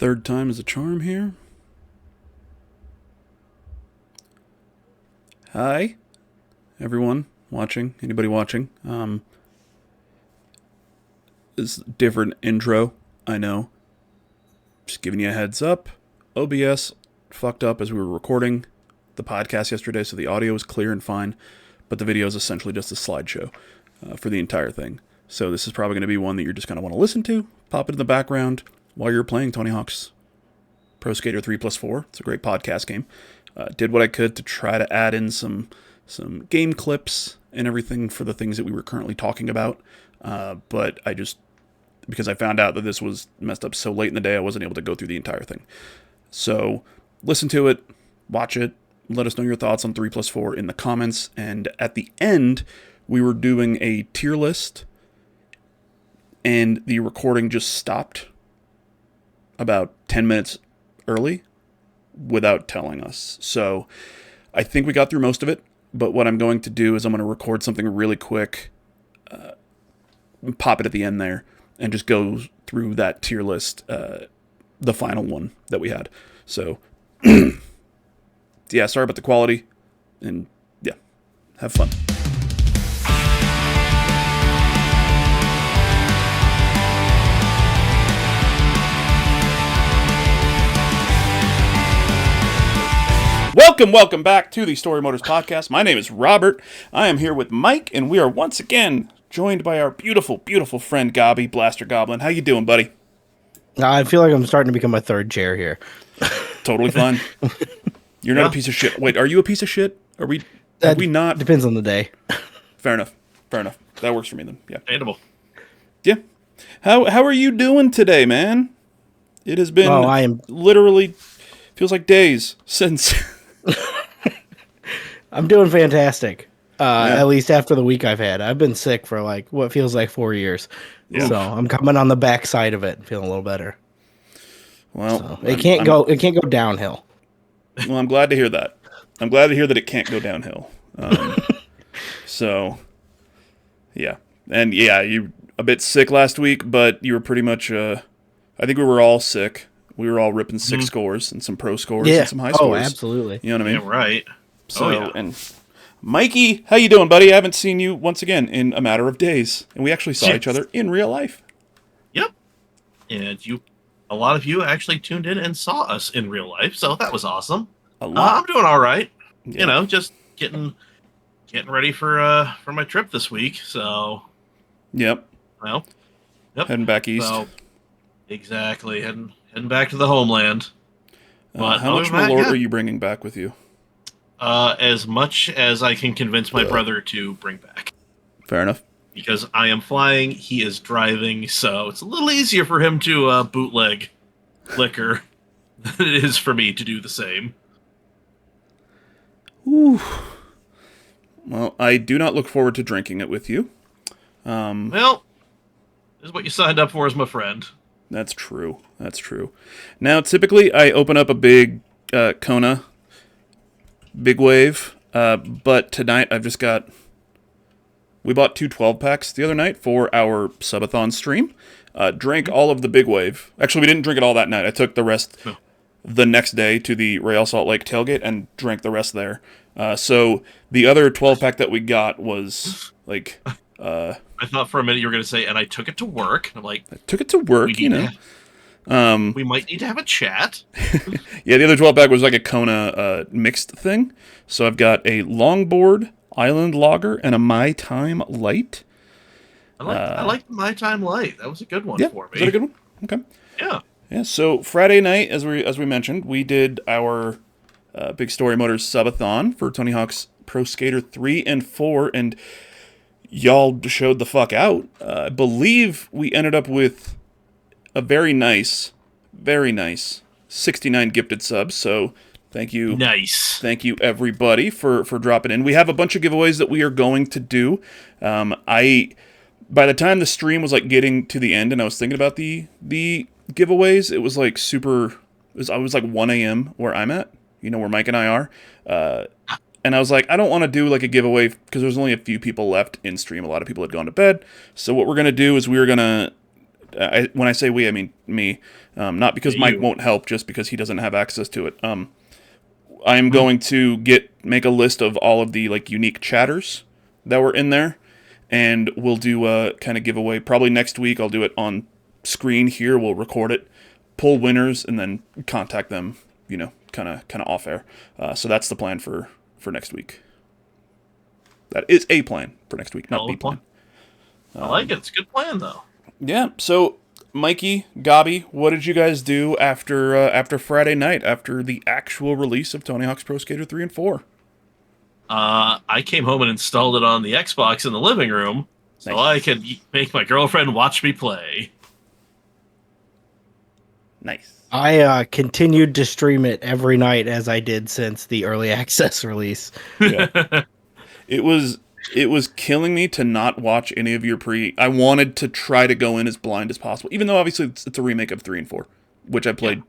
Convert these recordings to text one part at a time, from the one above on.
Third time is a charm here. Hi, everyone watching. Anybody watching? This is a different intro, I know. Just giving you a heads up. OBS fucked up as we were recording the podcast yesterday, so the audio is clear and fine, but the video is essentially just a slideshow for the entire thing. So this is probably going to be one that you're just going to want to listen to, pop it in the background while you're playing Tony Hawk's Pro Skater 3+4. It's a great podcast game. Did what I could to try to add in some game clips and everything for the things that we were currently talking about. But I just, because I found out that this was messed up so late in the day, I wasn't able to go through the entire thing. So listen to it, watch it, let us know your thoughts on 3+4 in the comments. And at the end, we were doing a tier list and the recording just stopped about 10 minutes early without telling us. So I think we got through most of it, but what I'm going to do is I'm going to record something really quick, pop it at the end there, and just go through that tier list, the final one that we had. So, yeah, sorry about the quality, and yeah, have fun. Welcome back to the Storymoders Podcast. My name is Robert. I am here with Mike, and we are once again joined by our beautiful, beautiful friend Gobby, Blaster Goblin. How you doing, buddy? I feel like I'm starting to become my third chair here. Totally fine. You're not a piece of shit. Wait, are you a piece of shit? Are we not? Depends on the day. Fair enough. That works for me then. Yeah. Animal. Yeah. How are you doing today, man? It has been I am literally feels like days since. I'm doing fantastic. At least after the week I've had. I've been sick for like what feels like 4 years. Yeah. So I'm coming on the back side of it, feeling a little better. Well, so it can't go downhill. Well, I'm glad to hear that. I'm glad to hear that it can't go downhill. So, yeah. And yeah, you a bit sick last week, but you were pretty much, I think we were all sick. We were all ripping six scores and some pro scores and some high scores. Oh, absolutely. You know what I mean? Yeah, right. So, and Mikey, how you doing, buddy? I haven't seen you once again in a matter of days. And we actually saw each other in real life. Yep. And a lot of you actually tuned in and saw us in real life, so that was awesome. I'm doing all right. Yeah. You know, just getting ready for my trip this week. So, yep. Well, heading back east. So, exactly, heading back to the homeland. But how much Malort are you bringing back with you? As much as I can convince my brother to bring back. Fair enough. Because I am flying, he is driving, so it's a little easier for him to bootleg liquor than it is for me to do the same. Ooh. Well, I do not look forward to drinking it with you. Well, this is what you signed up for as my friend. That's true. Now, typically, I open up a big Kona, big wave, but tonight I've just got... We bought 2 12-packs the other night for our subathon stream. Drank all of the big wave. Actually, we didn't drink it all that night. I took the rest the next day to the Real Salt Lake tailgate and drank the rest there. So the other 12-pack that we got was like... I thought for a minute you were going to say, and I took it to work. I'm like... I took it to work, you know. We might need to have a chat. Yeah, the other 12-pack was like a Kona mixed thing. So I've got a longboard... Island Lager and a My Time Light. I like the My Time Light. That was a good one for me. Is that a good one? Okay. Yeah. So Friday night, as we mentioned, we did our big Storymoders subathon for Tony Hawk's Pro Skater 3 and 4, and y'all showed the fuck out. I believe we ended up with a very nice 69 gifted subs. So. Thank you. Nice. Thank you, everybody, for dropping in. We have a bunch of giveaways that we are going to do. By the time the stream was like getting to the end, and I was thinking about the giveaways, it was like I was like 1 a.m. where I'm at, you know, where Mike and I are. And I was like, I don't want to do like a giveaway because there's only a few people left in stream. A lot of people had gone to bed. So what we're gonna do is we're gonna when I say we, I mean me. Not because Mike you. won't help, just because he doesn't have access to it. I am going to make a list of all of the like unique chatters that were in there, and we'll do a kind of giveaway. Probably next week I'll do it on screen here. We'll record it, pull winners, and then contact them. Kind of off air. So that's the plan for next week. That is a plan for next week, not the plan. I like it. It's a good plan, though. Yeah. So, Mikey, Gobby, what did you guys do after Friday night, after the actual release of Tony Hawk's Pro Skater 3 and 4? I came home and installed it on the Xbox in the living room so I could make my girlfriend watch me play. Nice. I continued to stream it every night as I did since the early access release. Yeah. It was killing me to not watch any of your I wanted to try to go in as blind as possible, even though obviously it's a remake of 3 and 4, which I played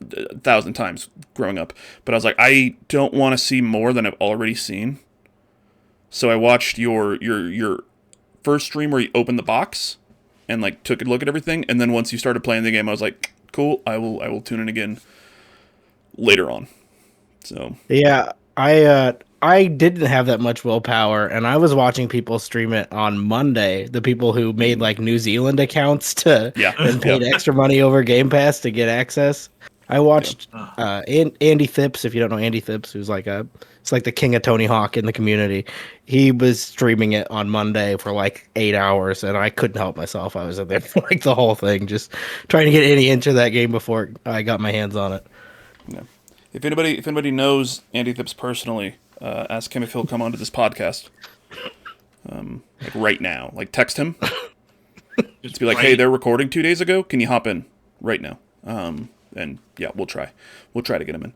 1,000 times growing up. But I was like, I don't want to see more than I've already seen. So I watched your first stream where you opened the box and like took a look at everything, and then once you started playing the game, I was like, cool, I will tune in again later on. So yeah, I didn't have that much willpower, and I was watching people stream it on Monday. The people who made like New Zealand accounts and paid extra money over Game Pass to get access. I watched Andy Thipps. If you don't know Andy Thipps, who's it's like the king of Tony Hawk in the community. He was streaming it on Monday for like 8 hours, and I couldn't help myself. I was in there for like the whole thing, just trying to get any inch of that game before I got my hands on it. Yeah. If anybody knows Andy Thipps personally, ask him if he'll come onto this podcast. Like right now, like text him. Just be like, hey, they're recording 2 days ago. Can you hop in right now? And yeah, we'll try to get him in.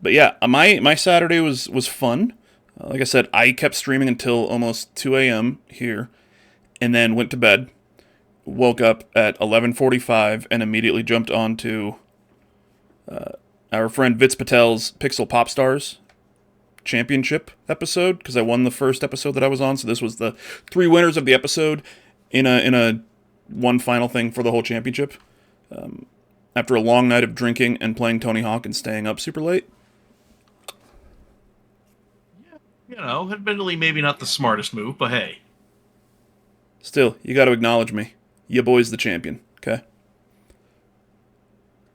But yeah, my Saturday was fun. Like I said, I kept streaming until almost 2 a.m. here, and then went to bed. Woke up at 11:45 and immediately jumped onto our friend Vitz Patel's Pixel Pop Stars Championship episode, because I won the first episode that I was on. So this was the 3 winners of the episode in a one final thing for the whole championship. After a long night of drinking and playing Tony Hawk and staying up super late. Yeah, admittedly maybe not the smartest move, but hey. Still, you got to acknowledge me. Ya boy's the champion, okay?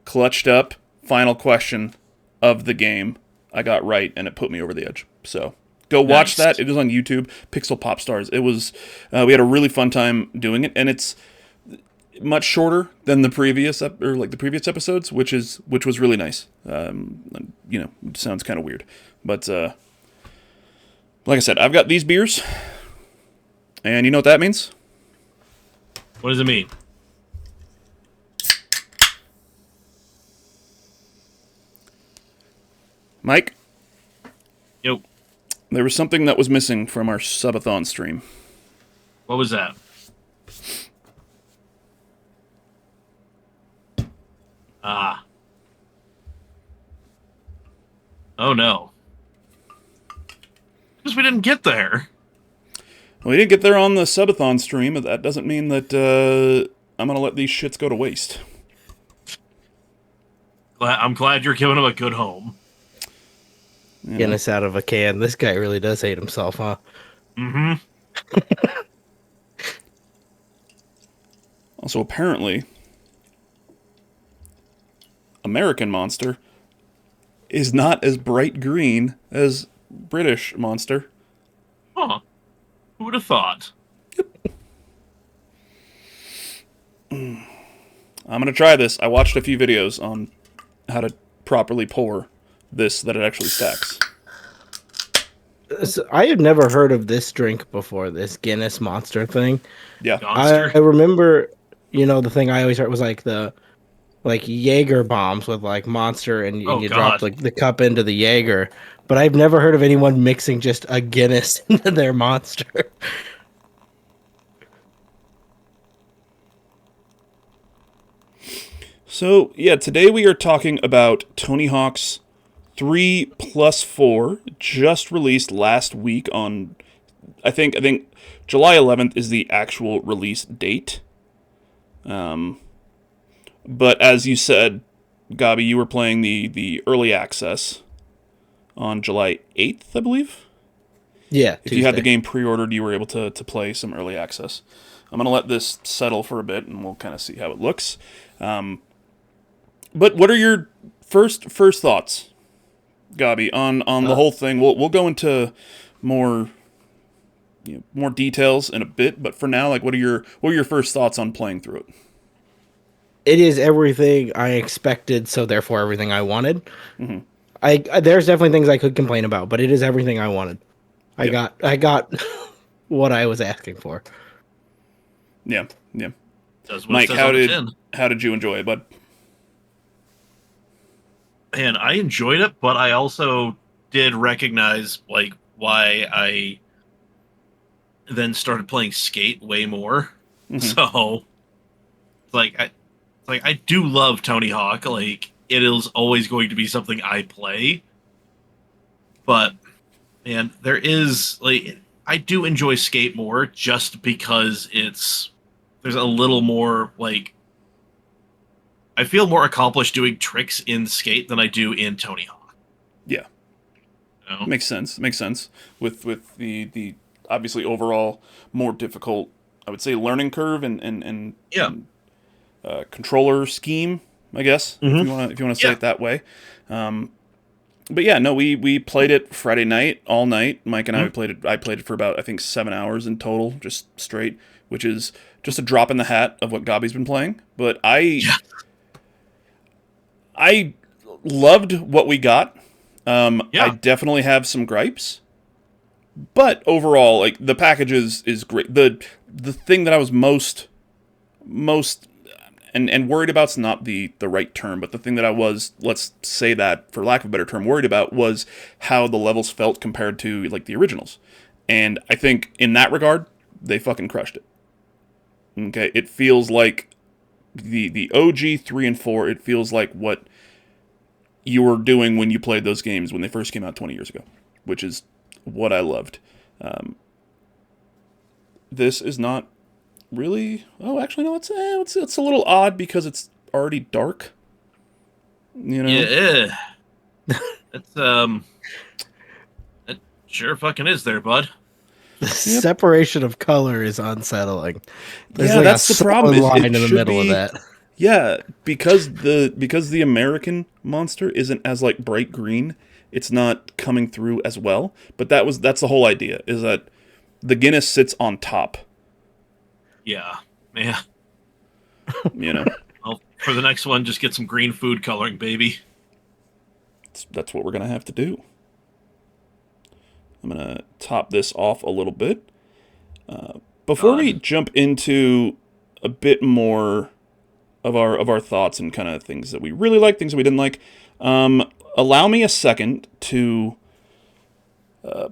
Clutched up, final question of the game. I got right, and it put me over the edge. So, go watch that. It is on YouTube. Pixel Pop Stars. It was, we had a really fun time doing it, and it's much shorter than the previous episodes, which was really nice. It sounds kind of weird, but like I said, I've got these beers, and you know what that means? What does it mean? Mike? Yo. There was something that was missing from our subathon stream. What was that? Oh no. Because we didn't get there. Well, we didn't get there on the subathon stream, but that doesn't mean that I'm going to let these shits go to waste. I'm glad you're giving him a good home. Guinness out of a can. This guy really does hate himself, huh? Mm-hmm. Also, apparently, American Monster is not as bright green as British Monster. Huh. Who would have thought? Yep. I'm going to try this. I watched a few videos on how to properly pour this, that it actually stacks. So I had never heard of this drink before, this Guinness Monster thing. Yeah. I remember, the thing I always heard was like the Jaeger bombs with like Monster, and you drop like the cup into the Jaeger. But I've never heard of anyone mixing just a Guinness into their Monster. So, yeah, today we are talking about Tony Hawk's 3+4, just released last week on, I think July 11th is the actual release date. But as you said, Gobby, you were playing the early access on July 8th, I believe? Yeah, If you had the game pre-ordered, you were able to play some early access. I'm going to let this settle for a bit, and we'll kind of see how it looks. But what are your first thoughts, Gobby, on the whole thing? We'll go into more details in a bit, but for now, like, what are your first thoughts on playing through it? It is everything I expected, so therefore everything I wanted. Mm-hmm. There's definitely things I could complain about, but it is everything I wanted. I got what I was asking for. Yeah. Mike, how did you enjoy it, bud? Man, I enjoyed it, but I also did recognize like why I then started playing Skate way more. Mm-hmm. So, I do love Tony Hawk. Like, it is always going to be something I play. But, man, I do enjoy Skate more just because there's a little more, like, I feel more accomplished doing tricks in Skate than I do in Tony Hawk. Yeah. You know? Makes sense. With the obviously overall more difficult, I would say, learning curve and controller scheme, I guess, if you want to say it that way. But yeah, no, we played it Friday night, all night. Mike and I played it for about, I think, 7 hours in total, just straight, which is just a drop in the hat of what Gobby's been playing. But I loved what we got. I definitely have some gripes, but overall, like, the package is great. The thing that I was most and worried about's not the right term, but the thing that I was, let's say that for lack of a better term, worried about was how the levels felt compared to, like, the originals. And I think in that regard, they fucking crushed it. Okay, it feels like the OG 3 and 4, it feels like what you were doing when you played those games when they first came out 20 years ago, which is what I loved. This is not really... Oh, actually, no, it's a little odd because it's already dark. You know? Yeah. It sure fucking is there, bud. The separation of color is unsettling. There's that's the problem. Line in the middle of that. Yeah, because the American monster isn't as, like, bright green, it's not coming through as well. But that's the whole idea, is that the Guinness sits on top. Yeah. You know. Well, for the next one, just get some green food coloring, baby. That's what we're gonna have to do. I'm gonna top this off a little bit. Before we jump into a bit more of our thoughts and kind of things that we really like, things that we didn't like, allow me a second to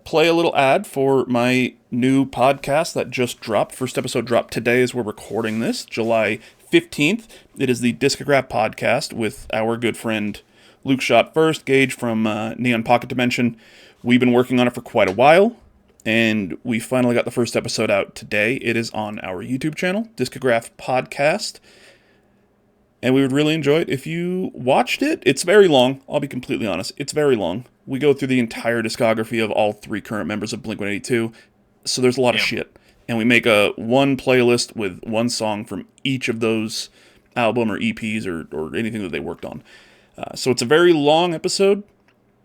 play a little ad for my new podcast that just dropped. First episode dropped today as we're recording this, July 15th. It is the Discograph Podcast with our good friend Luke Shot First, Gage from Neon Pocket Dimension. We've been working on it for quite a while, and we finally got the first episode out today. It is on our YouTube channel, Discograph Podcast, and we would really enjoy it if you watched it. It's very long, I'll be completely honest. It's very long. We go through the entire discography of all 3 current members of Blink-182, so there's a lot of shit. And we make one playlist with one song from each of those album or EPs or anything that they worked on. So it's a very long episode,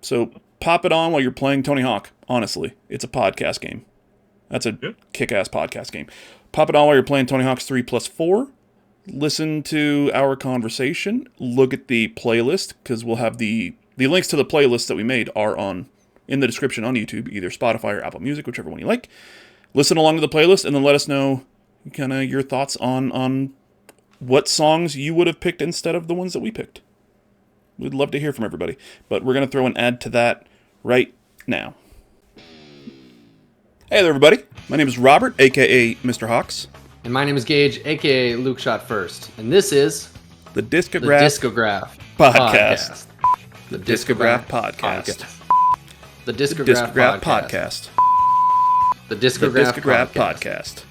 so pop it on while you're playing Tony Hawk. Honestly, it's a podcast game. That's a kick-ass podcast game. Pop it on while you're playing Tony Hawk's 3+4. Listen to our conversation. Look at the playlist, because we'll have the links to the playlist that we made are in the description on YouTube, either Spotify or Apple Music, whichever one you like. Listen along to the playlist, and then let us know kind of your thoughts on what songs you would have picked instead of the ones that we picked. We'd love to hear from everybody. But we're going to throw an ad to that right now. Hey there, everybody. My name is Robert, a.k.a. Mr. Hawks. And my name is Gage, a.k.a. Luke Shot First. And this is... The Discograph Podcast. The Discograph Podcast. The Discograph Podcast. The Discograph Podcast.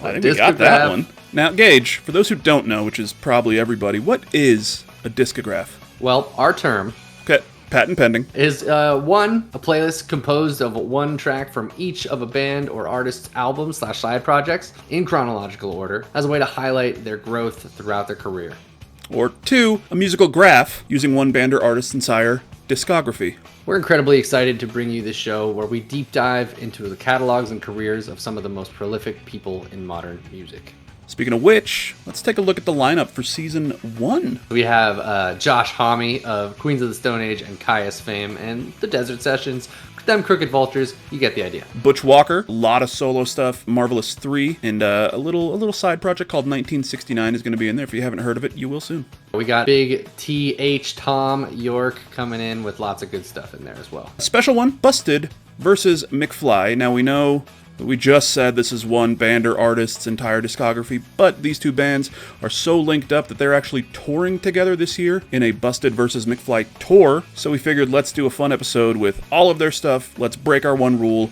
I think we got that one. Now, Gage, for those who don't know, which is probably everybody, what is a discograph? Well, our term... Okay, patent pending. Is a playlist composed of one track from each of a band or artist's albums/side projects in chronological order as a way to highlight their growth throughout their career. Or 2, a musical graph using one band or artist's entire discography. We're incredibly excited to bring you this show where we deep dive into the catalogs and careers of some of the most prolific people in modern music. Speaking of which, let's take a look at the lineup for Season 1. We have Josh Homme of Queens of the Stone Age and Caius fame, and The Desert Sessions, them Crooked Vultures, you get the idea. Butch Walker, a lot of solo stuff, Marvelous 3, and a little side project called 1969 is going to be in there. If you haven't heard of it, you will soon. We got big T.H. Tom York coming in with lots of good stuff in there as well. Special one, Busted versus McFly. Now we know that we just said this is one band or artist's entire discography, but these two bands are so linked up that they're actually touring together this year in a Busted versus McFly tour. So we figured let's do a fun episode with all of their stuff. Let's break our one rule.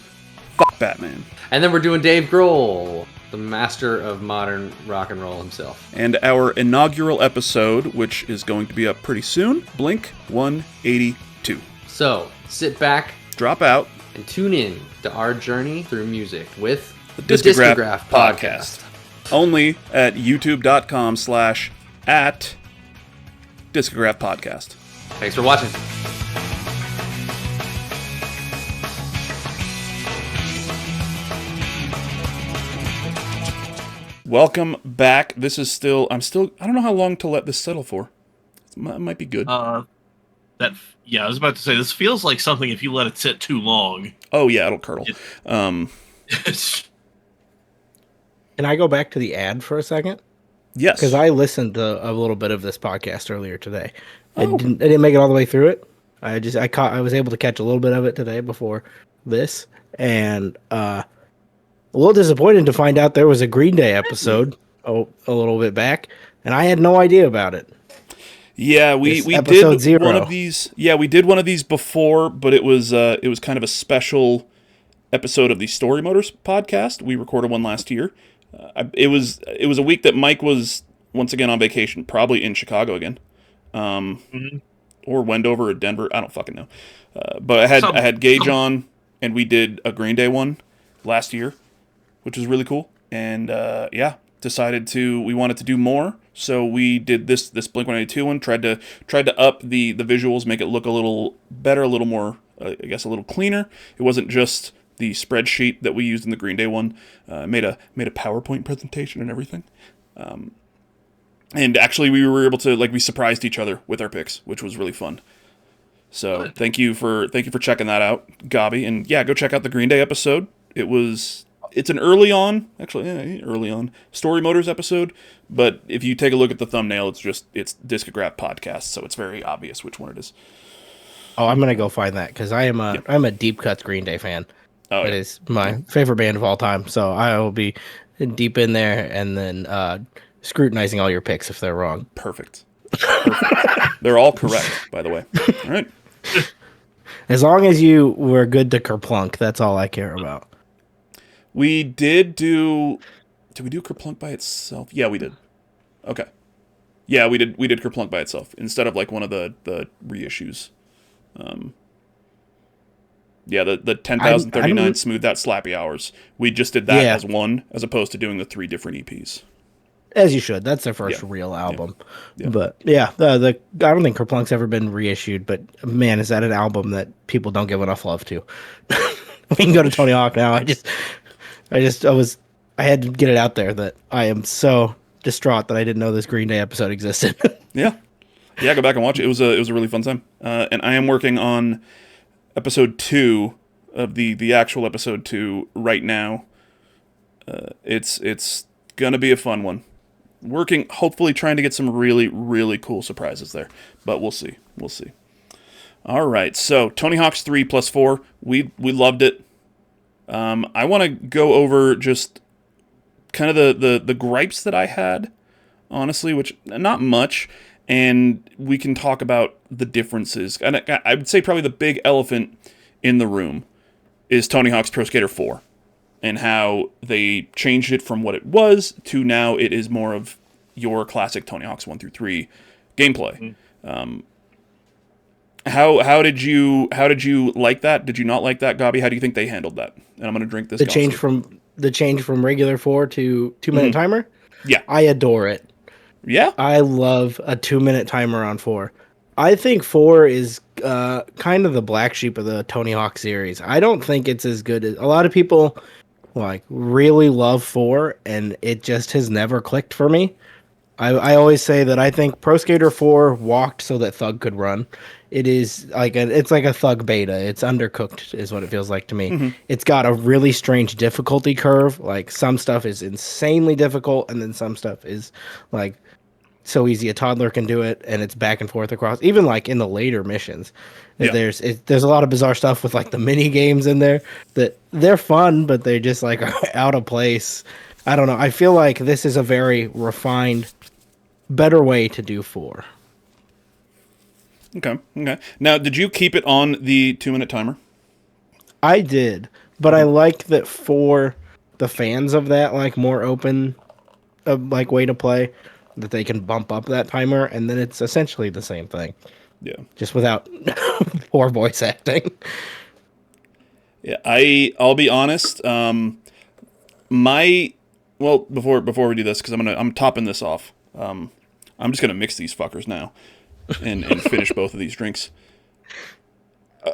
Fuck Batman. And then we're doing Dave Grohl, the master of modern rock and roll himself. And our inaugural episode, which is going to be up pretty soon, Blink 182. So sit back, drop out, and tune in to our journey through music with the Discograph Podcast. Only at youtube.com/@Discograph Podcast. Thanks for watching. Welcome back. This is I don't know how long to let this settle for. It might be good. I was about to say, this feels like something if you let it sit too long. Oh, yeah, it'll curdle. Can I go back to the ad for a second? Yes. Because I listened to a little bit of this podcast earlier today. I didn't make it all the way through it. I was able to catch a little bit of it today before this. And a little disappointed to find out there was a Green Day episode a little bit back. And I had no idea about it. Yeah, we did 0. One of these. Yeah, we did one of these before, but it was kind of a special episode of the Storymoders Podcast. We recorded one last year. It was a week that Mike was once again on vacation, probably in Chicago again, or Wendover or Denver. I don't fucking know. But I had Gage on, and we did a Green Day one last year, which was really cool. And decided we wanted to do more. So we did this Blink-182 one, tried to up the visuals, make it look a little better, a little more, I guess a little cleaner. It wasn't just the spreadsheet that we used in the Green Day one. Made a PowerPoint presentation and everything. And actually we were able to, we surprised each other with our picks, which was really fun. So thank you for checking that out, Gobby. And yeah, go check out the Green Day episode. It's an early on Storymoders episode, but if you take a look at the thumbnail, it's Discograph Podcast, so it's very obvious which one it is. Oh, I'm gonna go find that because I'm a deep cuts Green Day fan. Oh, it is my favorite band of all time, so I will be deep in there and then scrutinizing all your picks if they're wrong. Perfect. They're all correct, by the way. All right. As long as you were good to Kerplunk, that's all I care about. We did we do Kerplunk by itself? Yeah, we did. Okay. Yeah, we did Kerplunk by itself instead of one of the reissues. The 10,039 Smooth Out Slappy Hours. We just did that as one, as opposed to doing the 3 different EPs. As you should. That's their first real album. Yeah. But I don't think Kerplunk's ever been reissued, but man, is that an album that people don't give enough love to. We can go to Tony Hawk now. I had to get it out there that I am so distraught that I didn't know this Green Day episode existed. Yeah, go back and watch it. It was a really fun time. And I am working on episode 2 of the actual episode 2 right now. It's gonna be a fun one. Hopefully trying to get some really, really cool surprises there, but we'll see. All right, so Tony Hawk's 3 plus 4, we loved it. I want to go over just kind of the gripes that I had, honestly, which not much, and we can talk about the differences. And I would say probably the big elephant in the room is Tony Hawk's Pro Skater 4. and how they changed it from what it was to now it is more of your classic Tony Hawk's 1 through 3 gameplay. How did you like that? Did you not like that, Gobby? How do you think they handled that? And I'm going to drink this. The change from regular 4 to 2-minute timer. Yeah, I adore it. Yeah, I love a 2-minute timer on 4. I think 4 is kind of the black sheep of the Tony Hawk series. I don't think it's as good as a lot of people like really love 4, and it just has never clicked for me. I always say that I think Pro Skater 4 walked so that Thug could run. It is like it's like a Thug beta. It's undercooked is what it feels like to me. It's got a really strange difficulty curve. Like some stuff is insanely difficult, and then some stuff is like so easy a toddler can do it, and it's back and forth across. Even like in the later missions, there's a lot of bizarre stuff with like the mini games in there that they're fun, but they're just like out of place. I don't know. I feel like this is a very refined, better way to do 4. Okay. Now, did you keep it on the 2-minute timer? I did, but I like that for the fans of that, like more open, like way to play, that they can bump up that timer, and then it's essentially the same thing. Yeah. Just without poor voice acting. Yeah, I'll be honest. Before we do this, because I'm topping this off. I'm just gonna mix these fuckers now, and finish both of these drinks.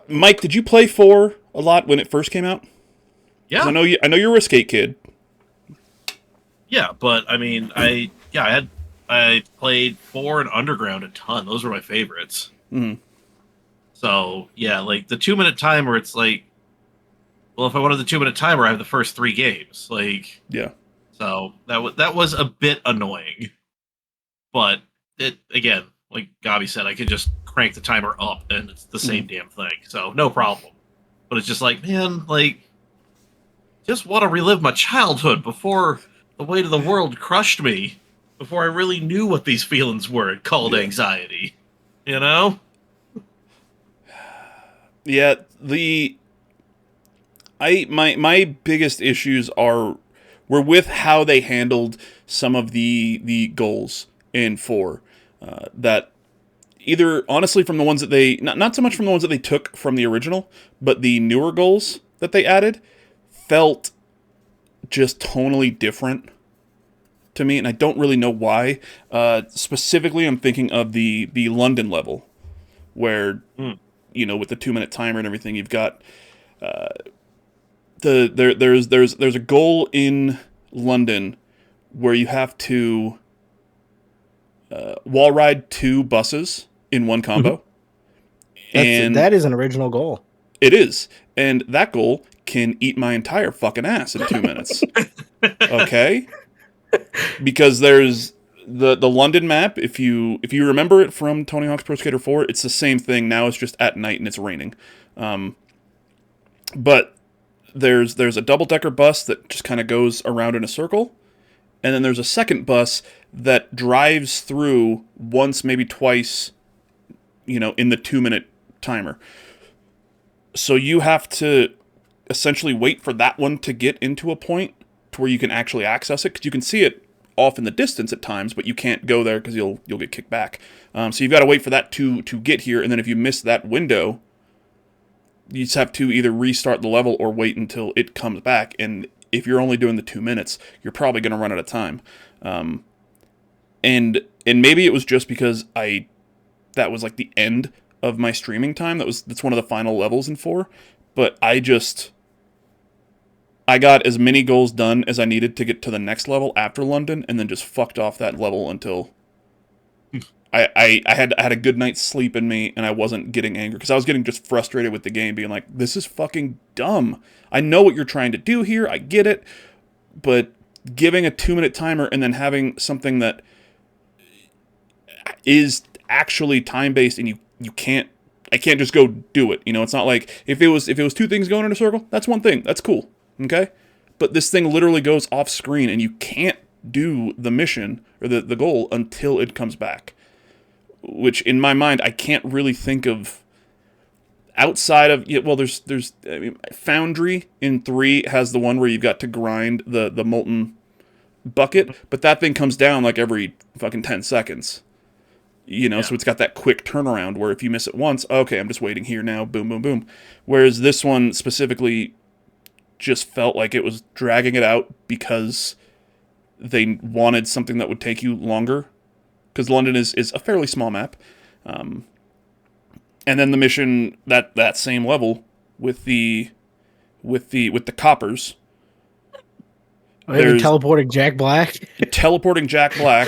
Mike, did you play 4 a lot when it first came out? Yeah, I know you're a skate kid. Yeah, but I mean, I played 4 and Underground a ton. Those were my favorites. Mm-hmm. So yeah, like the 2-minute timer, it's like, well, if I wanted the 2-minute timer, I have the first 3 games. Like, yeah. So that was a bit annoying, but it again, like Gobby said, I could just crank the timer up and it's the same damn thing. So no problem. But it's just like, man, like, just want to relive my childhood before the weight of the world crushed me, before I really knew what these feelings were called anxiety. You know? Yeah, my biggest issues were with how they handled some of the goals in 4. That either honestly from the ones that they not so much from the ones that they took from the original, but the newer goals that they added felt just tonally different to me, and I don't really know why. Specifically, I'm thinking of the London level, where with the 2-minute timer and everything, you've got there's a goal in London where you have to wall ride 2 buses in one combo. And that is an original goal. It is, and that goal can eat my entire fucking ass in 2 minutes. Okay. Because there's the London map, if you remember it from Tony Hawk's Pro Skater 4, it's the same thing. Now it's just at night and it's raining. But there's a double-decker bus that just kind of goes around in a circle, and then there's a second bus that drives through once, maybe twice, in the 2-minute timer. So you have to essentially wait for that one to get into a point to where you can actually access it, because you can see it off in the distance at times, but you can't go there because you'll get kicked back. So you've got to wait for that to get here, and then if you miss that window, you just have to either restart the level or wait until it comes back. And if you're only doing the 2 minutes, you're probably going to run out of time. And maybe it was just because that was like the end of my streaming time. That's one of the final levels in 4. But I got as many goals done as I needed to get to the next level after London, and then just fucked off that level until I had a good night's sleep in me, and I wasn't getting angry, because I was getting just frustrated with the game, being like, this is fucking dumb. I know what you're trying to do here, I get it, but giving a 2-minute timer and then having something that is actually time-based, and I can't just go do it. It's not like if it was 2 things going in a circle, that's one thing, that's cool. Okay? But this thing literally goes off screen, and you can't do the mission or the goal until it comes back. Which, in my mind, I can't really think of outside of there's Foundry in 3 has the one where you've got to grind the molten bucket, but that thing comes down like every fucking 10 seconds. So it's got that quick turnaround where if you miss it once, okay, I'm just waiting here now, boom, boom, boom. Whereas this one specifically just felt like it was dragging it out because they wanted something that would take you longer. Because London is a fairly small map. And then the mission, that same level with the coppers. There's teleporting Jack Black. Teleporting Jack Black.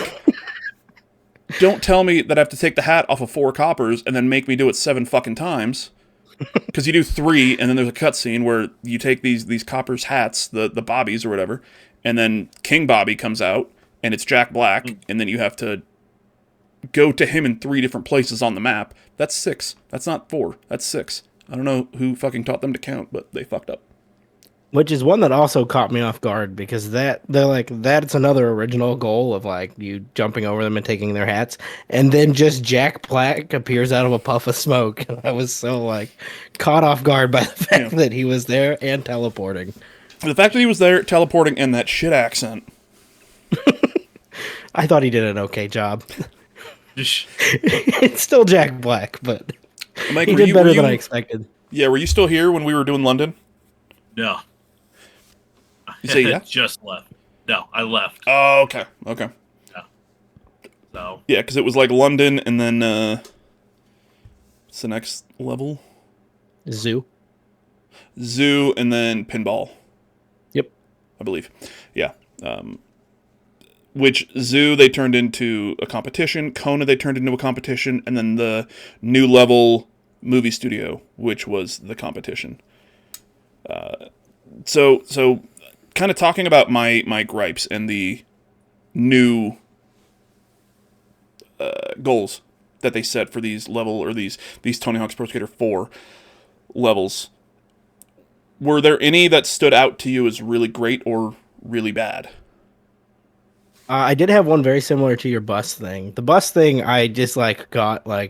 Don't tell me that I have to take the hat off of 4 coppers and then make me do it 7 fucking times. Because you do 3, and then there's a cutscene where you take these coppers' hats, the bobbies or whatever, and then King Bobby comes out, and it's Jack Black, and then you have to go to him in 3 different places on the map. That's 6. That's not 4. That's 6. I don't know who fucking taught them to count, but they fucked up. Which is one that also caught me off guard because that's another original goal of like you jumping over them and taking their hats, and then just Jack Black appears out of a puff of smoke. And I was so like caught off guard by the fact that he was there and teleporting. The fact that he was there teleporting and that shit accent. I thought he did an okay job. It's still Jack Black, but Mike, he did better than I expected. Yeah, were you still here when we were doing London? No. You say yeah? Just left. No, I left. Oh, okay. Yeah. So. Yeah, because it was like London and then what's the next level? Zoo and then pinball. Yep. I believe. Yeah. Which Zoo they turned into a competition, Kona they turned into a competition, and then the new level movie studio, which was the competition. So kind of talking about my gripes and the new goals that they set for these level or these Tony Hawk's Pro Skater 4 levels. Were there any that stood out to you as really great or really bad? I did have one very similar to your bus thing. The bus thing, I just got I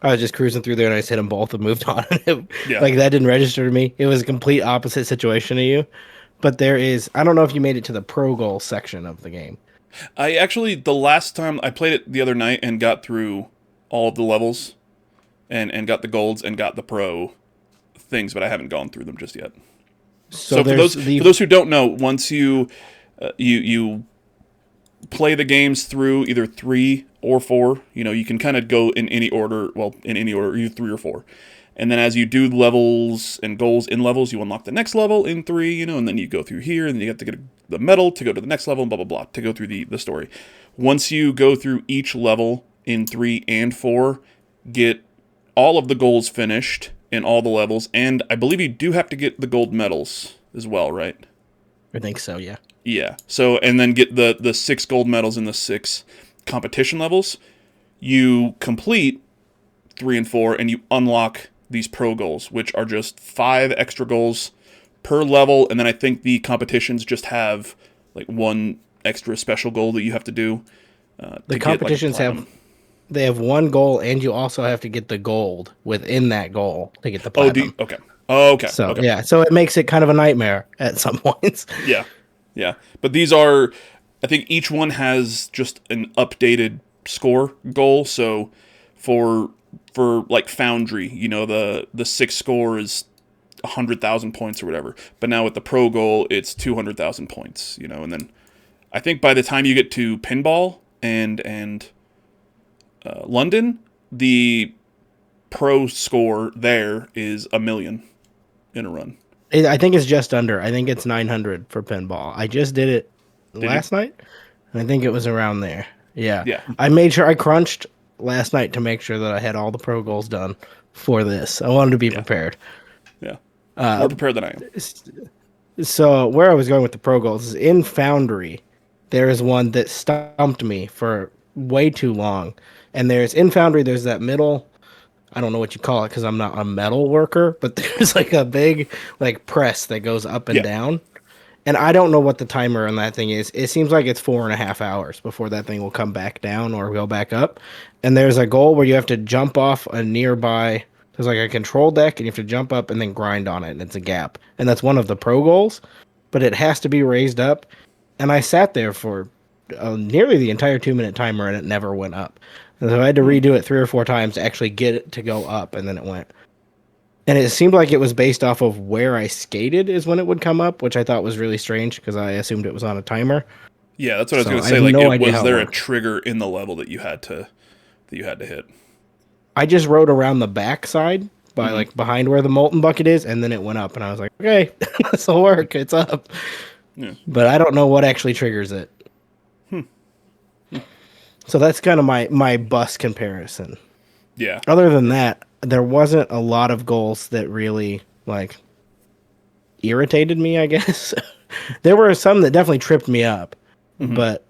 was just cruising through there and I just hit them both and moved on. Like that didn't register to me. It was a complete opposite situation to you. But I don't know if you made it to the pro goal section of the game. I actually, the last time I played it the other night and got through all of the levels and got the golds and got the pro things, but I haven't gone through them just yet. So for those who don't know, once you play the games through either 3 or 4, you can kind of go in any order, either 3 or 4. And then as you do levels and goals in levels, you unlock the next level in 3, and then you go through here, and then you have to get the medal to go to the next level, and blah, blah, blah, to go through the story. Once you go through each level in 3 and 4, get all of the goals finished in all the levels, and I believe you do have to get the gold medals as well, right? I think so, yeah. Yeah. So, and then get the 6 gold medals in the 6 competition levels. You complete 3 and 4, and you unlock these pro goals, which are just 5 extra goals per level, and then I think the competitions just have like 1 extra special goal that you have to do. The competitions have 1 goal, and you also have to get the gold within that goal to get the platinum. Okay. Okay. So okay. Yeah, so it makes it kind of a nightmare at some points. Yeah. But these are, I think each one has just an updated score goal. So for like Foundry, the 6 score is 100,000 points or whatever. But now with the pro goal, it's 200,000 points, and then I think by the time you get to pinball and London, the pro score there is 1 million in a run. I think it's just under. I think it's 900 for pinball. I just did it last night, and I think it was around there. Yeah. I made sure I crunched last night to make sure that I had all the pro goals done for this. I wanted to be prepared. Yeah. More prepared than I am. So where I was going with the pro goals is in Foundry, there is one that stumped me for way too long. And in Foundry, there's that middle, I don't know what you call it because I'm not a metal worker, but there's like a big press that goes up and down. And I don't know what the timer on that thing is. It seems like it's 4.5 hours before that thing will come back down or go back up. And there's a goal where you have to jump off a nearby There's like a control deck, and you have to jump up and then grind on it, and it's a gap. And that's one of the pro goals, but it has to be raised up. And I sat there for nearly the entire 2-minute timer, and it never went up. And so I had to redo it 3 or 4 times to actually get it to go up, and then it went. And it seemed like it was based off of where I skated is when it would come up, which I thought was really strange because I assumed it was on a timer. Yeah, that's what I was going to say. Like, was there a trigger in the level that you had to hit? I just rode around the backside by like behind where the molten bucket is, and then it went up, and I was like, okay, this will work. It's up. Yeah. But I don't know what actually triggers it. So that's kind of my bus comparison. Yeah. Other than that, there wasn't a lot of goals that really like irritated me, I guess. There were some that definitely tripped me up, but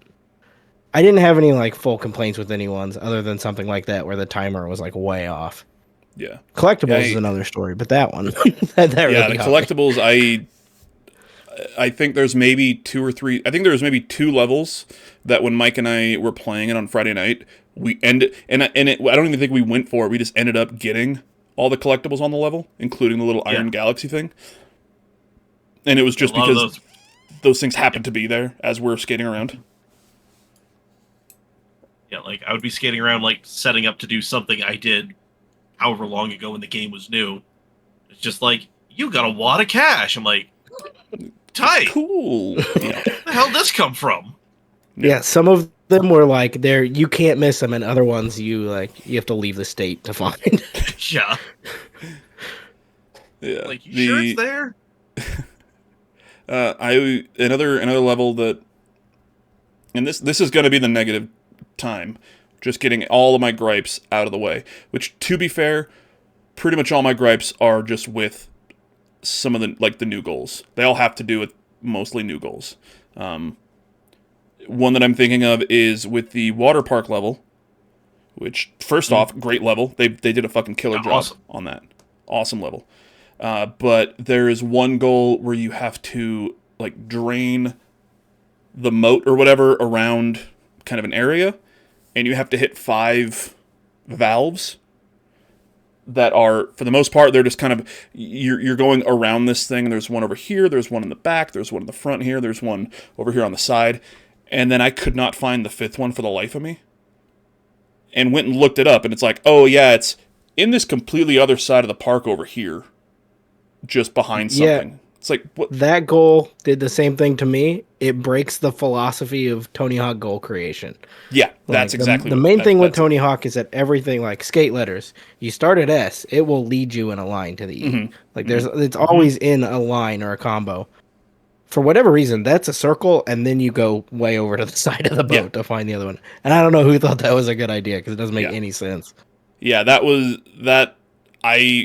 I didn't have any like full complaints with anyone's other than something like that where the timer was like way off. Yeah. Collectibles is another story, but that one that really the collectibles I think there's maybe 2 or 3. I think there was maybe 2 levels that when Mike and I were playing it on Friday night, we ended, I don't even think we went for it. We just ended up getting all the collectibles on the level, including the little Iron Galaxy thing. And it was just because those things happened to be there as we're skating around. Yeah, like I would be skating around, like setting up to do something I did however long ago when the game was new. It's just like, you got a wad of cash. I'm like, tight. Cool. Where the hell did this come from? Yeah, some of them were like there you can't miss them, and other ones you have to leave the state to find. Yeah. Yeah. Like, you sure it's there? Another level that, and this is going to be the negative time, just getting all of my gripes out of the way, which, to be fair, pretty much all my gripes are just with some of the new goals. They all have to do with mostly new goals. One that I'm thinking of is with the water park level, which, first off, great level. They did a fucking killer job on that. Awesome level. But there is one goal where you have to like drain the moat or whatever around kind of an area, and you have to hit 5 valves that are, for the most part, they're just kind of, you're going around this thing. There's one over here, there's one in the back, there's one in the front here, there's one over here on the side, and then I could not find the 5th one for the life of me, and went and looked it up, and it's like, oh yeah, it's in this completely other side of the park over here, just behind something. Yeah. It's like, what? That goal did the same thing to me. It breaks the philosophy of Tony Hawk goal creation. Yeah, that's exactly the main thing with Tony Hawk is that everything, like skate letters, you start at S, it will lead you in a line to the E. Like it's always in a line or a combo. For whatever reason, that's a circle, and then you go way over to the side of the boat to find the other one. And I don't know who thought that was a good idea because it doesn't make any sense. Yeah,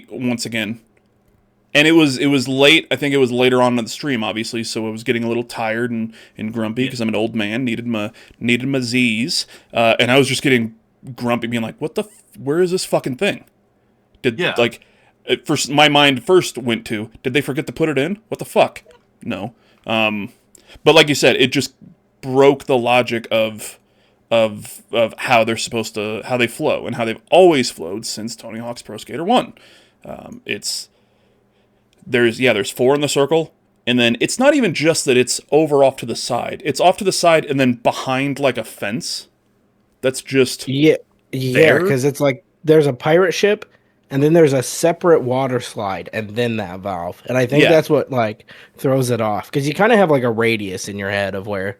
once again. And it was late. I think it was later on in the stream, obviously, so I was getting a little tired and grumpy because I'm an old man, needed my Z's, and I was just getting grumpy, being like, "What where is this fucking thing?" My mind first went to, did they forget to put it in? What the fuck? No. But like you said, it just broke the logic of how they're supposed to, how they flow, and how they've always flowed since Tony Hawk's Pro Skater 1. There's 4 in the circle, and then it's not even just that it's over off to the side. It's off to the side and then behind like a fence. That's just because it's like there's a pirate ship, and then there's a separate water slide, and then that valve. And I think that's what like throws it off, because you kind of have like a radius in your head of where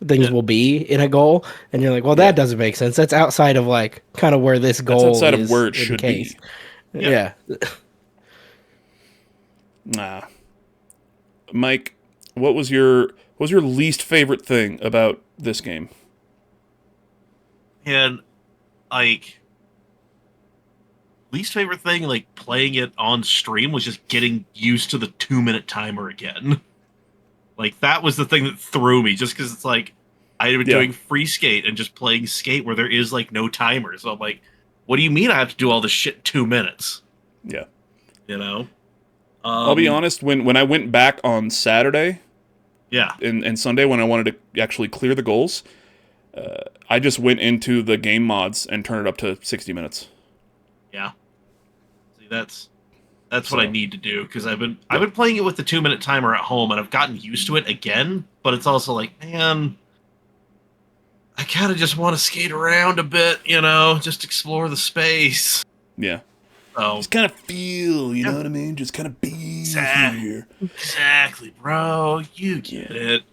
things will be in a goal, and you're like, well, that doesn't make sense. That's outside of like kind of where this goal is. That's outside of where it should be. Yeah. Nah. Mike, what was your least favorite thing about this game? And like, least favorite thing, like playing it on stream, was just getting used to the 2-minute timer again. Like, that was the thing that threw me, just because it's like I had been doing free skate and just playing skate where there is like no timer. So I'm like, what do you mean I have to do all this shit in 2 minutes? Yeah. You know? I'll be honest, when I went back on Saturday and Sunday when I wanted to actually clear the goals, I just went into the game mods and turned it up to 60 minutes. Yeah. That's what I need to do, because I've been playing it with the 2-minute timer at home, and I've gotten used to it again. But it's also like, man, I kind of just want to skate around a bit, just explore the space. Yeah. So, just kind of feel, you know what I mean? Just kind of be here. Exactly, bro. You get it.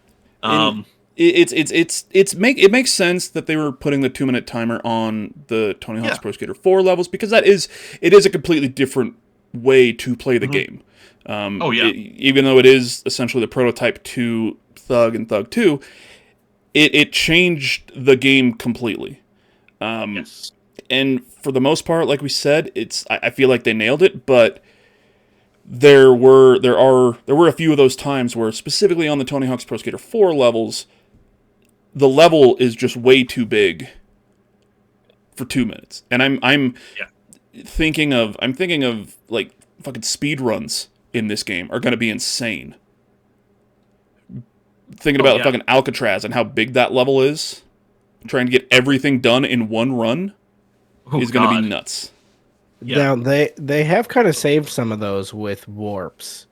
It makes sense that they were putting the 2-minute timer on the Tony Hawk's Pro Skater 4 levels, because it is a completely different way to play the game. Even though it is essentially the prototype to Thug and Thug 2, it changed the game completely. Yes. And for the most part, like we said, I feel like they nailed it, but there were a few of those times where, specifically on the Tony Hawk's Pro Skater 4 levels, the level is just way too big for 2 minutes. And I'm thinking of like fucking speed runs in this game are going to be insane. Thinking about fucking Alcatraz and how big that level is, trying to get everything done in one run is going to be nuts. Now they have kind of saved some of those with warps,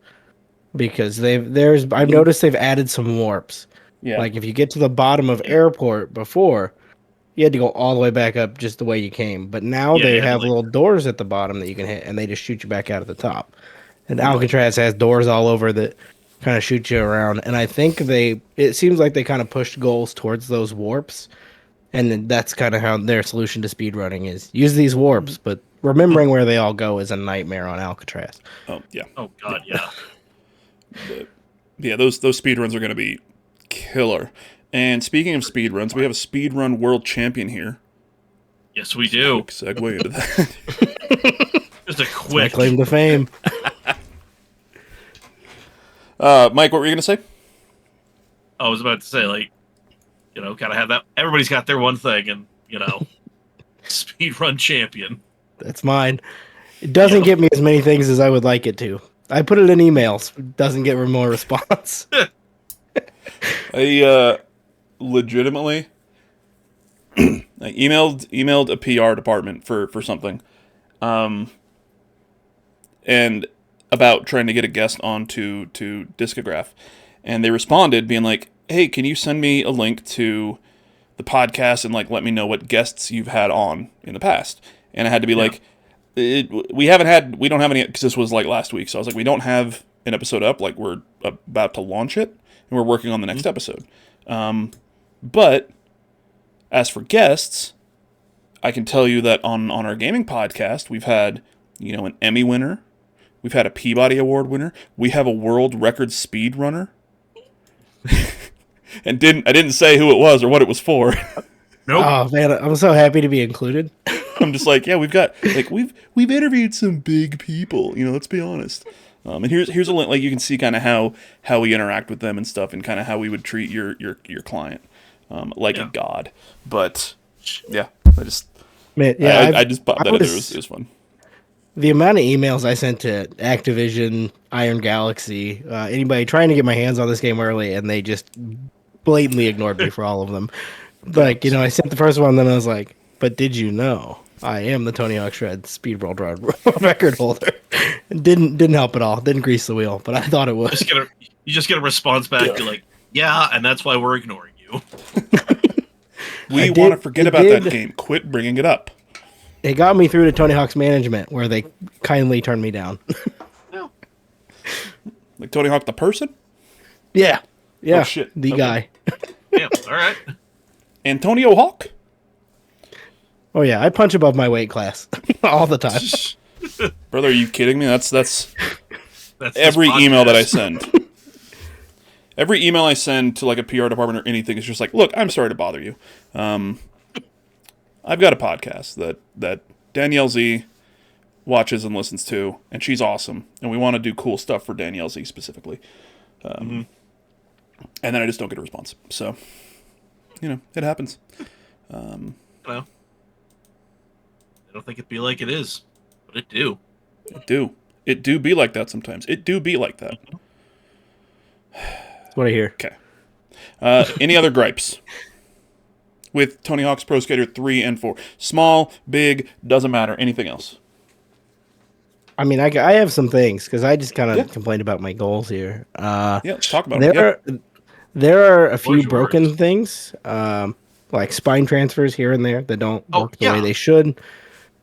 because I've noticed they've added some warps. Yeah. Like if you get to the bottom of airport before, you had to go all the way back up just the way you came. But now they have little doors at the bottom that you can hit, and they just shoot you back out at the top. And Alcatraz has doors all over that kind of shoot you around. And I think it seems like they kind of pushed goals towards those warps. And that's kind of how their solution to speedrunning is. Use these warps, but remembering where they all go is a nightmare on Alcatraz. Oh, yeah. Oh, God, yeah. Those speedruns are going to be killer. And speaking of speedruns, we have a speedrun world champion here. Yes, we do. Quick segue into that. Just a quick claim to fame. Mike, what were you going to say? I was about to say, gotta have that. Everybody's got their one thing, and, speedrun champion. That's mine. It doesn't get me as many things as I would like it to. I put it in emails. It doesn't get more response. I legitimately I emailed a PR department for something, and about trying to get a guest on to Discograph, and they responded being like, "Hey, can you send me a link to the podcast and let me know what guests you've had on in the past?" And I had to be like, we don't have any, because this was last week, so I was like, we don't have an episode up, we're about to launch it, and we're working on the next episode. But as for guests, I can tell you that on our gaming podcast, we've had, an Emmy winner, we've had a Peabody Award winner, we have a world record speed runner. And I didn't say who it was or what it was for. Nope. Oh man, I'm so happy to be included. I'm just like, yeah, we've got we've interviewed some big people, let's be honest. And here's a link, you can see kind of how we interact with them and stuff, and kind of how we would treat your client, a god. But yeah, I just popped that in there. It was fun. The amount of emails I sent to Activision, Iron Galaxy, anybody trying to get my hands on this game early, and they just blatantly ignored me for all of them. I sent the first one, then I was like, but did you know I am the Tony Hawk Shred Speed World record holder? Didn't help at all. Didn't grease the wheel, but I thought it was. You just get a response back. You're like, yeah, and that's why we're ignoring you. We want to forget about that game. Quit bringing it up. It got me through to Tony Hawk's management, where they kindly turned me down. No. Like Tony Hawk the person? Yeah. Oh, shit. The guy. Yeah, all right. Antonio Hawk? Oh, yeah. I punch above my weight class all the time. Brother, are you kidding me? That's every email that I send. Every email I send to a PR department or anything is just look, I'm sorry to bother you. I've got a podcast that Danielle Z watches and listens to, and she's awesome, and we want to do cool stuff for Danielle Z specifically. And then I just don't get a response. So, it happens. I don't think it'd be like it is, but it do. It do be like that sometimes. It do be like that. That's what I hear. Okay. Any other gripes with Tony Hawk's Pro Skater 3 and 4? Small, big, doesn't matter. Anything else? I mean, I have some things because I just kind of complained about my goals here. Let's talk about there are a few Where's broken yours? things, like spine transfers here and there that don't work the way they should,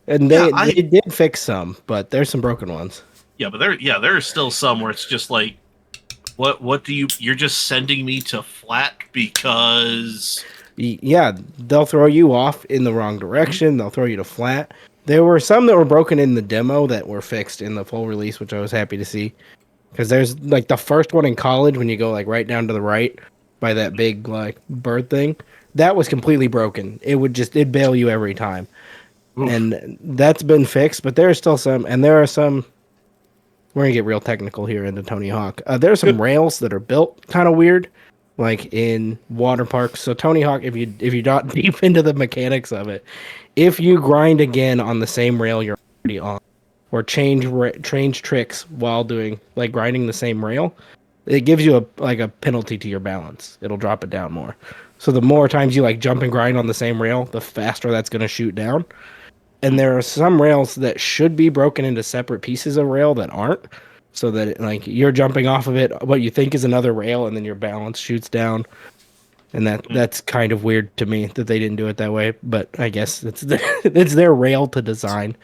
and they did fix some, but there's some broken ones. Yeah, but there are still some where it's just like, what do you're just sending me to flat because they'll throw you off in the wrong direction. They'll throw you to flat. There were some that were broken in the demo that were fixed in the full release, which I was happy to see. Because there's like the first one in college when you go like right down to the right by that big like bird thing, that was completely broken. It'd bail you every time. Oof. And that's been fixed, but there are still some, and there are some. We're gonna get real technical here into Tony Hawk. There are some rails that are built kind of weird, like in water parks. So Tony Hawk, if you got deep into the mechanics of it, if you grind again on the same rail you're already on, or change tricks while doing like grinding the same rail, it gives you a penalty to your balance. It'll drop it down more. So the more times you like jump and grind on the same rail, the faster that's gonna shoot down. And there are some rails that should be broken into separate pieces of rail that aren't, so that like you're jumping off of it, what you think is another rail, and then your balance shoots down. And that's kind of weird to me that they didn't do it that way. But I guess it's their rail to design.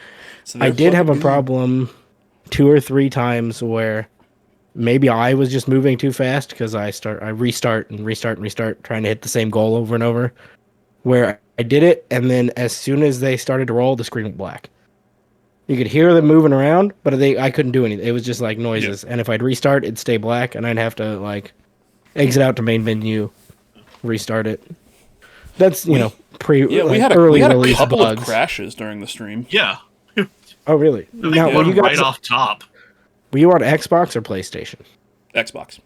So I did have a problem 2 or 3 times where maybe I was just moving too fast because I restart, trying to hit the same goal over and over. Where I did it, and then as soon as they started to roll, the screen went black. You could hear them moving around, but I couldn't do anything. It was just like noises. Yeah. And if I'd restart, it'd stay black, and I'd have to like exit out to main menu, restart it. That's we had a couple of crashes during the stream. Yeah. Oh really? Now, were you guys right off top? Were you on Xbox or PlayStation? Xbox.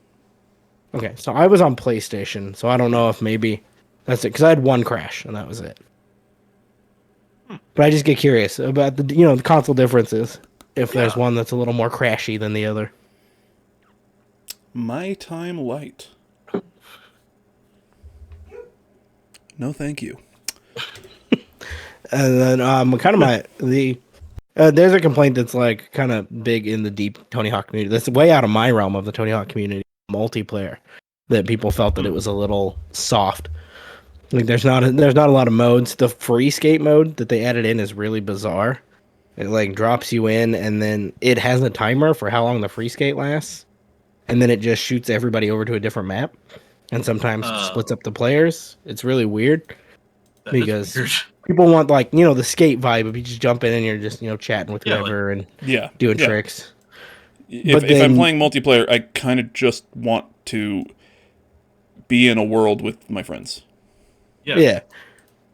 Okay, so I was on PlayStation, so I don't know if maybe. That's it, because I had one crash, and that was it. But I just get curious about the console differences, if there's one that's a little more crashy than the other. My time light. No, thank you. And then there's a complaint that's like kind of big in the deep Tony Hawk community. That's way out of my realm of the Tony Hawk community. Multiplayer, that people felt that it was a little soft. Like there's not a lot of modes. The free skate mode that they added in is really bizarre. It like drops you in, and then it has a timer for how long the free skate lasts, and then it just shoots everybody over to a different map, and sometimes splits up the players. It's really weird because people want the skate vibe. If you just jump in and you're just chatting with whoever and doing tricks. If I'm playing multiplayer, I kind of just want to be in a world with my friends. Yeah.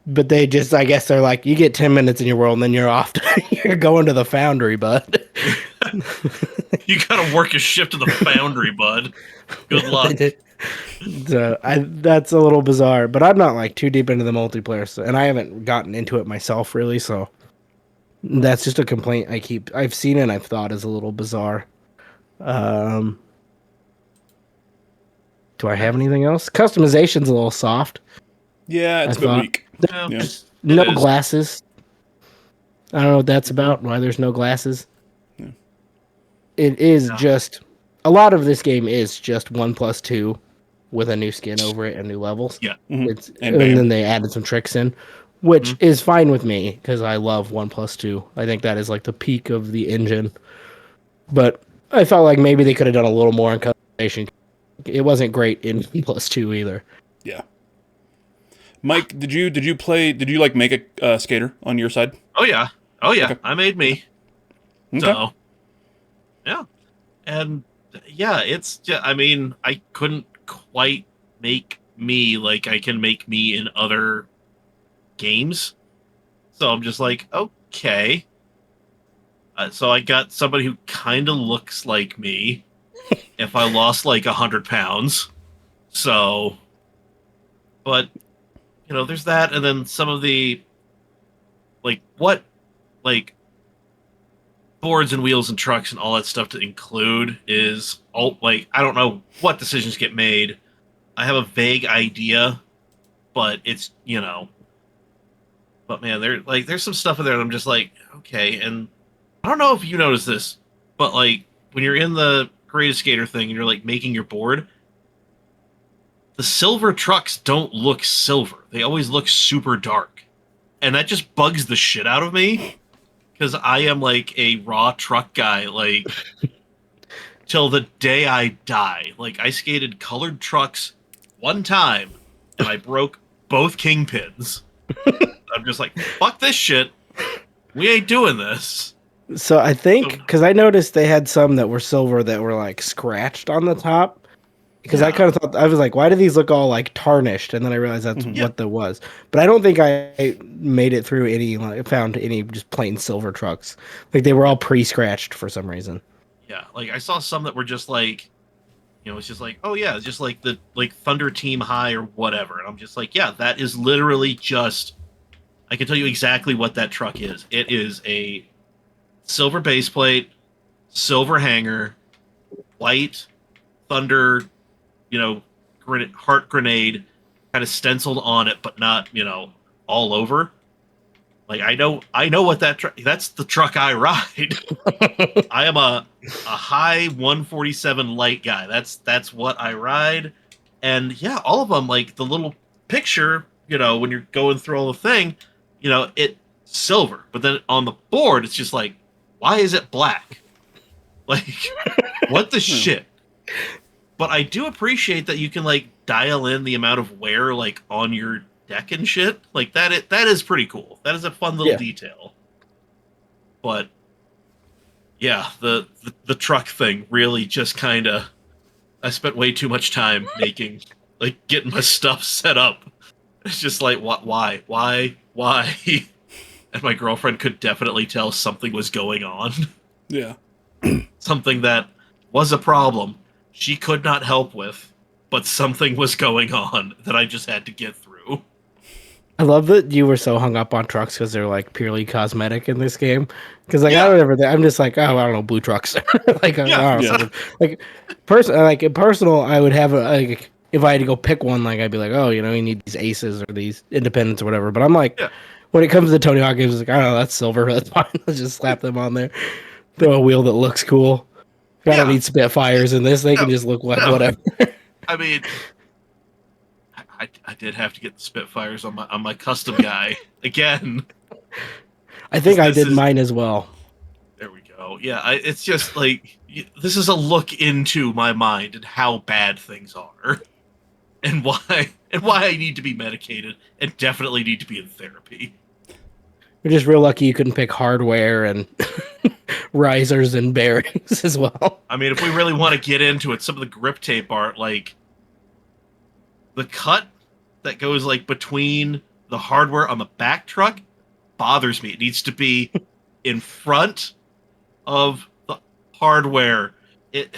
But they just, I guess they're like, you get 10 minutes in your world and then you're off. You're going to the foundry, bud. You gotta work your shift to the foundry, bud. Good luck. So that's a little bizarre, but I'm not like too deep into the multiplayer, and I haven't gotten into it myself really, so that's just a complaint I've seen and I've thought is a little bizarre. Do I have anything else? Customization's a little soft. Yeah, it's a bit weak. No glasses. I don't know what that's about. Why there's no glasses. Yeah. It is just a lot of this game is just 1+2 with a new skin over it and new levels. Yeah, and then they added some tricks in, which is fine with me because I love 1+2. I think that is like the peak of the engine. But I felt like maybe they could have done a little more in customization. It wasn't great in 1+2 either. Yeah. Mike, did you like make a skater on your side? Oh yeah. Okay. I made me. Okay. So yeah. And yeah, I mean, I couldn't quite make me like I can make me in other games. So I'm just like, okay. So I got somebody who kind of looks like me if I lost like 100 pounds. So, but there's that, and then some of the boards and wheels and trucks and all that stuff to include is all I don't know what decisions get made. I have a vague idea, but it's but man, there's some stuff in there that I'm just like, okay, and don't know if you noticed this, but like when you're in the Creative Skater thing and you're like making your board, the silver trucks don't look silver. They always look super dark. And that just bugs the shit out of me. Because I am like a raw truck guy, like till the day I die. Like I skated colored trucks one time and I broke both kingpins. I'm just like, fuck this shit. We ain't doing this. So I think, because I noticed they had some that were silver that were like scratched on the top. Because I kind of thought, I was like, why do these look all like tarnished? And then I realized that's what that was. But I don't think I made it through found any just plain silver trucks. Like they were all pre-scratched for some reason. Yeah, like I saw some that were just like, it's just like, oh yeah, it's just like the Thunder Team High or whatever. And I'm just like, yeah, that is literally just, I can tell you exactly what that truck is. It is a silver base plate, silver hanger, white Thunder, heart grenade kind of stenciled on it, but not, all over. Like I know what that's the truck I ride. I am a high 147 light guy. That's what I ride. And yeah, all of them, like the little picture, when you're going through all the thing, it's silver. But then on the board, it's just like, why is it black? Like, what the shit? But I do appreciate that you can like dial in the amount of wear like on your deck and shit. Like that is pretty cool. That is a fun little detail. But yeah, the truck thing really just kind of, I spent way too much time getting my stuff set up. It's just like, why? And my girlfriend could definitely tell something was going on. Yeah. Something that was a problem she could not help with, but something was going on that I just had to get through. I love that you were so hung up on trucks because they're like purely cosmetic in this game. Because I don't ever, I'm just like, oh, I don't know, blue trucks. Personal, I would have if I had to go pick one, like I'd be like, oh, you need these aces or these independents or whatever. But I'm like, when it comes to Tony Hawk games, like, I don't know, that's silver, that's fine. Let's just slap them on there. Throw a wheel that looks cool. I don't need Spitfires in this. They can just look like whatever. I mean, I did have to get the Spitfires on my custom guy again. I think I did mine as well. There we go. Yeah, it's just like, this is a look into my mind and how bad things are, and why I need to be medicated and definitely need to be in therapy. You're just real lucky you couldn't pick hardware and risers and bearings as well. I mean, if we really want to get into it, some of the grip tape art, like the cut that goes like between the hardware on the back truck bothers me. It needs to be in front of the hardware. It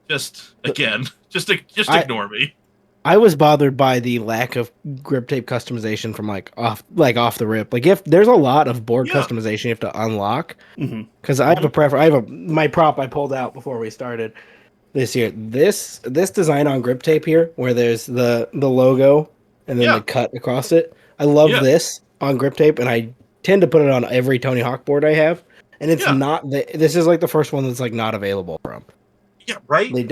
just ignore me. I was bothered by the lack of grip tape customization from off the rip. Like if there's a lot of board customization you have to unlock. Because I have a preference. My prop I pulled out before we started this year. This design on grip tape here, where there's the logo and then the cut across it. I love this on grip tape, and I tend to put it on every Tony Hawk board I have. And it's not this is like the first one that's like not available from. Yeah, right. They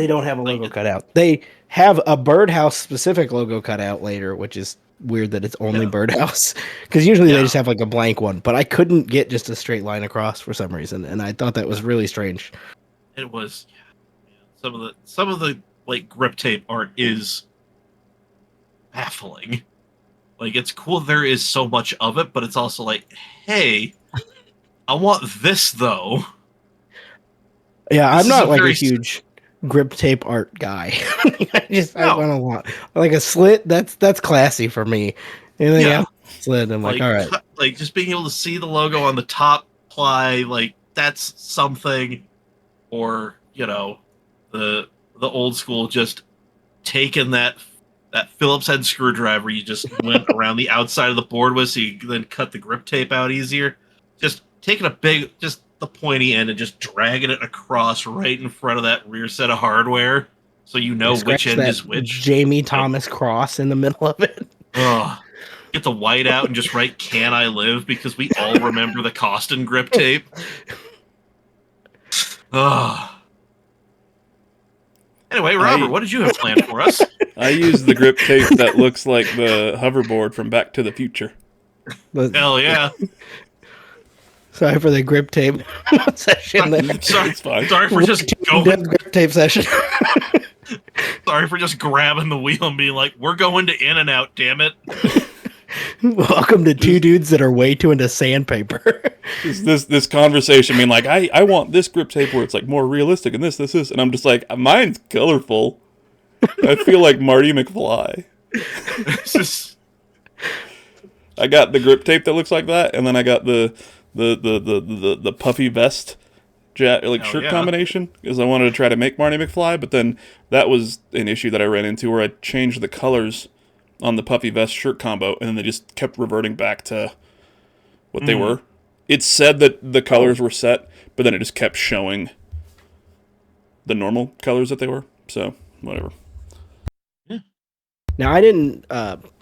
don't have a logo cut out. They have a Birdhouse specific logo cut out later, which is weird that it's only Birdhouse. Because usually they just have like a blank one. But I couldn't get just a straight line across for some reason, and I thought that was really strange. It was some of the like grip tape art is baffling. Like it's cool there is so much of it, but it's also like, hey, I want this though. Yeah, I'm not like a huge grip tape art guy. I want a lot. Like a slit, that's classy for me. Anything else? Slit, I'm like, all right. Like just being able to see the logo on the top ply, like that's something. Or, the old school just taking that Phillips head screwdriver you just went around the outside of the board with, so you then cut the grip tape out easier. Just taking the pointy end and just dragging it across right in front of that rear set of hardware, so which end is which. Jamie Thomas cross in the middle of it. get the white out and just write "Can I live?" because we all remember the Costin grip tape. Anyway, Robert, what did you have planned for us? I used the grip tape that looks like the hoverboard from Back to the Future. Hell yeah. Sorry for the grip tape session there. Sorry for just going. Grip tape session. Sorry for just grabbing the wheel and being like, we're going to In-N-Out, damn it. Welcome to two dudes that are way too into sandpaper. This conversation being like, I want this grip tape where it's like more realistic and this. And I'm just like, mine's colorful. I feel like Marty McFly. I got the grip tape that looks like that, and then I got the puffy vest shirt combination, because I wanted to try to make Marty McFly, but then that was an issue that I ran into where I changed the colors on the puffy vest shirt combo, and then they just kept reverting back to what they were. It said that the colors were set, but then it just kept showing the normal colors that they were, so whatever. Now, I didn't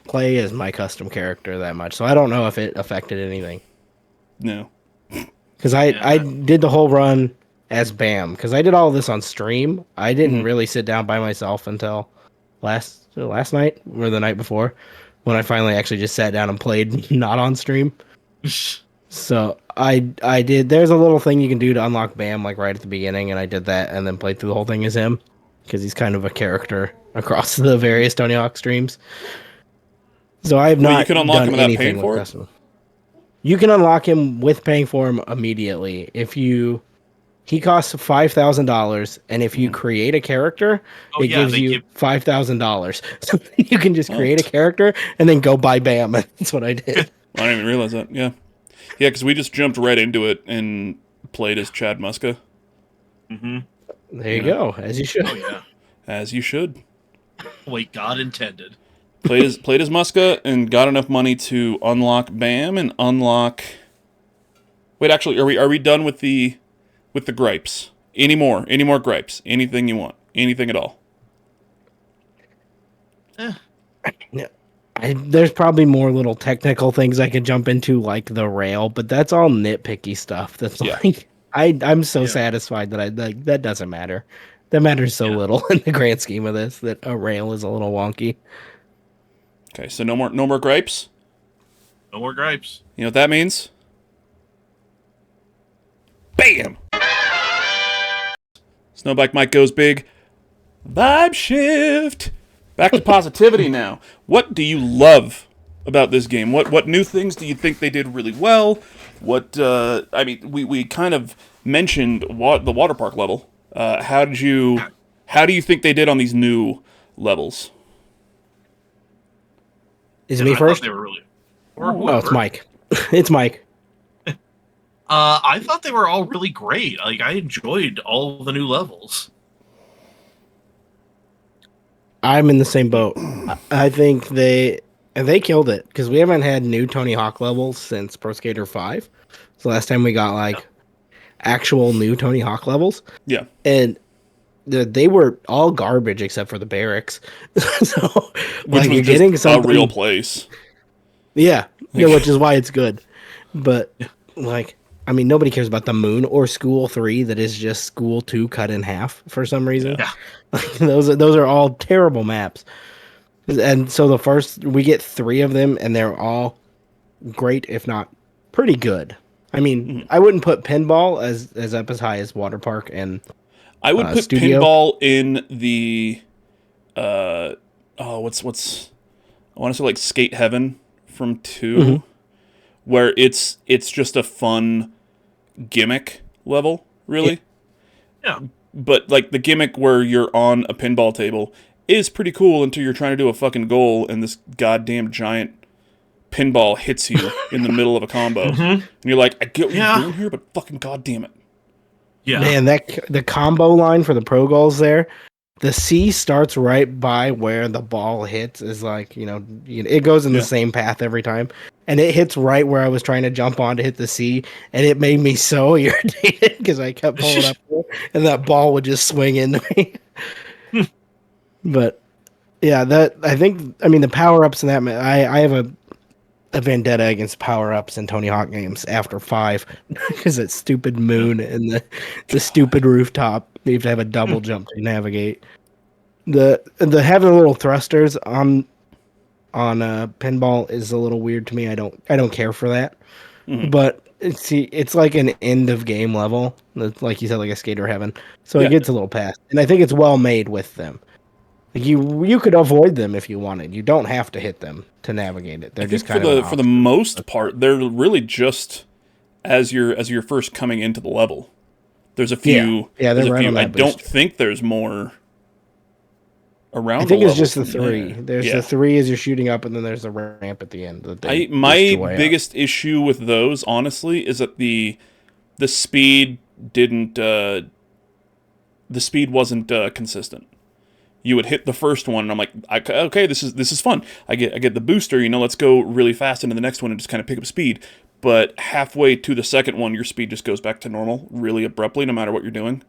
play as my custom character that much, so I don't know if it affected anything. No. Because I did the whole run as Bam, because I did all this on stream. I didn't really sit down by myself until last night, or the night before, when I finally actually just sat down and played not on stream. So I did, there's a little thing you can do to unlock Bam, like right at the beginning, and I did that, and then played through the whole thing as him, because he's kind of a character across the various Tony Hawk streams. So I have not you can unlock done him without anything paying with for it? custom. You can unlock him with paying for him immediately. He costs $5,000, and if you create a character, it gives you $5,000. So you can just create a character and then go buy Bam. That's what I did. I didn't even realize that. Yeah, because we just jumped right into it and played as Chad Muska. Mm-hmm. There you go, as you should. Oh yeah, as you should. Wait, God intended. Played as Muska and got enough money to unlock Bam and unlock. Wait, actually, are we done with the gripes? Any more gripes? Anything you want? Anything at all? There's probably more little technical things I could jump into, like the rail, but that's all nitpicky stuff. That's like I'm so satisfied that that doesn't matter. That matters so little in the grand scheme of this, that a rail is a little wonky. Okay, so no more gripes? No more gripes. You know what that means? Bam! Snowbike Mike goes big. Vibe shift! Back to positivity now. What do you love about this game? What new things do you think they did really well? We kind of mentioned the water park level. How do you think they did on these new levels? Is it me first? They were really. It's Mike. It's Mike. I thought they were all really great. Like, I enjoyed all the new levels. I'm in the same boat. I think they killed it, because we haven't had new Tony Hawk levels since Pro Skater 5. It's the last time we got actual new Tony Hawk levels. Yeah, and they were all garbage except for the barracks. So which was you're getting something, a real place. Yeah, which is why it's good. But nobody cares about the Moon or School 3 that is just School 2 cut in half for some reason. Yeah. Those are all terrible maps. And so we get 3 of them, and they're all great, if not pretty good. I mean, I wouldn't put Pinball as up as high as Water Park and I would put Studio. Pinball in the I want to say Skate Heaven from 2, where it's just a fun gimmick level, really. Yeah. But the gimmick where you're on a pinball table is pretty cool until you're trying to do a fucking goal and this goddamn giant pinball hits you in the middle of a combo. And you're like, I get what you're doing here, but fucking goddamn it. Yeah. Man, the combo line for the pro goals there, the C starts right by where the ball hits, is it goes in the same path every time. And it hits right where I was trying to jump on to hit the C, and it made me so irritated because I kept pulling up there, and that ball would just swing into me. But yeah, the power ups in that, I have a vendetta against power-ups in Tony Hawk games after 5 because that stupid moon and the stupid rooftop. You have to have a double jump to navigate. The having little thrusters on pinball is a little weird to me. I don't care for that. Mm-hmm. But it's like an end of game level, like you said, like a skater heaven. So it gets a little past, and I think it's well made with them. Like you could avoid them if you wanted. You don't have to hit them to navigate it. They're just kind of for the most part, they're really just as you're first coming into the level. There's a few. Yeah, they're right on that I don't think there's more around. I think it's just the 3. There's the 3 as you're shooting up, and then there's the ramp at the end. My biggest issue with those, honestly, is that the speed didn't. The speed wasn't consistent. You would hit the first one, and I'm like, okay, this is fun. I get the booster, let's go really fast into the next one and just kind of pick up speed. But halfway to the second one, your speed just goes back to normal really abruptly, no matter what you're doing.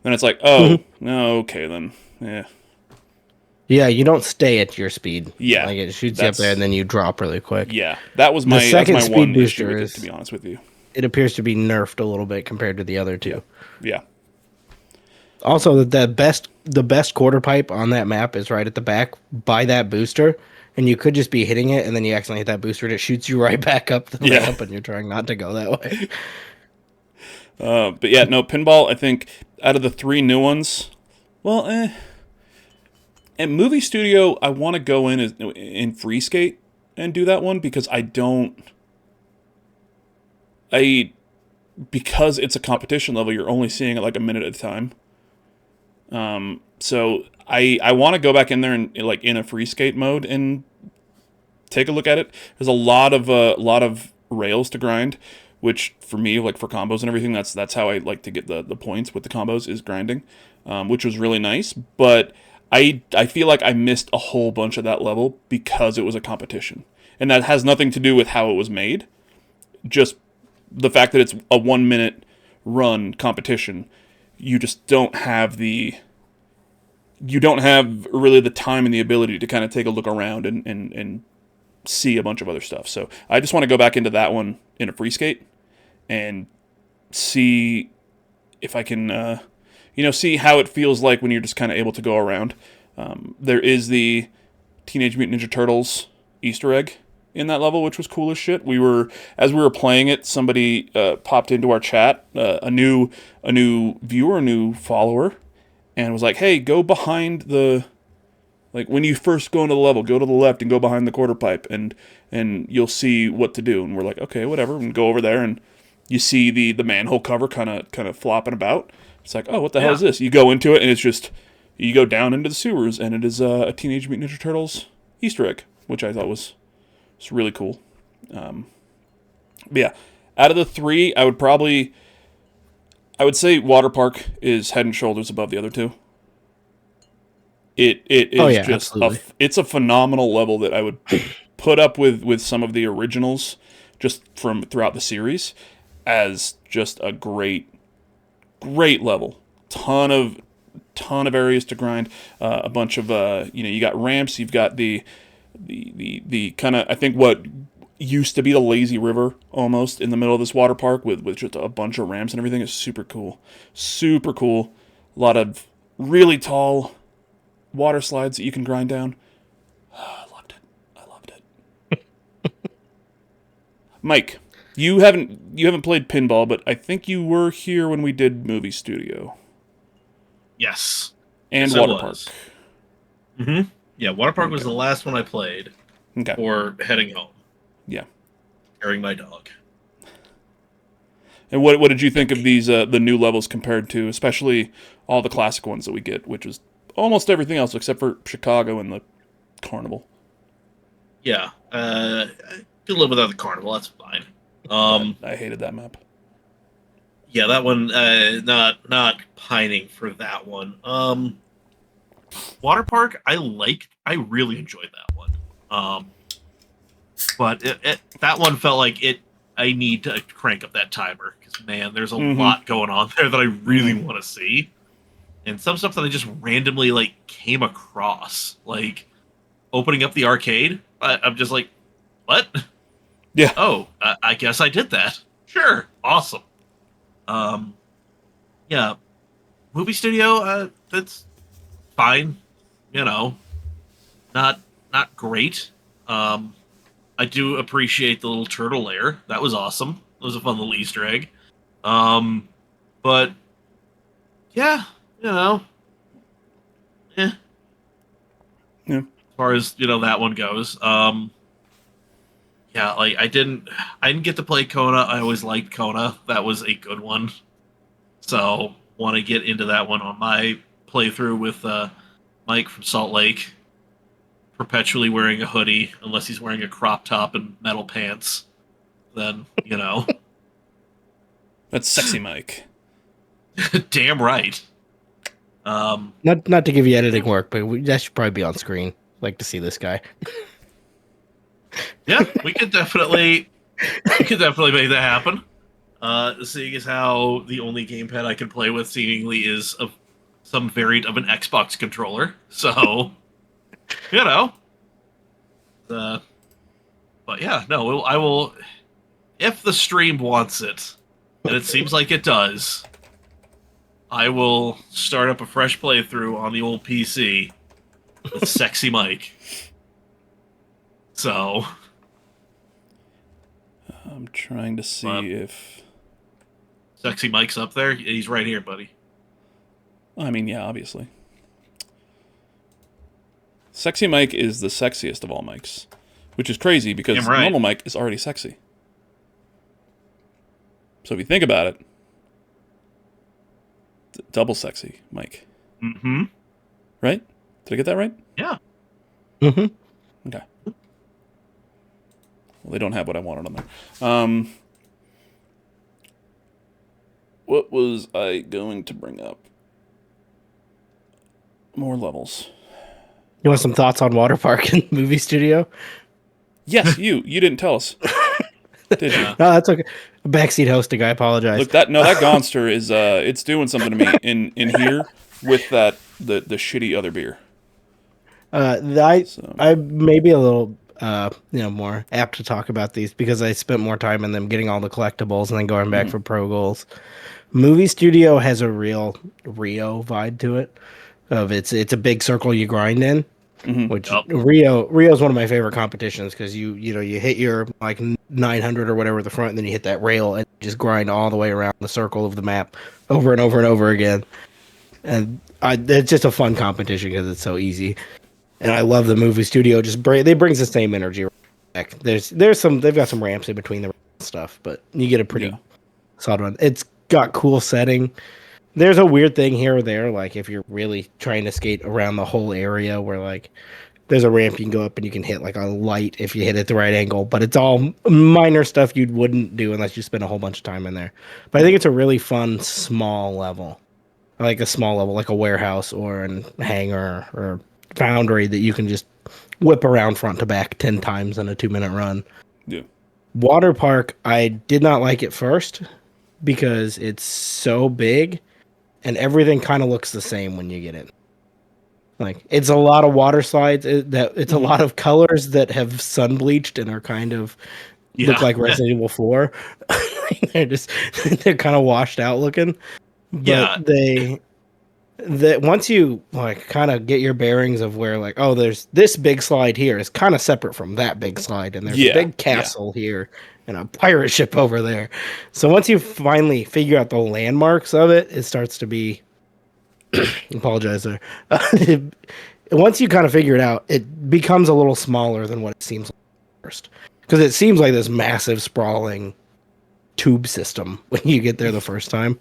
Then it's like, okay, then, yeah. Yeah, you don't stay at your speed. Yeah. Like, it shoots you up there, and then you drop really quick. Yeah, that was my second speed one booster issue with it, to be honest with you. It appears to be nerfed a little bit compared to the other 2. Yeah. Also, the best quarter pipe on that map is right at the back by that booster, and you could just be hitting it, and then you accidentally hit that booster, and it shoots you right back up the ramp, and you're trying not to go that way. But yeah, no, pinball, I think, out of the 3 new ones, well, At Movie Studio, I want to go in free skate and do that one because because it's a competition level, you're only seeing it like a minute at a time. So I want to go back in there and like in a free skate mode and take a look at it. There's a lot of rails to grind, which for me, like for combos and everything, that's how I like to get the points with the combos is grinding, which was really nice. But I feel like I missed a whole bunch of that level because it was a competition, and that has nothing to do with how it was made. Just the fact that it's a 1 minute run competition. You just don't have really the time and the ability to kind of take a look around and see a bunch of other stuff. So I just want to go back into that one in a free skate and see if I can, see how it feels like when you're just kind of able to go around. There is the Teenage Mutant Ninja Turtles Easter egg in that level, which was cool as shit. As we were playing it, somebody popped into our chat, a new viewer, a new follower, and was like, "Hey, go behind when you first go into the level, go to the left and go behind the quarter pipe, and you'll see what to do." And we're like, "Okay, whatever." And go over there, and you see the manhole cover kind of flopping about. It's like, "Oh, what the hell is this?" You go into it, and it's just you go down into the sewers, and it is a Teenage Mutant Ninja Turtles Easter egg, which I thought was. It's really cool. But yeah, out of the 3, I would say Water Park is head and shoulders above the other 2. It is just it's a phenomenal level that I would put up with some of the originals just from throughout the series as just a great level. Ton of areas to grind, a bunch of you got ramps, you've got the kind of, I think what used to be the lazy river almost in the middle of this water park with just a bunch of ramps and everything is super cool. A lot of really tall water slides that you can grind down. I loved it. Mike, you haven't played pinball, but I think you were here when we did Movie Studio. Yes. And Water Park. Mm-hmm. Yeah, Water Park was the last one I played before heading home. Yeah. Carrying my dog. And what did you think of these the new levels compared to especially all the classic ones that we get, which is almost everything else except for Chicago and the Carnival? Yeah. I could live without the Carnival, that's fine. I hated that map. Yeah, that one not pining for that one. Water Park, I really enjoyed that one. But that one felt like I need to crank up that timer because man, there's a lot going on there that I really want to see, and some stuff that I just randomly came across, like opening up the arcade. I'm just like, what? Yeah. Oh, I guess I did that. Sure. Awesome. Yeah. Movie studio, that's fine. You know, not not great. I do appreciate the little turtle lair. That was awesome. It was a fun little Easter egg. But yeah, you know, Yeah. as far as that one goes. Yeah, like I didn't get to play Kona. I always liked Kona. That was a good one. So want to get into that one on my playthrough with Mike from Salt Lake, perpetually wearing a hoodie unless he's wearing a crop top and metal pants. Then That's sexy Mike. Damn right. Not to give you editing work, but that should probably be on screen. Like to see this guy. Yeah, we could definitely make that happen. Seeing as how the only gamepad I can play with seemingly is some variant of an Xbox controller, so but yeah, no, I will if the stream wants it, and it seems like it does. I will start up a fresh playthrough on the old PC with sexy Mike. So I'm trying to see if sexy Mike's up there. He's right here, buddy. I mean, yeah, obviously. Sexy Mike is the sexiest of all mics, which is crazy because normal Mike is already sexy. So if you think about it, double sexy Mike. Mm-hmm. Right? Did I get that right? Yeah. Mm-hmm. Okay. Well, they don't have what I wanted on there. What was I going to bring up? More levels. You want some thoughts on water park and movie studio? Yes, you didn't tell us. Did you? No, that's okay. Backseat hosting. I apologize. Look, that Gonster is it's doing something to me in here with the shitty other beer. I may be a little more apt to talk about these because I spent more time in them getting all the collectibles and then going back for pro goals. Movie studio has a real Rio vibe to it. It's a big circle you grind in, which Rio's one of my favorite competitions because you hit your like 900 or whatever at the front, and then you hit that rail and just grind all the way around the circle of the map over and over and over again. And it's just a fun competition because it's so easy. And I love the movie studio. They brings the same energy back. They've got some ramps in between the stuff, but you get a pretty solid one. It's got cool setting. There's a weird thing here or there, like if you're really trying to skate around the whole area where like there's a ramp you can go up and you can hit like a light if you hit it at the right angle, but it's all minor stuff you wouldn't do unless you spend a whole bunch of time in there. But I think it's a really fun small level. I like a small level, like a warehouse or a hangar or foundry that you can just whip around front to back 10 times in a 2-minute run. Yeah. Water park, I did not like it first because it's so big and everything kind of looks the same when you get in. Like it's a lot of water slides. It's a lot of colors that have sun bleached and are kind of look like Resident Evil 4. they're kind of washed out looking. But that once you like kind of get your bearings of where like, oh, there's this big slide here is kind of separate from that big slide, and there's a big castle here and a pirate ship over there. So once you finally figure out the landmarks of it, it starts to be apologize there. Once you kind of figure it out, it becomes a little smaller than what it seems like first. Because it seems like this massive sprawling tube system when you get there the first time.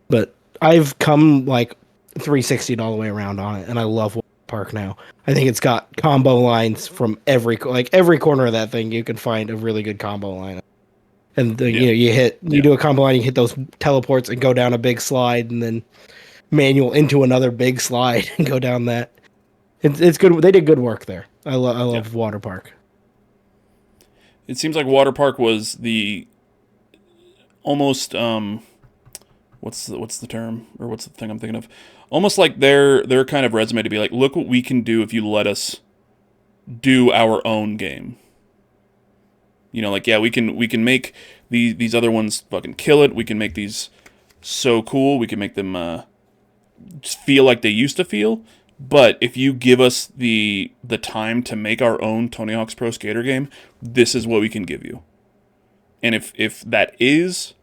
But I've come like 360'd all the way around on it, and I love Water Park now. I think it's got combo lines from every corner of that thing. You can find a really good combo line, and you do a combo line, you hit those teleports and go down a big slide, and then manual into another big slide and go down that. It's good. They did good work there. I love Water Park. It seems like Water Park was the almost what's the term, or what's the thing I'm thinking of? Almost like their kind of resume to be like, look what we can do if you let us do our own game. Like, yeah, we can make these other ones fucking kill it. We can make these so cool. We can make them feel like they used to feel. But if you give us the time to make our own Tony Hawk's Pro Skater game, this is what we can give you. And if that is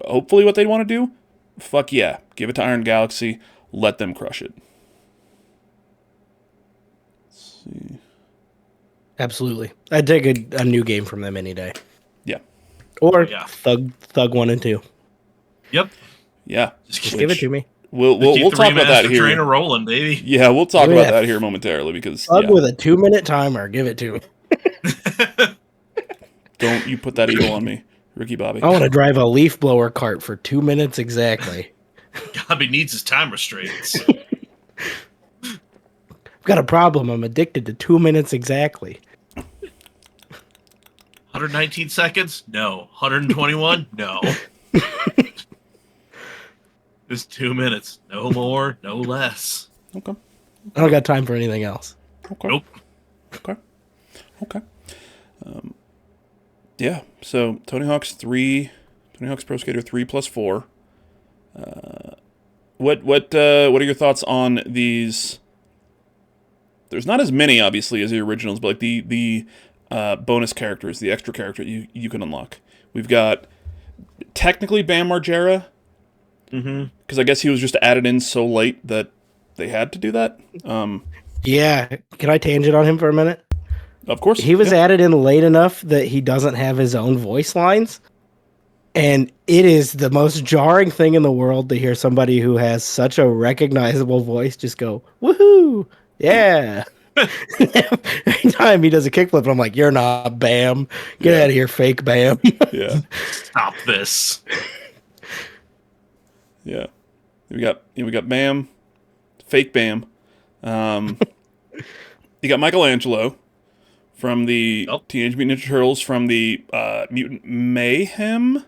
hopefully what they want to do, fuck yeah, give it to Iron Galaxy. Let them crush it. Let's see. Absolutely, I'd take a new game from them any day. Yeah. Or Thug 1 and 2. Yep. Yeah. Just give it to me. We'll talk about that here. Train rolling, baby. Yeah, we'll talk about that here momentarily because Thug with a 2-minute timer. Give it to me. Don't you put that evil on me, Ricky Bobby. I want to drive a leaf blower cart for 2 minutes exactly. Gobby needs his time restraints. I've got a problem. I'm addicted to 2 minutes exactly. 119 seconds? No. 121? No. Just 2 minutes. No more, no less. Okay. I don't got time for anything else. Okay. Nope. Okay. Yeah. So Tony Hawk's Pro Skater 3+4. What are your thoughts on these? There's not as many, obviously, as the originals, but like the bonus characters, the extra character you can unlock. We've got technically Bam Margera, because I guess he was just added in so late that they had to do that. Yeah, can I tangent on him for a minute? Of course. He was added in late enough that he doesn't have his own voice lines. And it is the most jarring thing in the world to hear somebody who has such a recognizable voice just go, woohoo, yeah. Every time he does a kickflip, I'm like, you're not Bam. Get out of here, fake Bam. Yeah. Stop this. Yeah. We got Bam, fake Bam. You got Michelangelo from the Teenage Mutant Ninja Turtles from the Mutant Mayhem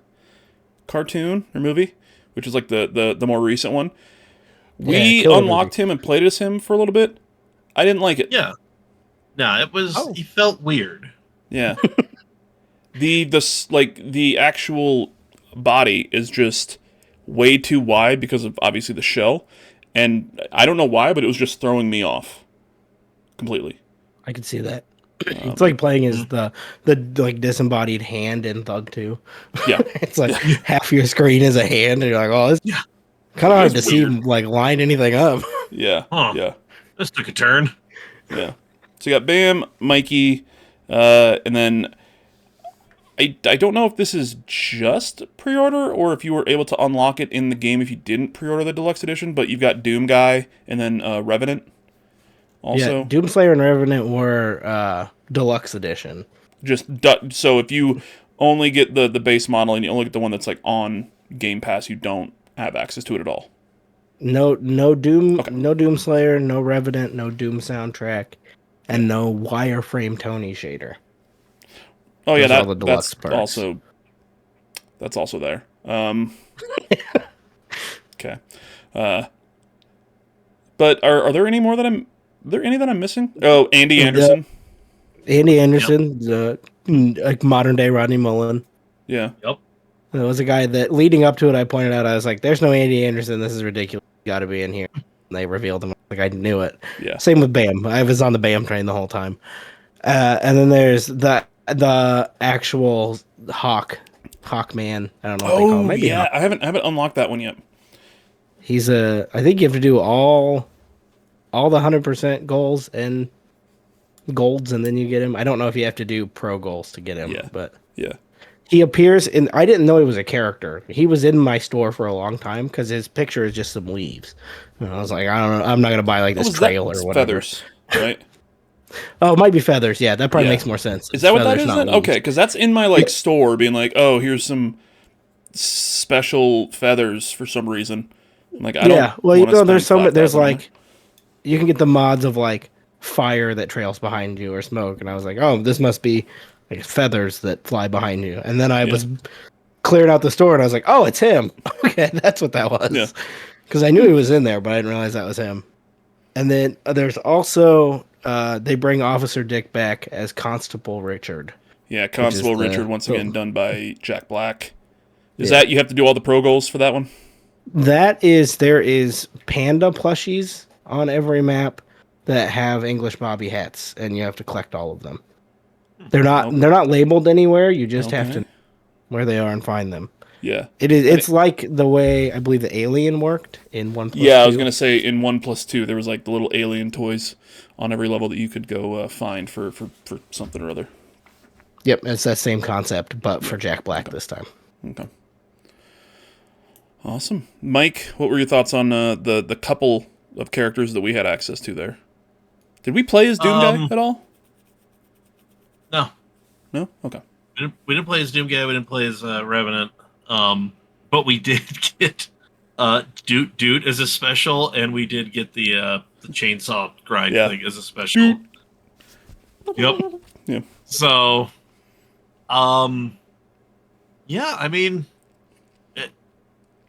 cartoon or movie, which is like the more recent one. We unlocked him and played as him for a little bit. I didn't like it. Yeah. No, it was. He felt weird. Yeah. the actual body is just way too wide because of obviously the shell, and I don't know why, but it was just throwing me off completely. I could see that. It's like playing as the like disembodied hand in Thug 2. Yeah. It's like half your screen is a hand, and you're like, oh, it's kind of hard to see like line anything up. Yeah. Huh. Yeah. This took a turn. Yeah. So you got Bam, Mikey, and then I don't know if this is just pre-order or if you were able to unlock it in the game if you didn't pre-order the deluxe edition, but you've got Doom Guy and then Revenant also. Yeah, Doomslayer and Revenant were deluxe edition. So if you only get the base model and you only get the one that's like on Game Pass, you don't have access to it at all. No Doom, no Doomslayer, no Revenant, no Doom soundtrack, and no wireframe Tony shader. Oh yeah, that's also there. Okay. But are there any more that I'm missing? Oh, Andy Anderson. Andy Anderson, like modern day Rodney Mullen. Yeah. Yep. There was a guy that leading up to it, I pointed out, I was like, there's no Andy Anderson. This is ridiculous. Got to be in here. And they revealed him. Like, I knew it. Yeah. Same with Bam. I was on the Bam train the whole time. And then there's the actual Hawkman. I don't know what they call him. Maybe yeah. I haven't unlocked that one yet. He's I think you have to do all the 100% goals and golds, and then you get him. I don't know if you have to do pro goals to get him, but yeah. He appears in. I didn't know he was a character. He was in my store for a long time because his picture is just some leaves. And I was like, I don't know. I'm not gonna buy like this trailer or whatever. Feathers, right? Oh, it might be feathers. Yeah, that probably makes more sense. Is that what that is? Then? Okay, because that's in my like store, being like, oh, here's some special feathers for some reason. I'm like, I don't. Yeah, well, there's like, you can get the mods of like fire that trails behind you or smoke, and I was like, oh, this must be like feathers that fly behind you. And then I was clearing out the store, and I was like, oh, it's him. Okay, that's what that was. Yeah. Because I knew he was in there, but I didn't realize that was him. And then there's also they bring Officer Dick back as Constable Richard. Yeah, Constable Richard, once again, done by Jack Black. Is that, you have to do all the pro goals for that one? There is panda plushies on every map that have English Bobby hats, and you have to collect all of them. They're not labeled anywhere. You just have to know where they are and find them. Yeah. It's like the way I believe the Alien worked in 1+2. Yeah, I was going to say in 1+2, there was like the little alien toys on every level that you could go find for something or other. Yep, it's that same concept, but for Jack Black this time. Okay. Awesome. Mike, what were your thoughts on the couple of characters that we had access to there? Did we play as Doom Guy at all? No. No? Okay. We didn't play as Doom Guy, we didn't play as Revenant. But we did get Dude as a special, and we did get the chainsaw grind thing as a special. Yep. Yeah. So, yeah, I mean,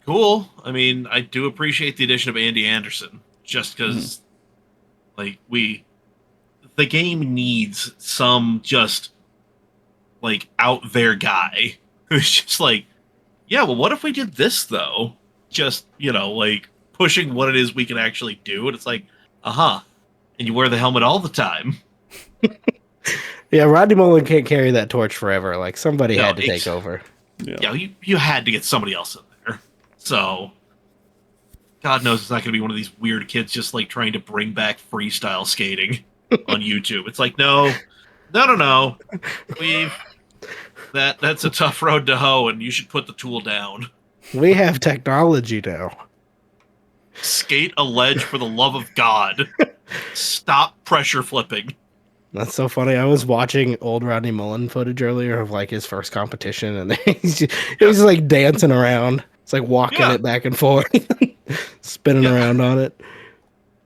cool. I mean, I do appreciate the addition of Andy Anderson, just because, like, the game needs some just, like, out there guy who's just like, yeah, well, what if we did this, though? Just, like, pushing what it is we can actually do. And it's like, and you wear the helmet all the time. Yeah, Rodney Mullen can't carry that torch forever. Like, somebody had to take over. Yeah, you had to get somebody else in there. So, God knows it's not going to be one of these weird kids just, like, trying to bring back freestyle skating on YouTube. It's like, no. That's a tough road to hoe, and you should put the tool down. We have technology now. Skate a ledge for the love of God. Stop pressure flipping. That's so funny. I was watching old Rodney Mullen footage earlier of like his first competition, and he's just like dancing around. It's like walking it back and forth, spinning around on it.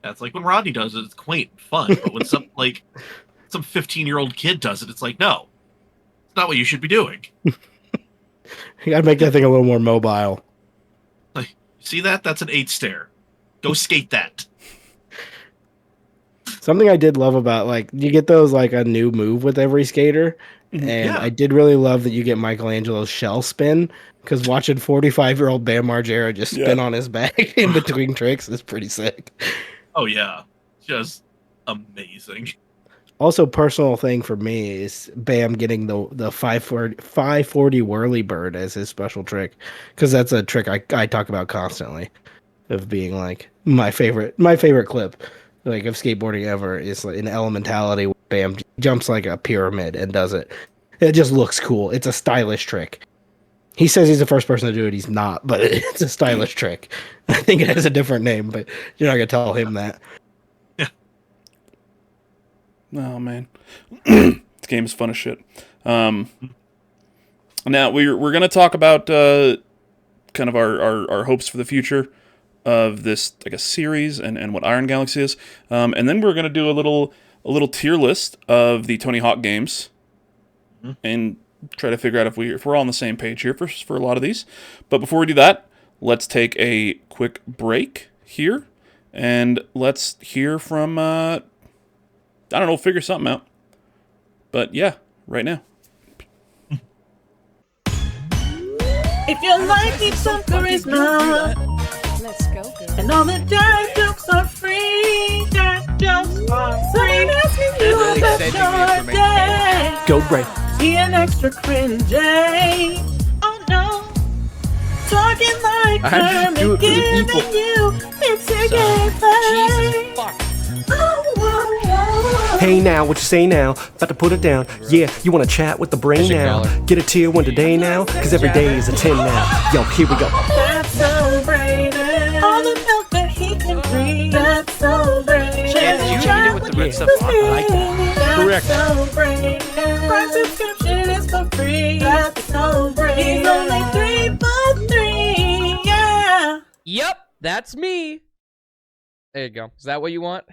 That's like when Rodney does it. It's quaint and fun, but when some 15-year-old kid does it, it's like, no, it's not what you should be doing. You gotta make that thing a little more mobile. Like, see that? That's an 8 stair. Go skate that. Something I did love about, like, you get those, like, a new move with every skater, and I did really love that you get Michelangelo's shell spin, because watching 45-year-old Bam Margera just spin on his back in between tricks is pretty sick. Oh, yeah. Just amazing. Also, personal thing for me is Bam getting the 540 whirly bird as his special trick, because that's a trick I talk about constantly, of being, like, my favorite clip. Like, of skateboarding ever is like an elementality. Bam jumps like a pyramid and does it. It just looks cool. It's a stylish trick. He says he's the first person to do it. He's not, but it's a stylish trick. I think it has a different name, but you're not gonna tell him that. Yeah. Oh man, this game is fun as shit. Now we're gonna talk about kind of our hopes for the future of this, I guess, series and what Iron Galaxy is, and then we're gonna do a little tier list of the Tony Hawk games, and try to figure out if we're all on the same page here for a lot of these. But before we do that, let's take a quick break here, and let's hear from I don't know, figure something out. But yeah, right now. If your life needs some charisma, let's go, girl. And all the dad jokes are free. Dad jokes are free. Someone asking you about your day. Go break. Be an extra cringy. Oh no. Talking like Kermit, giving you it's a gameplay. Jesus fuck. Hey now, what you say now? About to put it down. Yeah, you wanna chat with the brain now? Get a tier 1 today now? Cause every day is a 10 now. Yo, here we go. That's so brave. All the milk that he can drink. That's so brave. Yeah, you eat it with the red stuff on. I like that. Correct. That's so brave. Prime subscription is for free. That's so brave. He's only 3 for 3. Yeah. Yep, that's me. There you go. Is that what you want?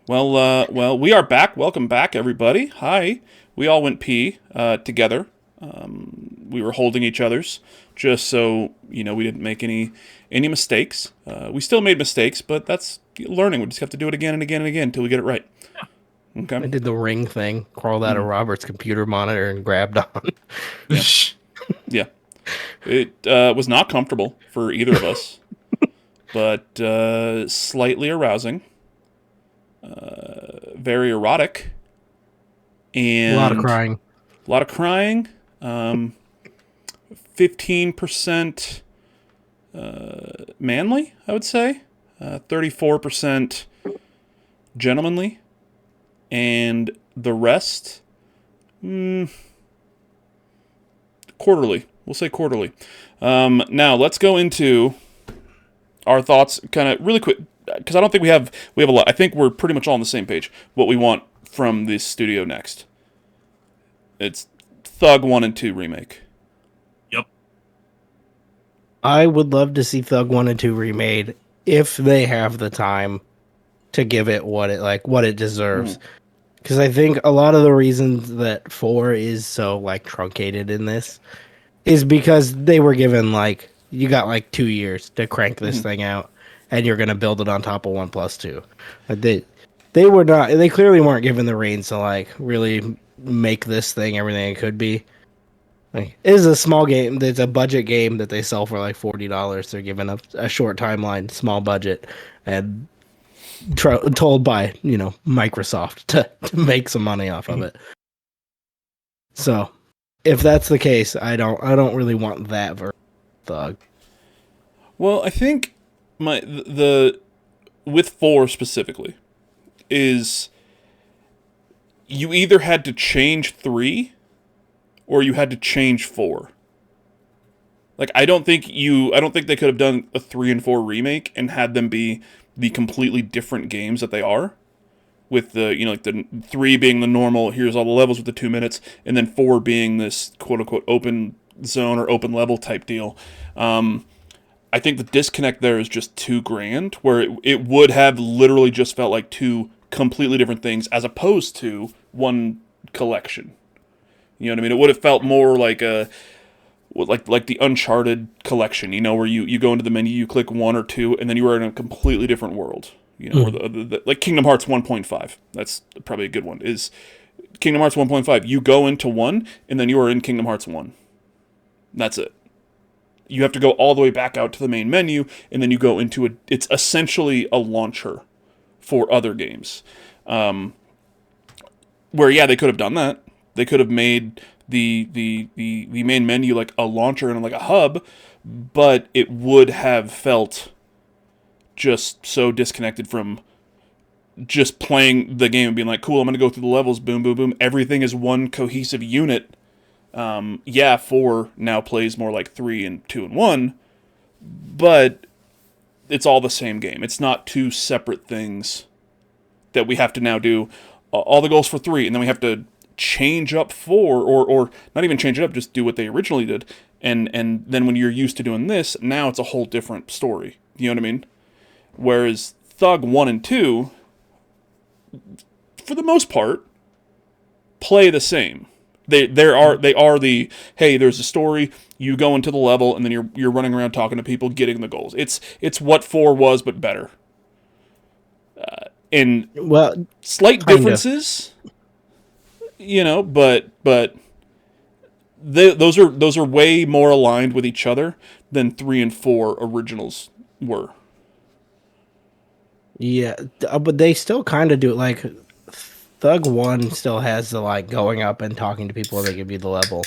Well, we are back. Welcome back, everybody. Hi. We all went pee together. We were holding each other's just so we didn't make any mistakes. We still made mistakes, but that's learning. We just have to do it again and again and again until we get it right. Okay. I did the ring thing, crawled out of Robert's computer monitor and grabbed on. Yeah. It was not comfortable for either of us, but slightly arousing, very erotic, and A lot of crying. 15% manly, I would say. 34% gentlemanly. And the rest, quarterly. We'll say quarterly. Now, let's go into our thoughts kind of really quick, because I don't think we have a lot. I think we're pretty much all on the same page, what we want from this studio next. It's Thug 1 and 2 remake. Yep. I would love to see Thug 1 and 2 remade if they have the time to give it what it deserves. Because I think a lot of the reasons that 4 is so like truncated in this is because they were given you got 2 years to crank this thing out, and you're gonna build it on top of 1+2. They clearly weren't given the reins to really make this thing everything it could be. It is a small game. It's a budget game that they sell for $40. They're given a short timeline, small budget, and told by Microsoft to make some money off of it. So, if that's the case, I don't really want that version of Thug. Well, I think the with 4 specifically is you either had to change 3 or you had to change 4. I don't think they could have done a 3 and 4 remake and had them be the completely different games that they are, with the the 3 being the normal, here's all the levels with the 2 minutes, and then 4 being this quote unquote open zone or open level type deal. I think the disconnect there is just too grand, where it would have literally just felt like 2 completely different things as opposed to one collection. You know what I mean? It would have felt more like a like the Uncharted collection, where you go into the menu, you click 1 or 2, and then you are in a completely different world. Or like Kingdom Hearts 1.5. That's probably a good one. Is Kingdom Hearts 1.5. You go into 1, and then you are in Kingdom Hearts 1. That's it. You have to go all the way back out to the main menu, and then you go into it's essentially a launcher for other games. Where, they could have done that. They could have made the main menu like a launcher and like a hub, but it would have felt just so disconnected from just playing the game and being like, cool, I'm going to go through the levels, boom, boom, boom. Everything is one cohesive unit. 4 now plays more like 3 and 2 and 1, but it's all the same game. It's not 2 separate things that we have to now do all the goals for 3, and then we have to change up 4, or not even change it up, just do what they originally did. And then when you're used to doing this, now it's a whole different story. You know what I mean? Whereas Thug 1 and 2, for the most part, play the same. They are the, hey, there's a story, you go into the level, and then you're running around talking to people, getting the goals. It's what 4 was, but better. And slight differences, but those are way more aligned with each other than 3 and 4 originals were. Yeah, but they still kind of do it. Thug 1 still has the going up and talking to people, they give you the level.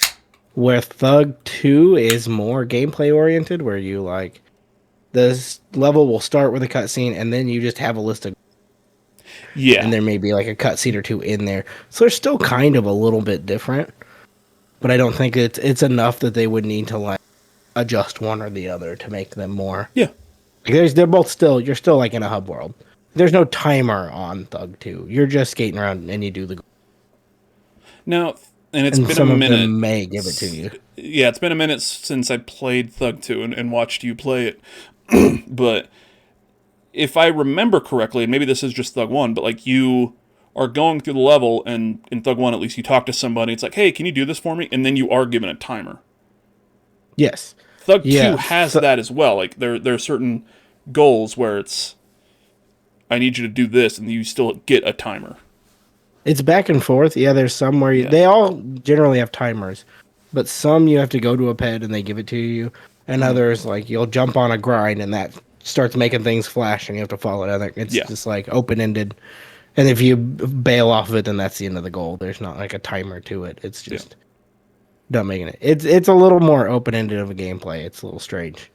Where Thug 2 is more gameplay oriented, where you this level will start with a cutscene and then you just have a list of, and there may be a cutscene or 2 in there. So they're still kind of a little bit different, but I don't think it's enough that they would need to adjust one or the other to make them more. Yeah, they're both still, you're still in a hub world. There's no timer on Thug 2. You're just skating around and you do the. Now, and been some a minute. Of them may give it to you. Yeah, it's been a minute since I played Thug 2 and watched you play it. But if I remember correctly, and maybe this is just Thug 1, but you are going through the level, and in Thug 1 at least, you talk to somebody, it's like, hey, can you do this for me? And then you are given a timer. Yes. Thug 2 has that as well. There are certain goals where it's, I need you to do this, and you still get a timer. It's back and forth. Yeah, there's some where they all generally have timers, but some you have to go to a ped and they give it to you, and others like you'll jump on a grind and that starts making things flash and you have to follow it. It's just like open ended, and if you bail off of it, then that's the end of the goal. There's not like a timer to it. It's just not making it. It's a little more open ended of a gameplay. It's a little strange.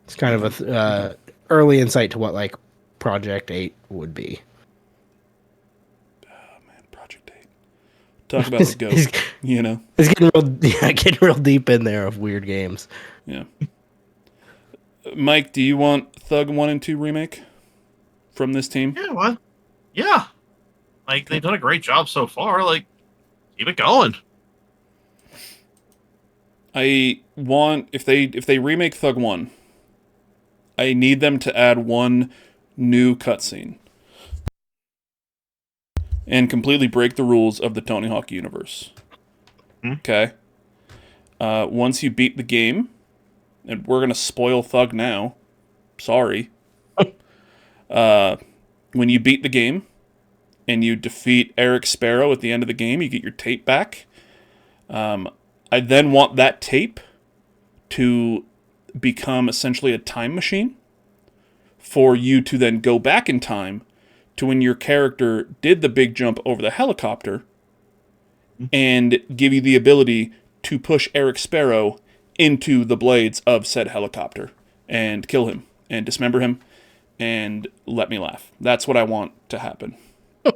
It's kind of a early insight to what like Project 8 would be. Talk about the goat, you know. It's getting real deep in there of weird games. Yeah. Mike, do you want Thug 1 and 2 remake from this team? Yeah, what? Yeah. Like, they've done a great job so far. Like, keep it going. I want, if they remake Thug 1, I need them to add one new cutscene. And completely break the rules of the Tony Hawk universe. Okay? Once you beat the game, and we're going to spoil Thug now. Sorry. When you beat the game, and you defeat Eric Sparrow at the end of the game, you get your tape back. I then want that tape to become essentially a time machine for you to then go back in time to when your character did the big jump over the helicopter and give you the ability to push Eric Sparrow into the blades of said helicopter and kill him and dismember him and let me laugh. That's what I want to happen.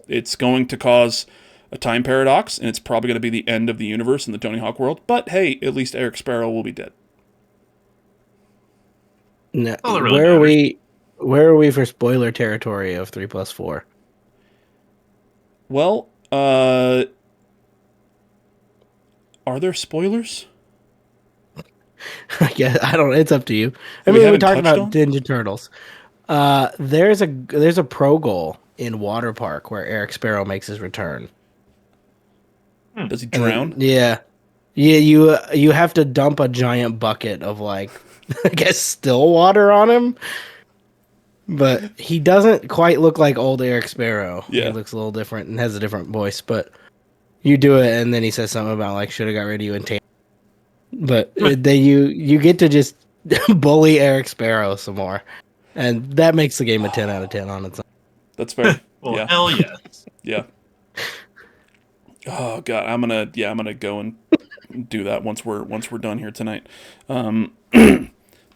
It's going to cause a time paradox, and it's probably going to be the end of the universe in the Tony Hawk world, but hey, at least Eric Sparrow will be dead. No, where are we for spoiler territory of 3+4? Well, are there spoilers? Yeah, I don't. It's up to you. I mean, we talked about Ninja Turtles. There's a pro goal in Water Park where Eric Sparrow makes his return. Does he drown? Yeah. You have to dump a giant bucket of like, I guess, still water on him. But he doesn't quite look like old Eric Sparrow. Yeah. He looks a little different and has a different voice. But you do it, and then he says something about like, should have got rid of you and Tam. But you get to just bully Eric Sparrow some more, and that makes the game a 10 out of 10 on its own. That's fair. Well, yeah. hell yes. Yeah. Oh god, I'm gonna go and do that once we're done here tonight. But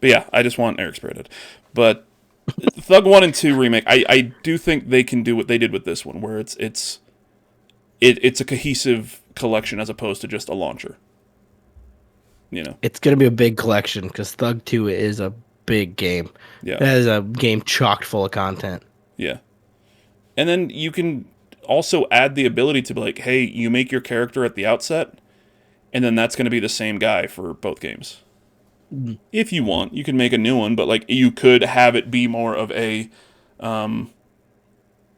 yeah, I just want Eric Sparrow dead. But Thug 1 and 2 remake, I do think they can do what they did with this one, where it's a cohesive collection as opposed to just a launcher. You know, it's gonna be a big collection because Thug 2 is a big game. Yeah, it is a game chocked full of content. Yeah, and then you can also add the ability to be like, hey, you make your character at the outset, and then that's going to be the same guy for both games. If you want, you can make a new one, but like you could have it be more of a,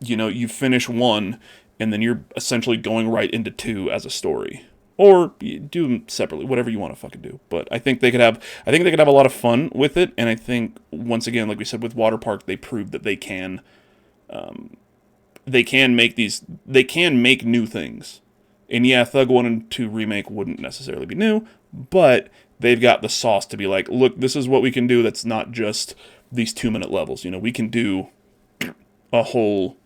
you finish 1, and then you're essentially going right into 2 as a story, or you do them separately, whatever you want to fucking do. But I think they could have a lot of fun with it, and I think once again, like we said with Water Park, they proved that they can make new things. And yeah, Thug 1 and 2 remake wouldn't necessarily be new, but they've got the sauce to be like, look, this is what we can do that's not just these 2-minute levels. We can do a whole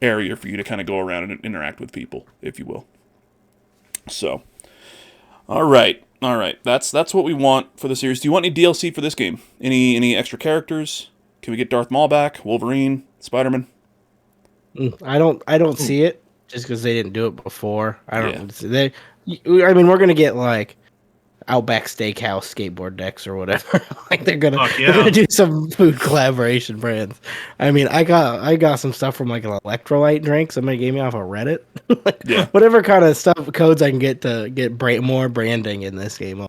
area for you to kind of go around and interact with people, if you will. So, all right. That's what we want for the series. Do you want any DLC for this game? Any extra characters? Can we get Darth Maul back? Wolverine? Spider-Man? I don't see it just because they didn't do it before. We're gonna get like Outback Steakhouse skateboard decks or whatever. Like they're gonna do some food collaboration brands. I mean, I got some stuff from like an electrolyte drink somebody gave me off of Reddit. Whatever kind of codes I can get to get more branding in this game.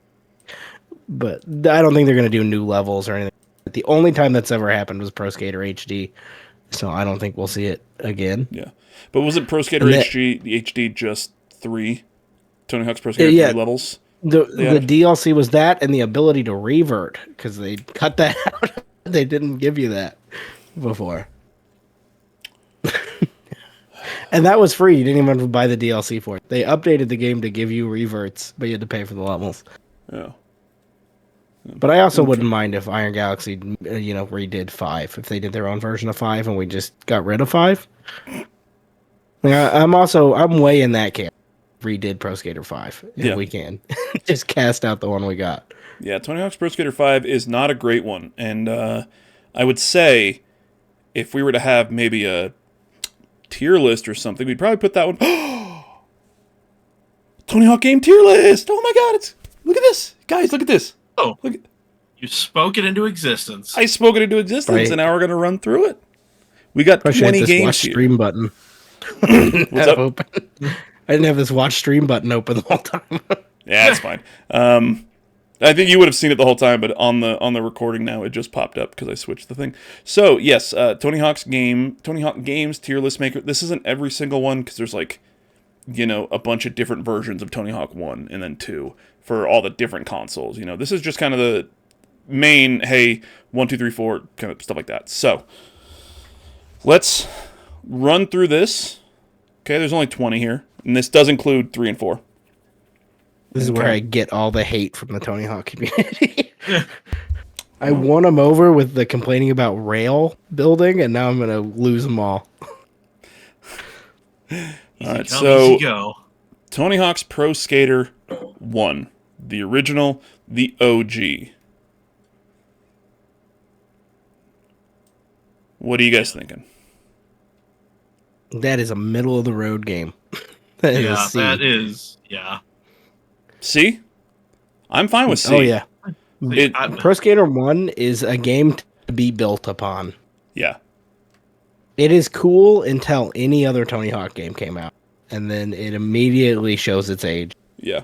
But I don't think they're gonna do new levels or anything. The only time that's ever happened was Pro Skater HD. So I don't think we'll see it again. Yeah. But wasn't Pro Skater HD just 3? Tony Hawk's Pro Skater 3 levels? The DLC was that and the ability to revert, because they cut that out. They didn't give you that before. And that was free. You didn't even have to buy the DLC for it. They updated the game to give you reverts, but you had to pay for the levels. Yeah. But I also wouldn't mind if Iron Galaxy, redid 5. If they did their own version of 5 and we just got rid of 5. I'm way in that camp. Redid Pro Skater 5 if we can. Just cast out the one we got. Yeah, Tony Hawk's Pro Skater 5 is not a great one. And I would say if we were to have maybe a tier list or something, we'd probably put that one. Tony Hawk game tier list! Oh my god, look at this! Guys, look at this! Oh, look at... You spoke it into existence. I spoke it into existence, right. And now we're going to run through it. We got 20 games watch here. Stream button. What's up? Open. I didn't have this watch stream button open the whole time. Yeah, it's fine. I think you would have seen it the whole time, but on the recording now, it just popped up because I switched the thing. So, yes, Tony Hawk Games tier list maker. This isn't every single one because there's a bunch of different versions of Tony Hawk 1 and then 2 for all the different consoles. This is just kind of the main, hey, 1, 2, 3, 4, kind of stuff like that. So, let's run through this. Okay, there's only 20 here, and this does include 3 and 4. This is where I get all the hate from the Tony Hawk community. I won them over with the complaining about rail building, and now I'm going to lose them all. All right, so Tony Hawk's Pro Skater 1, the original, the OG. What are you guys thinking? That is a middle of the road game. That is. C? I'm fine with C. Oh yeah. Pro Skater 1 is a game to be built upon. Yeah. It is cool until any other Tony Hawk game came out, and then it immediately shows its age. Yeah.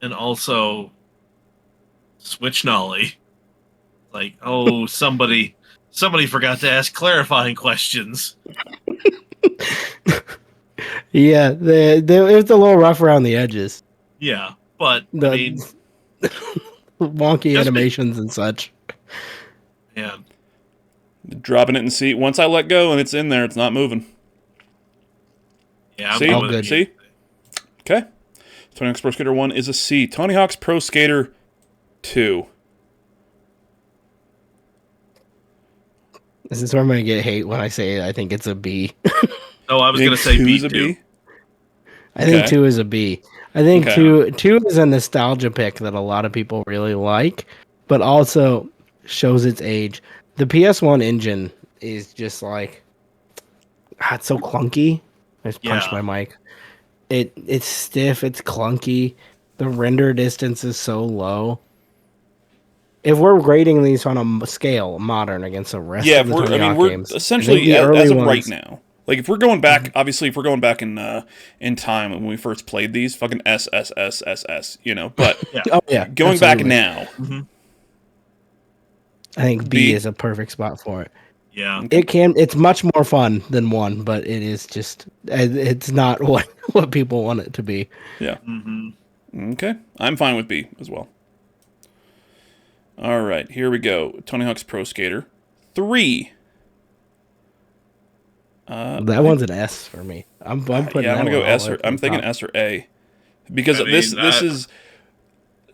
And also, Switch Nolly. Somebody forgot to ask clarifying questions. Yeah, it was a little rough around the edges. Yeah, but wonky animations and such. Yeah. Dropping it in C. Once I let go and it's in there, it's not moving. Yeah, I'm all good. C? Okay. Tony Hawk's Pro Skater 1 is a C. Tony Hawk's Pro Skater 2. This is where I'm going to get hate when I say I think it's a B. Oh, I was going to say B too. I think 2 is a B. I think 2 is a nostalgia pick that a lot of people really like, but also shows its age. The PS1 engine is just it's so clunky. I just punched my mic. It's stiff, it's clunky. The render distance is so low. If we're grading these on a scale, modern against the rest of the Tony Hawk games, essentially as of right now. Like if we're going back, obviously, if we're going back in time when we first played these, fucking SSSSS, But going back now, I think B is a perfect spot for it. Yeah, it's much more fun than 1, but it is just it's not what people want it to be. Yeah. Okay, I'm fine with B as well. All right, here we go. Tony Hawk's Pro Skater 3. That one's an S for me. I'm putting. Yeah, I'm gonna go S or I'm thinking S or A, because this is.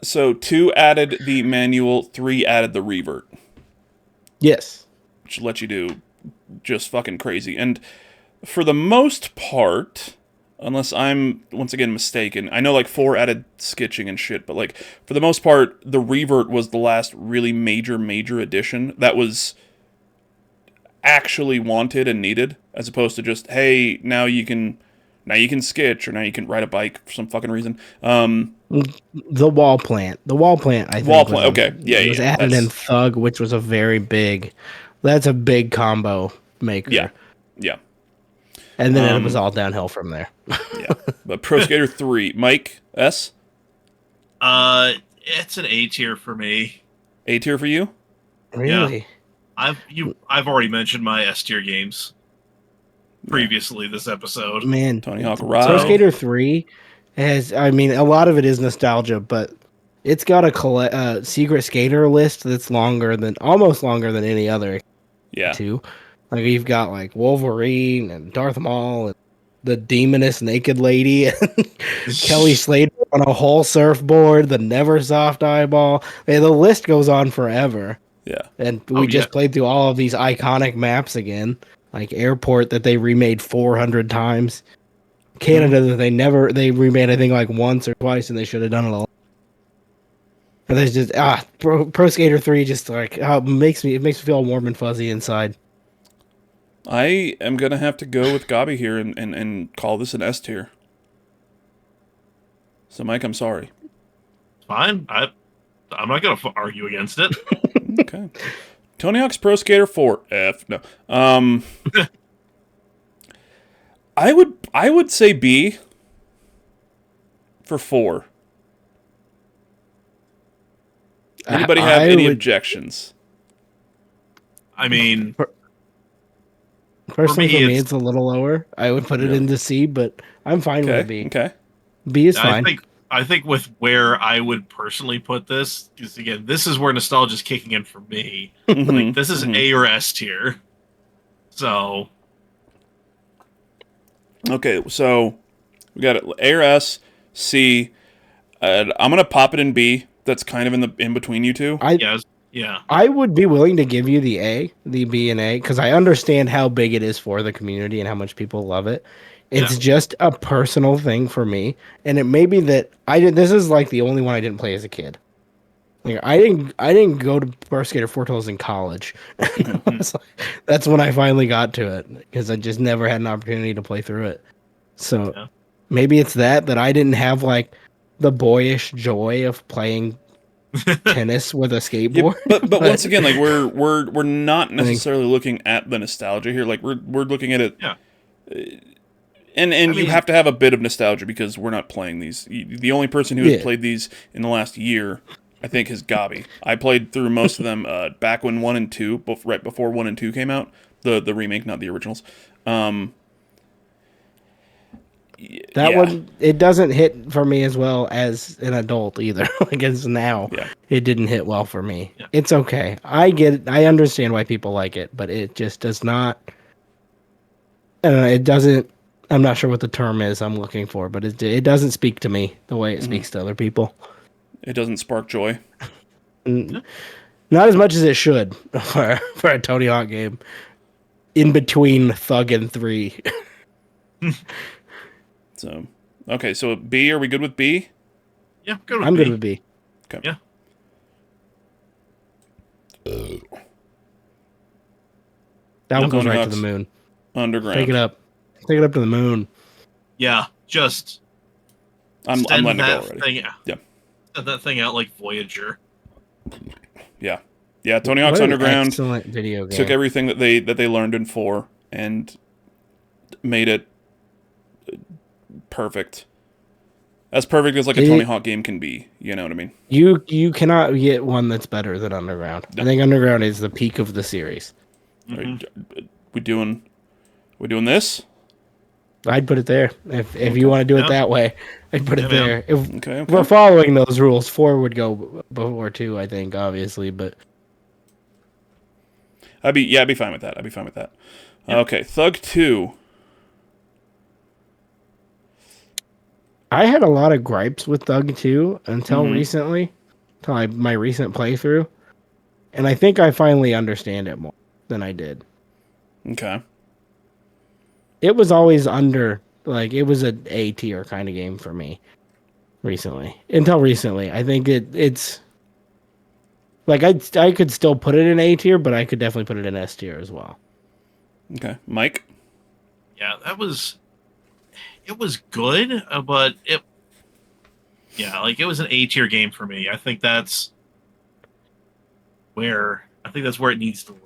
So 2 added the manual, 3 added the revert. Yes, which lets you do just fucking crazy. And for the most part, unless I'm once again mistaken, I know 4 added sketching and shit, but for the most part, the revert was the last really major addition that was actually wanted and needed, as opposed to just, hey, now you can sketch, or now you can ride a bike for some fucking reason. The wall plant, I think. Okay, yeah, it was added in Thug, which was that's a big combo maker. Yeah. And then it was all downhill from there. Yeah, but Pro Skater 3, Mike, S? It's an A tier for me. A tier for you? Really? Yeah. I've already mentioned my S tier games previously this episode. Man, Tony Hawk Ride. Pro Skater 3 has, a lot of it is nostalgia, but it's got a secret skater list that's almost longer than any other. Yeah. 2. Like you've got like Wolverine and Darth Maul and the Demoness Naked Lady and Kelly Slater on a whole surfboard, the Neversoft eyeball. The list goes on forever. Yeah. And we just played through all of these iconic maps again. Like Airport that they remade 400 times. Canada that they remade I think like once or twice and they should have done it all. And there's just Pro Skater 3 just like makes me feel warm and fuzzy inside. I am gonna have to go with Gobby here and call this an S tier. So Mike, I'm sorry. Fine. I'm not gonna argue against it. Okay. Tony Hawk's Pro Skater 4 F. No. I would say B for 4. Anybody have any objections? I mean, personally, for me, it's a little lower. I would put it into C, but I'm fine with a B. Okay. B is fine. I think with where I would personally put this, because again, this is where nostalgia is kicking in for me. Like this is A or S tier. So. Okay, so we got A or S, C. I'm gonna pop it in B. That's kind of in between you two. Yeah. I would be willing to give you the B and A, because I understand how big it is for the community and how much people love it. It's just a personal thing for me, and it may be that this is like the only one I didn't play as a kid. Like I didn't go to Pro Skater 4 till I was in college. That's when I finally got to it, because I just never had an opportunity to play through it. So maybe it's that I didn't have like the boyish joy of playing tennis with a skateboard. Yeah, but once again, like we're not necessarily looking at the nostalgia here. Like we're looking at it. Yeah. And you have to have a bit of nostalgia because we're not playing these. The only person who has played these in the last year, I think, is Gobby. I played through most of them back when 1 and 2, right before 1 and 2 came out. The remake, not the originals. That one, it doesn't hit for me as well as an adult either. Like as now, it didn't hit well for me. Yeah. It's okay. I get it. I understand why people like it, but it just does not. It doesn't. I'm not sure what the term is I'm looking for, but it doesn't speak to me the way it speaks to other people. It doesn't spark joy. Not as much as it should for a Tony Hawk game. In between Thug and 3. So, okay, so B, are we good with B? Yeah, good with I'm B. good with B. Okay. Yeah. That one goes right to the moon. Underground. Take it up. Take it up to the moon. Yeah, just I'm letting it go already. Send that thing out like Voyager. Yeah. Yeah, Tony Hawk's Underground excellent video game. Took everything that they learned in 4 and made it perfect. As perfect as like a Tony Hawk game can be, you know what I mean? You cannot get one that's better than Underground. I think Underground is the peak of the series. Right. We doing this? I'd put it there. If you want to do it that way, I'd put it there. If we're following those rules, 4 would go before 2, I think, obviously, but I'd be fine with that. Yep. Okay, Thug 2. I had a lot of gripes with Thug 2 until recently, until my recent playthrough, and I think I finally understand it more than I did. Okay. It was always under, like, it was an A tier kind of game for me until recently. I think it's like I could still put it in A tier, but I could definitely put it in S tier as well. Okay, Mike. Yeah, it was good, but it was an A tier game for me. I think that's where it needs to live.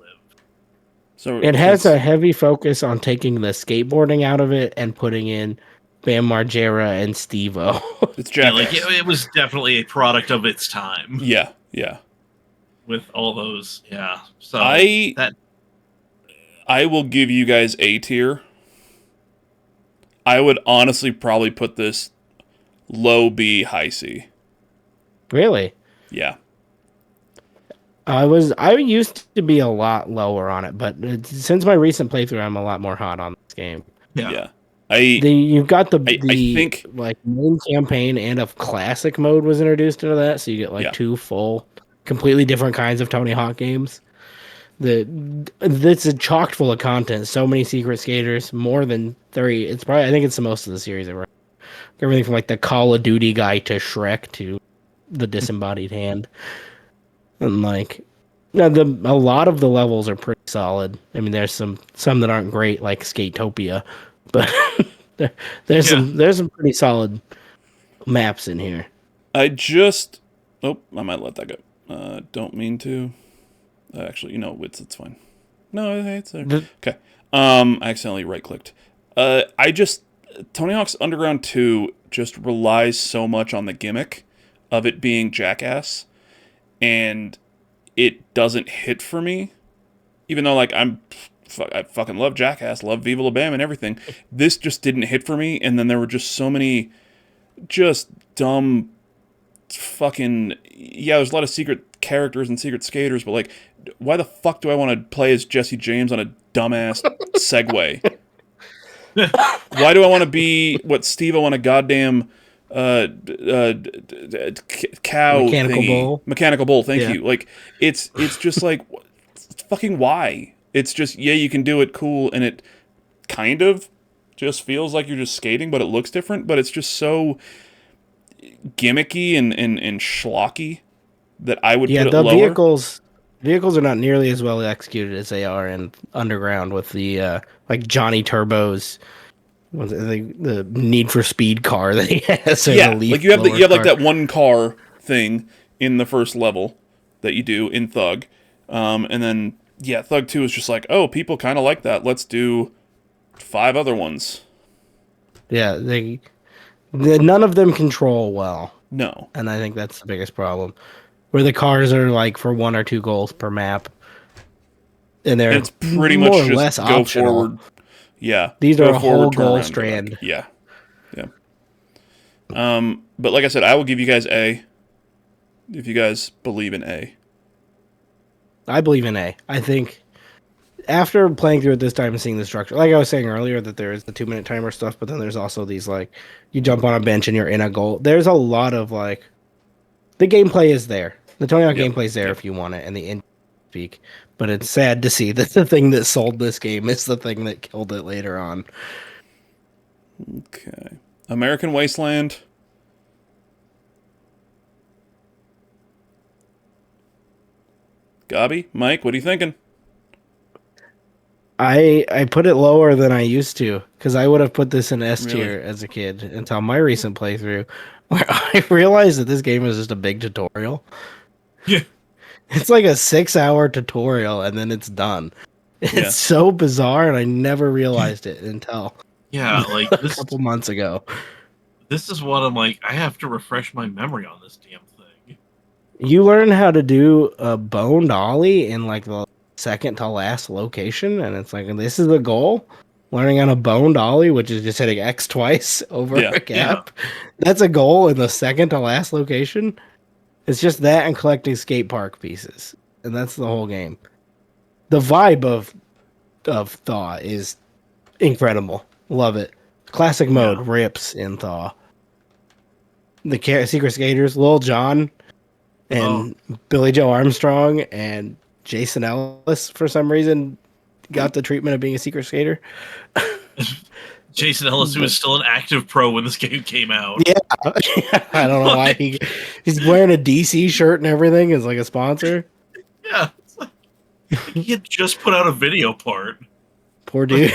So it has a heavy focus on taking the skateboarding out of it and putting in Bam Margera and Steve-O. It's Jackass. It was definitely a product of its time. Yeah. With all those, So I will give you guys A tier. I would honestly probably put this low B, high C. Really? Yeah. I used to be a lot lower on it, but since my recent playthrough, I'm a lot more hot on this game. Yeah. You've got the I think like main campaign and a classic mode was introduced into that, so you get like two full, completely different kinds of Tony Hawk games. It's chocked full of content. So many secret skaters, more than 30. I think it's the most of the series ever. Everything from like the Call of Duty guy to Shrek to the disembodied hand, and like a lot of the levels are pretty solid. I mean, there's some that aren't great, like Skatopia, but there's some pretty solid maps in here. I might let that go. Don't mean to. Actually, it's fine. No, it's there. Okay. I accidentally right-clicked. Tony Hawk's Underground 2 just relies so much on the gimmick of it being Jackass, and it doesn't hit for me. Even though, like, I fucking love Jackass, love Viva La Bam and everything. This just didn't hit for me, and then there were just so many just dumb fucking... Yeah, there's a lot of secret characters and secret skaters, but, like, why the fuck do I want to play as Jesse James on a dumbass Segway? Why do I want to be Steve-O on a goddamn cow mechanical bull? Thank you. Like, it's just like, fucking why? It's just, you can do it, cool, and it kind of just feels like you're just skating, but it looks different, but it's just so gimmicky and schlocky that I would put it lower. Vehicles are not nearly as well executed as they are in Underground with the like Johnny Turbo's the Need for Speed car that he has. Like you have like that one car thing in the first level that you do in Thug, and then Thug 2 is just like, oh, people kind of like that. Let's do 5 other ones. Yeah, none of them control well. No, and I think that's the biggest problem. Where the cars are like for 1 or 2 goals per map, and it's pretty much just less go optional. Forward. Yeah, these are a whole goal strand. Yeah. But like I said, I will give you guys A. If you guys believe in A, I believe in A. I think after playing through it this time and seeing the structure, like I was saying earlier, that there is the 2-minute timer stuff, but then there's also these like you jump on a bench and you're in a goal. There's a lot of like the gameplay is there. The Tony Hawk gameplay is there if you want it, and the speak. But it's sad to see that the thing that sold this game is the thing that killed it later on. Okay. American Wasteland. Gobby, Mike, what are you thinking? I put it lower than I used to, because I would have put this in S tier as a kid until my recent playthrough, where I realized that this game is just a big tutorial. Yeah. It's like a 6-hour tutorial, and then it's done. It's so bizarre, and I never realized it until like a couple months ago. This is what I'm like, I have to refresh my memory on this damn thing. You learn how to do a bone dolly in like the second to last location, and it's like, this is the goal? Learning on a bone dolly, which is just hitting X twice over a gap. That's a goal in the second to last location. It's just that and collecting skate park pieces, and that's the whole game. The vibe of Thaw is incredible. Love it. Classic mode rips in Thaw. The secret skaters, Lil Jon and Billy Joe Armstrong and Jason Ellis, for some reason, got the treatment of being a secret skater. Jason Ellis, who was still an active pro when this game came out. Yeah. I don't know why he's wearing a DC shirt and everything as like a sponsor. Yeah. It's like, he had just put out a video part. Poor dude.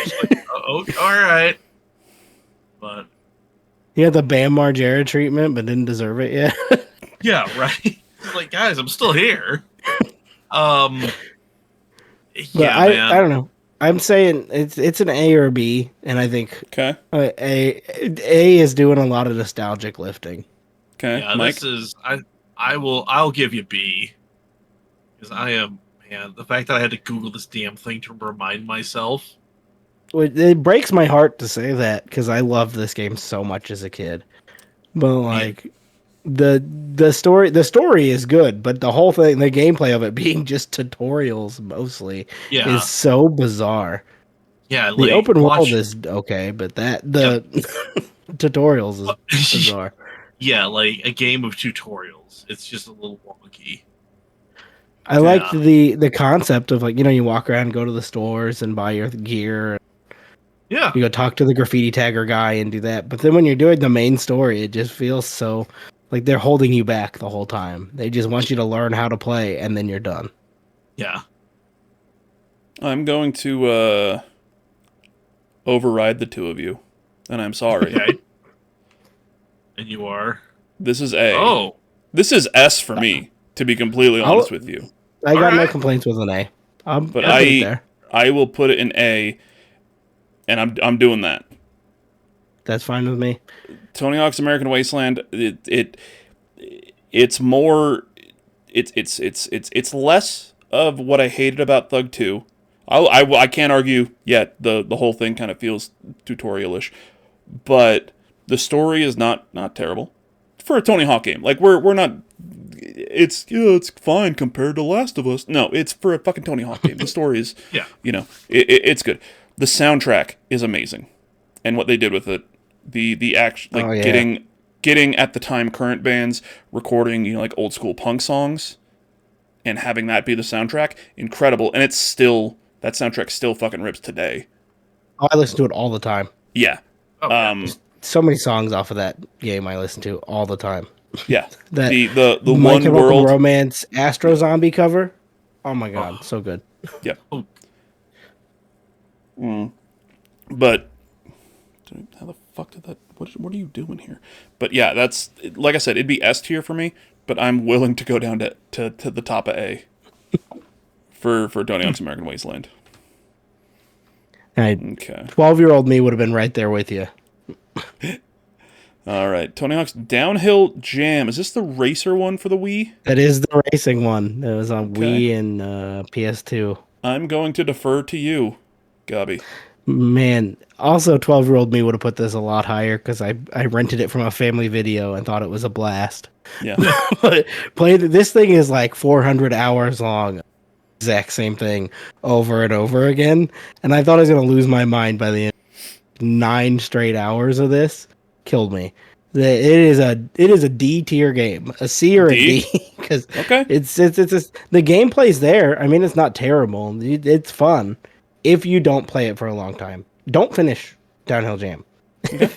All right. But he had the Bam Margera treatment, but didn't deserve it yet. Yeah, right. He's like, guys, I'm still here. Man. I don't know. I'm saying it's an A or a B, and I think A is doing a lot of nostalgic lifting. Okay, yeah, Mike? This is I'll give you B, because the fact that I had to Google this damn thing to remind myself. It breaks my heart to say that, because I loved this game so much as a kid, but like the story is good, but the whole thing, the gameplay of it being just tutorials mostly, is so bizarre. Yeah, the open world is okay, but the tutorials is bizarre. Yeah, like a game of tutorials. It's just a little wonky. I liked the concept of, like, you walk around and go to the stores and buy your gear. Yeah. You go talk to the graffiti tagger guy and do that. But then when you're doing the main story, it just feels so like they're holding you back the whole time. They just want you to learn how to play, and then you're done. Yeah. I'm going to override the two of you, and I'm sorry. Okay. And you are? This is A. Oh. This is S for me, to be completely honest with you. I got no complaints with an A. But I will put it in A, and I'm doing that. That's fine with me. Tony Hawk's American Wasteland, it's more, it's less of what I hated about Thug 2. I can't argue yet. The whole thing kind of feels tutorial-ish, but the story is not terrible for a Tony Hawk game. Like we're not. It's fine compared to Last of Us. No, it's for a fucking Tony Hawk game. The story is it's good. The soundtrack is amazing, and what they did with it, the action, like getting at the time current bands recording like old school punk songs, and having that be the soundtrack, incredible. And it's still, that soundtrack still fucking rips today. Oh, I listen to it all the time. Yeah. So many songs off of that game I listen to all the time. Yeah. That the My One Chemical World Romance Astro Zombie cover. Oh my god, so good. Yeah. But how the fuck did that? What are you doing here? But yeah, that's, like I said, it'd be S tier for me. But I'm willing to go down to the top of A for Tony Hawk's American Wasteland. Okay. 12-year-old me would have been right there with you. All right, Tony Hawk's Downhill Jam. Is this the racer one for the Wii? That is the racing one. That was on Wii and PS2. I'm going to defer to you, Gobby. Man, also 12-year-old me would have put this a lot higher because I rented it from a family video and thought it was a blast. Yeah. But this thing is like 400 hours long. Exact same thing over and over again. And I thought I was going to lose my mind by the end. 9 straight hours of this killed me. It is a D tier game, a C or a D, because it's the gameplay's there. I mean, it's not terrible. It's fun if you don't play it for a long time. Don't finish Downhill Jam.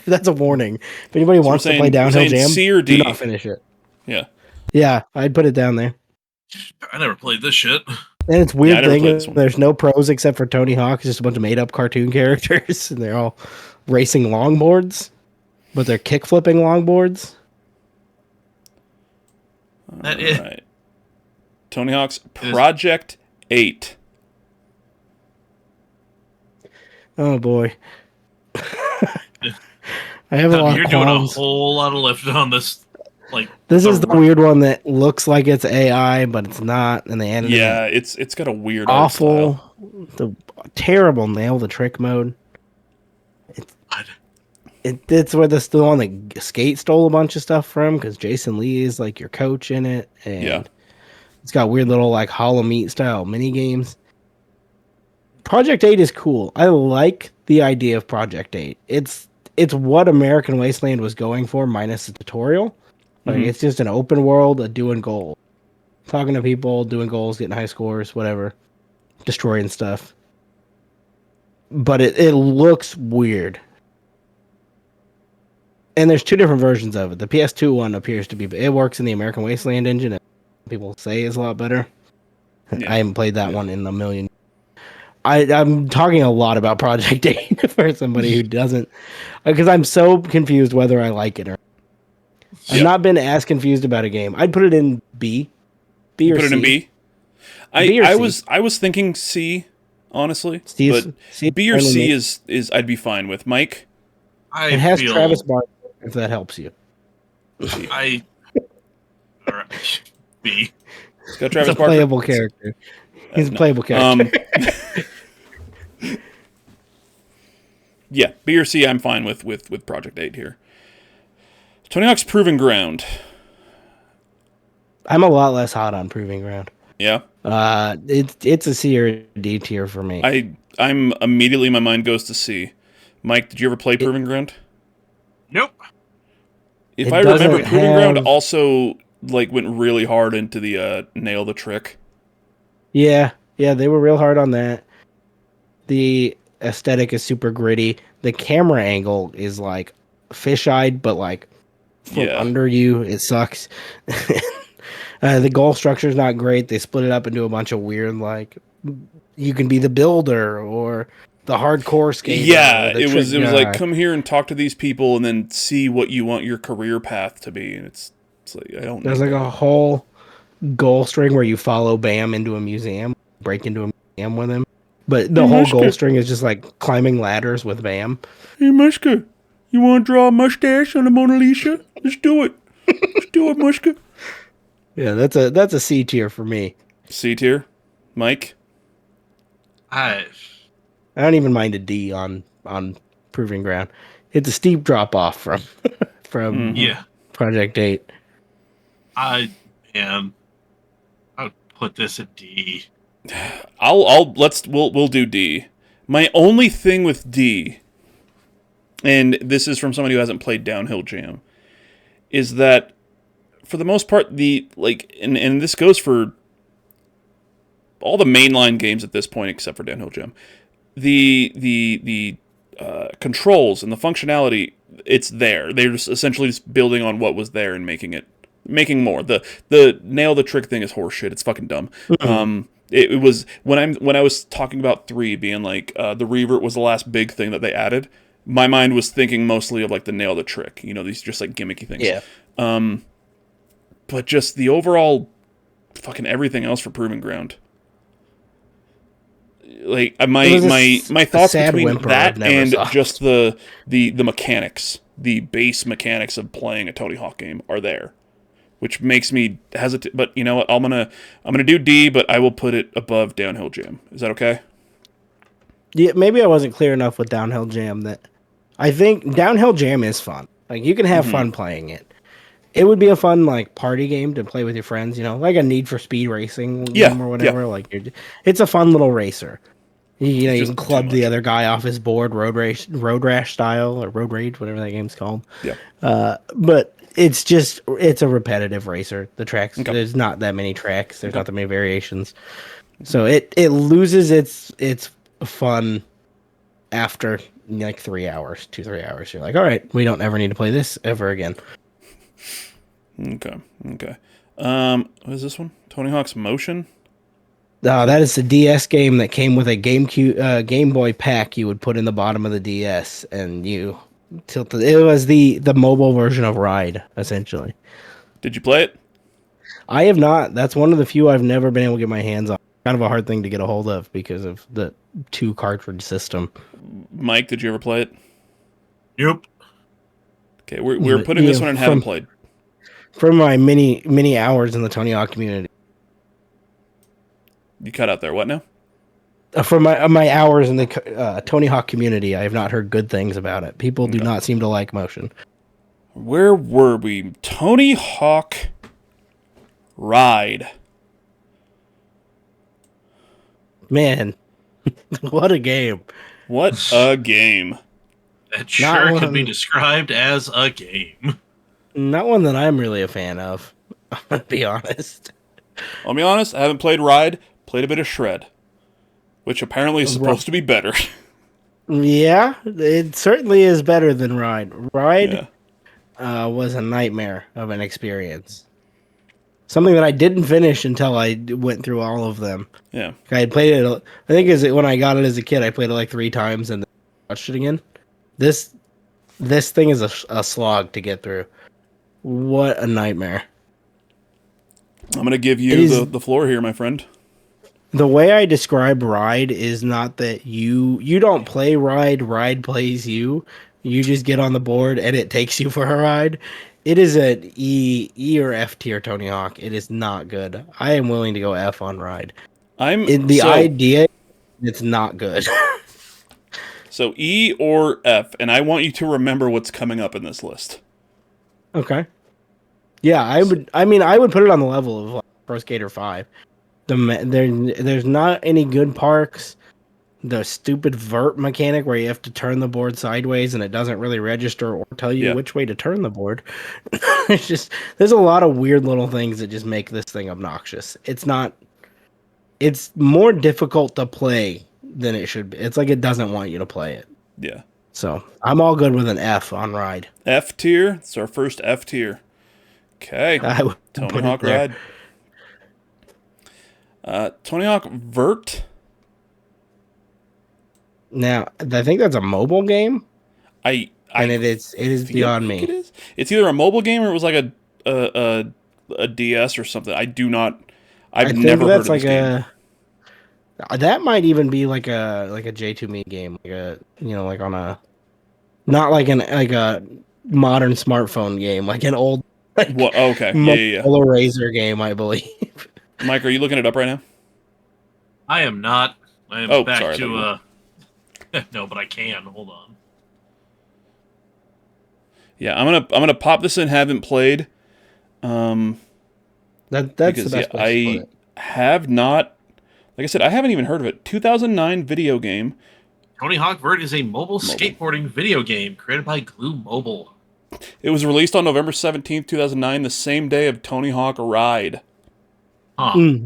That's a warning. If anybody wants to play Downhill Jam, C or D? Do not finish it. Yeah, I'd put it down there. I never played this shit. And it's weird thing is there's no pros except for Tony Hawk. It's just a bunch of made up cartoon characters, and they're all racing longboards, but they're kick flipping longboards. All right. Tony Hawk's Project 8. Oh boy. I have a lot You're of doing qualms. a whole lot of lifting on this. This is the weird one that looks like it's AI, but it's not, and they added it's got a weird awful, the terrible nail the trick mode. It's where the one that Skate stole a bunch of stuff from, because Jason Lee is like your coach in it, and it's got weird little like Hollow Meat style mini games. Project 8 is cool. I like the idea of Project 8. It's what American Wasteland was going for, minus the tutorial. Like it's just an open world, doing goals, talking to people, doing goals, getting high scores, whatever, destroying stuff. But it looks weird. And there's 2 different versions of it. The PS2 one appears to be, it works in the American Wasteland engine, and people say it's a lot better. I haven't played that one in a million. I'm talking a lot about Project 8 for somebody who doesn't, because I'm so confused whether I like it or not. I've not been as confused about a game. I'd put it in B. B or C. Put it in B? I was thinking C, honestly. But B or C is I'd be fine with. Mike? It has Travis Barker, if that helps you. All right. B. It's got Travis He's a Barker. playable character. He's a playable character. Yeah, B or C I'm fine with Project 8 here. Tony Hawk's Proving Ground. I'm a lot less hot on Proving Ground. Yeah. It's a C or D tier for me. I'm immediately my mind goes to C. Mike, did you ever play Proving Ground? Nope. If I remember, Proving Ground also like went really hard into the nail the trick. Yeah, they were real hard on that. The aesthetic is super gritty. The camera angle is like fish-eyed, but like from under you, it sucks. The goal structure is not great. They split it up into a bunch of weird, like, you can be the builder or the hardcore skater. Yeah, it was like, come here and talk to these people and then see what you want your career path to be. And it's like, I don't know. There's like a whole goal string where you follow Bam into a museum, break into a museum with him. But the whole goal string is just like climbing ladders with Bam. Hey, Mushka, you want to draw a mustache on the Mona Lisa? Let's do it. Let's do it, Mushka. Yeah, that's a C tier for me. C tier, Mike. I don't even mind a D on Proving Ground. It's a steep drop off from Project 8. I would put this at D. We'll do D. My only thing with D, and this is from somebody who hasn't played Downhill Jam, is that for the most part, and this goes for all the mainline games at this point, except for Downhill Jam, the controls and the functionality, it's there. They're just essentially just building on what was there and making more. The nail the trick thing is horseshit. It's fucking dumb. It was when I was talking about 3 being like the revert was the last big thing that they added. My mind was thinking mostly of like the nail the trick. These just like gimmicky things. Yeah. But just the overall fucking everything else for Proving Ground. Like my thoughts between that and just the mechanics, the base mechanics of playing a Tony Hawk game are there, which makes me hesitate. But you know what? I'm gonna do D, but I will put it above Downhill Jam. Is that okay? Yeah, maybe I wasn't clear enough with Downhill Jam that I think Downhill Jam is fun. Like you can have fun playing it. It would be a fun like party game to play with your friends, like a Need for Speed racing game or whatever. Yeah. Like it's a fun little racer. You can club the other guy off his board, road rash style or road rage, whatever that game's called. Yeah. But it's a repetitive racer. The tracks, there's not that many tracks. There's not that many variations. So it loses its fun after like 3 hours, 2-3 hours. You're like, all right, we don't ever need to play this ever again. Okay. What is this one? Tony Hawk's Motion? That is the DS game that came with a Game Boy pack you would put in the bottom of the DS, and you tilted. It was the mobile version of Ride, essentially. Did you play it? I have not. That's one of the few I've never been able to get my hands on. Kind of a hard thing to get a hold of because of the 2 cartridge system. Mike, did you ever play it? Yep. Okay, we're putting this one in haven't played. From my many hours in the Tony Hawk community. You cut out there. What now? From my hours in the Tony Hawk community, I have not heard good things about it. People do not seem to like Motion. Where were we? Tony Hawk Ride. Man, what a game. What a game. That sure could be described as a game. Not one that I'm really a fan of, to be honest. I'll be honest, I haven't played Ride, played a bit of Shred, which apparently is supposed to be better. Yeah, it certainly is better than Ride. Ride was a nightmare of an experience. Something that I didn't finish until I went through all of them. Yeah. I had played it, I think when I got it as a kid, I played it like 3 times and then watched it again. This thing is a slog to get through. What a nightmare. I'm going to give you the floor here, my friend. The way I describe Ride is not that you don't play Ride plays you. You just get on the board and it takes you for a ride. It is an E or F tier Tony Hawk. It is not good. I am willing to go F on Ride. Idea, it's not good. So E or F, and I want you to remember what's coming up in this list. Okay. Yeah, I would. I mean, I would put it on the level of like, Pro Skater 5. There's not any good parks. The stupid vert mechanic where you have to turn the board sideways and it doesn't really register or tell you which way to turn the board. It's just there's a lot of weird little things that just make this thing obnoxious. It's more difficult to play than it should be. It's like it doesn't want you to play it. Yeah. So I'm all good with an F on Ride. F tier. It's our first F tier. Okay. Tony Hawk Ride. Tony Hawk Vert. Now, I think that's a mobile game. It is beyond me. It is. It's either a mobile game or it was like a DS or something. I do not. I've never heard of this game. That might even be like a J2Me game, like on a not like a modern smartphone game, like an old Motorola Razor game, I believe. Mike, are you looking it up right now? I am not. I am back to no, but I can. Hold on. Yeah, I'm gonna pop this in. Haven't played. That's because, the best place to put it. Have not. Like I said, I haven't even heard of it. 2009 video game. Tony Hawk Vert is a mobile skateboarding video game created by Glue Mobile. It was released on November 17th, 2009, the same day of Tony Hawk Ride. Huh.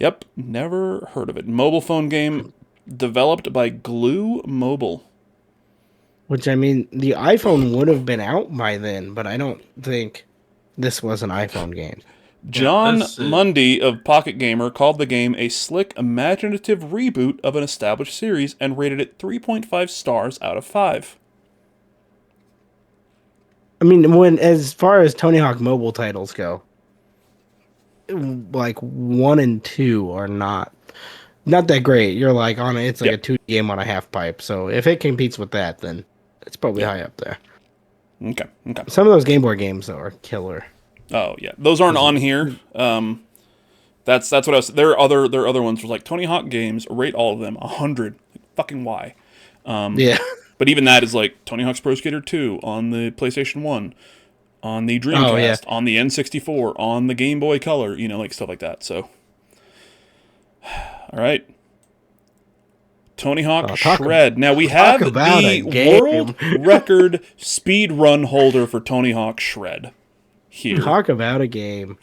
Yep, never heard of it. Mobile phone game developed by Glue Mobile. Which, I mean, the iPhone would have been out by then, but I don't think this was an iPhone game. John Mundy of Pocket Gamer called the game a slick, imaginative reboot of an established series and rated it 3.5 stars out of 5. I mean, as far as Tony Hawk mobile titles go, like 1 and 2 are not that great. You're like it's like a 2 game on a half pipe. So if it competes with that, then it's probably high up there. Okay. Some of those Game Boy games though are killer. Oh yeah, those aren't on here. That's what I was. There are other ones. There's like Tony Hawk games. Rate all of them 100. Fucking why? Yeah. But even that is like Tony Hawk's Pro Skater 2 on the PlayStation 1, on the Dreamcast, on the N64, on the Game Boy Color. Like stuff like that. So, all right. Tony Hawk Shred. Now we have the world record speed run holder for Tony Hawk Shred. Here. Talk about a game.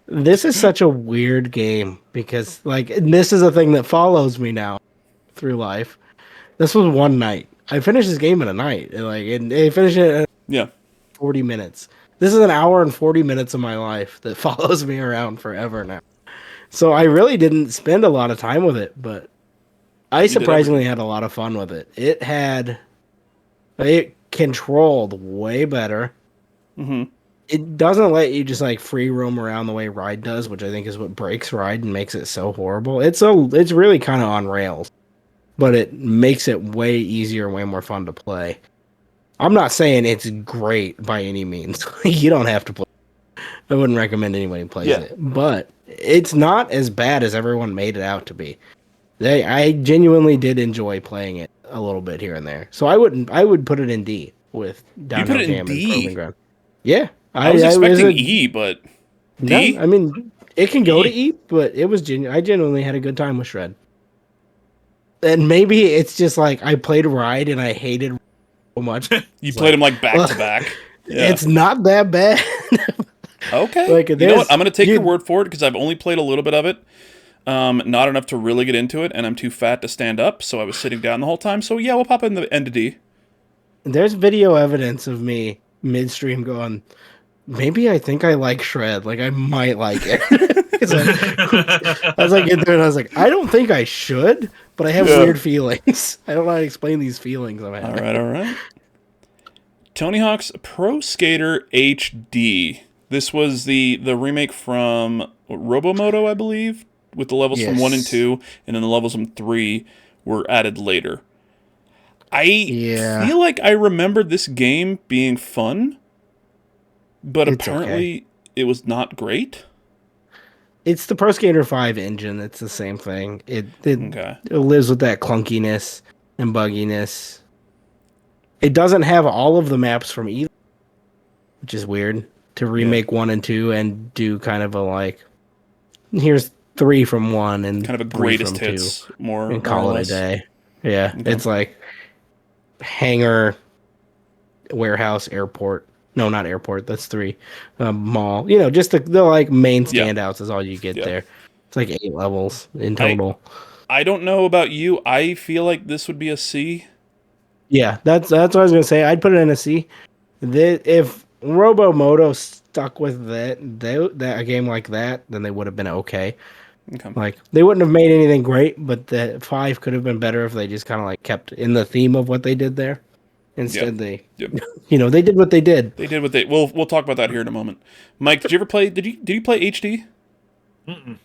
This is such a weird game because, this is a thing that follows me now through life. This was one night. I finished this game in a night. And I finished it in 40 minutes. This is an hour and 40 minutes of my life that follows me around forever now. So I really didn't spend a lot of time with it, but I surprisingly had a lot of fun with it. It controlled way better. Mm-hmm. It doesn't let you just free roam around the way Ride does, which I think is what breaks Ride and makes it so horrible. It's really kind of on rails, but it makes it way easier, way more fun to play. I'm not saying it's great by any means. You don't have to play. I wouldn't recommend anybody plays it, but it's not as bad as everyone made it out to be. I genuinely did enjoy playing it a little bit here and there. So I would put it in D with Downhill Jam and Proving Ground. Yeah. I was expecting E, but D? No, I mean, it can go to E, but it was I genuinely had a good time with Shred. And maybe it's just I played Ride and I hated so much. You played them back to back. Yeah. It's not that bad. Okay. You know what? I'm going to take your word for it because I've only played a little bit of it. Not enough to really get into it, and I'm too fat to stand up, so I was sitting down the whole time. So yeah, we'll pop in the end of D. There's video evidence of me midstream going, maybe I think I like Shred. I might like it. I was in there and I was I don't think I should, but I have weird feelings. I don't know how to explain these feelings I'm having. All right. Tony Hawk's Pro Skater HD. This was the remake from Robomoto, I believe, with the levels from 1 and 2, and then the levels from 3 were added later. I feel like I remember this game being fun, but apparently it was not great. It's the Pro Skater 5 engine. It's the same thing. It lives with that clunkiness and bugginess. It doesn't have all of the maps from either, which is weird. to remake 1 and 2 and do kind of a like, here's 3 from 1 and kind of a 3 greatest from hits, 2, more and call it a day. Yeah, Okay. it's like hangar, warehouse, airport. No, not airport. That's 3. Mall. You know, just the like main standouts is all you get there. It's like 8 levels in total. I don't know about you. I feel like this would be a C. Yeah, that's what I was gonna say. I'd put it in a C. If Robomoto stuck with that a game like that, then they would have been okay. Okay. Like they wouldn't have made anything great, but the 5 could have been better if they just kind of like kept in the theme of what they did there. Instead, they, you know, they did what they did. They did what they. We'll talk about that here in a moment. Mike, did you ever play? Did you play HD? Mm-mm.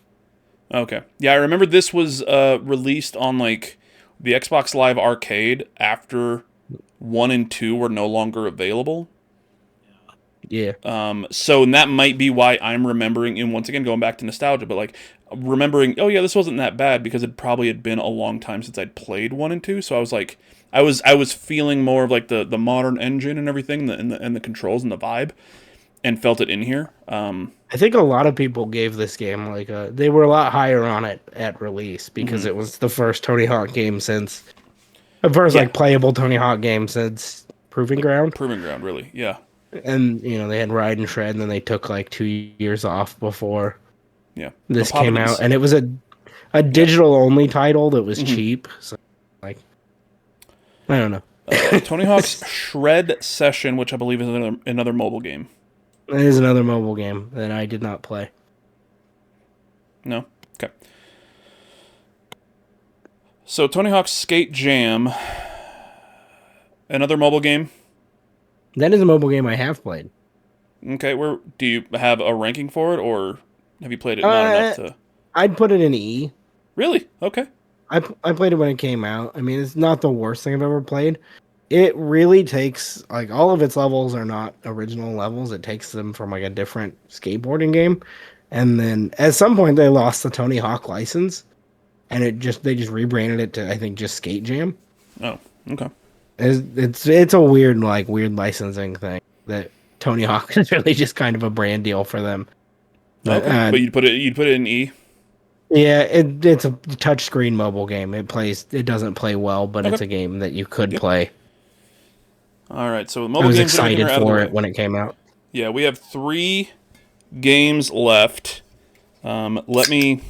Okay. Yeah, I remember this was released on like the Xbox Live Arcade after 1 and 2 were no longer available. Yeah. So and that might be why I'm remembering, and once again going back to nostalgia, but like remembering, oh yeah, this wasn't that bad because it probably had been a long time since I'd played 1 and 2. So I was like, I was feeling more of like the modern engine and everything, and the controls and the vibe, and felt it in here. I think a lot of people gave this game like they were a lot higher on it at release because it was the first Tony Hawk game since like playable Tony Hawk game since Proving Ground. Proving Ground, really, yeah. And you know they had Ride and Shred, and then they took like 2 years off before this Well, came out, and it was a digital only title that was cheap. So like, I don't know. Tony Hawk's Shred Session, which I believe is another mobile game. It is another mobile game that I did not play. No? Okay. So Tony Hawk's Skate Jam, another mobile game? That is a mobile game I have played. Okay, where do you have a ranking for it, or have you played it not enough to... I'd put it in E. Really? Okay. I played it when it came out. I mean, it's not the worst thing I've ever played. It really takes, like, all of its levels are not original levels. It takes them from, like, a different skateboarding game. And then at some point they lost the Tony Hawk license, and they just rebranded it to, I think, just Skate Jam. Oh, okay. It's a weird licensing thing that Tony Hawk is really just kind of a brand deal for them. But, okay. But you'd put it in E? Yeah, it's a touchscreen mobile game. It doesn't play well, but it's a game that you could play. All right, so mobile I was games excited for it when it came out. Yeah, we have 3 games left. Let me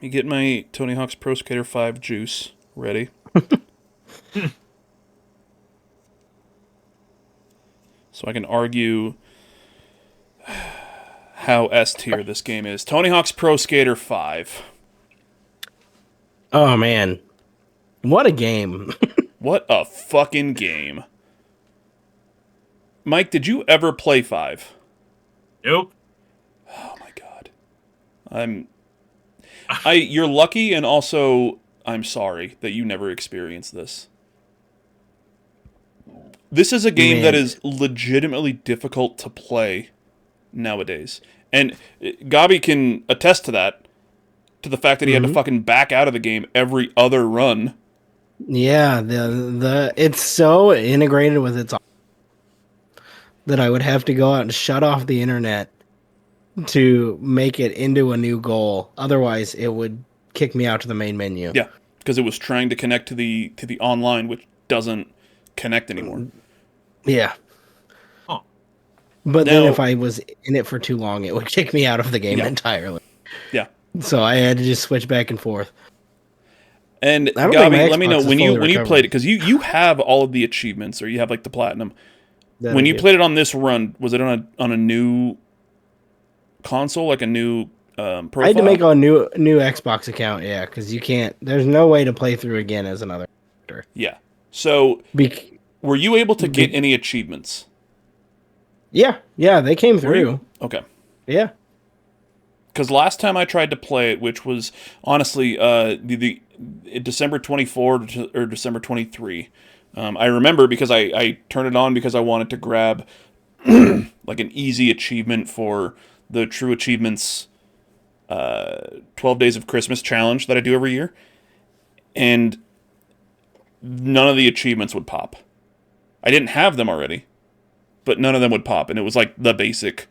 get my Tony Hawk's Pro Skater 5 juice ready. So I can argue how S tier this game is. Tony Hawk's Pro Skater 5. Oh man. What a game. What a fucking game. Mike, did you ever play 5? Nope. Oh my god. You're lucky, and also I'm sorry that you never experienced this. This is a game that is legitimately difficult to play nowadays. And Gobby can attest to that, to the fact that he had to fucking back out of the game every other run. Yeah, it's so integrated with its that I would have to go out and shut off the internet to make it into a new goal. Otherwise, it would kick me out to the main menu. Yeah, because it was trying to connect to the online, which doesn't connect anymore. Yeah. Oh. But then if I was in it for too long, it would kick me out of the game entirely. Yeah. So I had to just switch back and forth. And Gobby, let me know when you played it, because you have all of the achievements, or you have like the platinum. When you played it on this run, was it on a new console, like a new profile? I had to make a new Xbox account, yeah, because you can't. There's no way to play through again as another character. Yeah. So, were you able to get any achievements? Yeah, they came through. Okay. Yeah. Because last time I tried to play it, which was honestly the December 24 or December 23, I remember because I turned it on because I wanted to grab like an easy achievement for the True Achievements 12 Days of Christmas challenge that I do every year, and none of the achievements would pop. I didn't have them already, but none of them would pop, and it was like the basic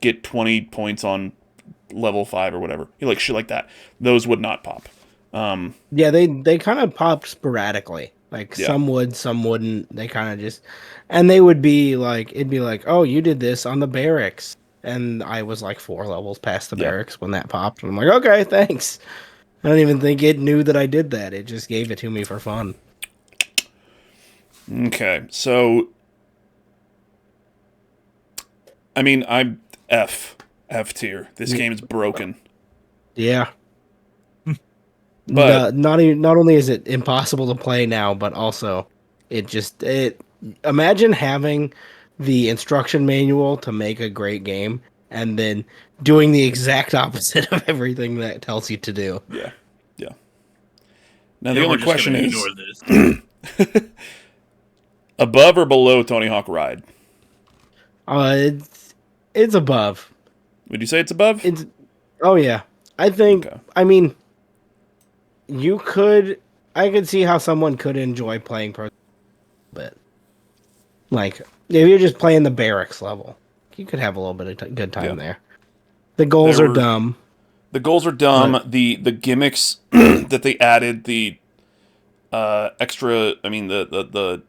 get 20 points on level 5 or whatever, like shit like that. Those would not pop. Yeah, they kind of popped sporadically. Like some would, some wouldn't. They kind of just, and they would be like, it'd be like, oh, you did this on the barracks, and I was like 4 levels past the barracks when that popped. And I'm like, okay, thanks. I don't even think it knew that I did that. It just gave it to me for fun. Okay, so I mean, I'm F tier. This game is broken. Yeah. But not only is it impossible to play now, but also imagine having the instruction manual to make a great game and then doing the exact opposite of everything that tells you to do. Yeah. Now the only question is above or below Tony Hawk Ride? It's above. Would you say it's above? Oh yeah. I think I mean I could see how someone could enjoy playing Pro, but like if you're just playing the barracks level, you could have a little bit of good time there. The goals are dumb. The goals are dumb. But the gimmicks that they added, the extra. I mean the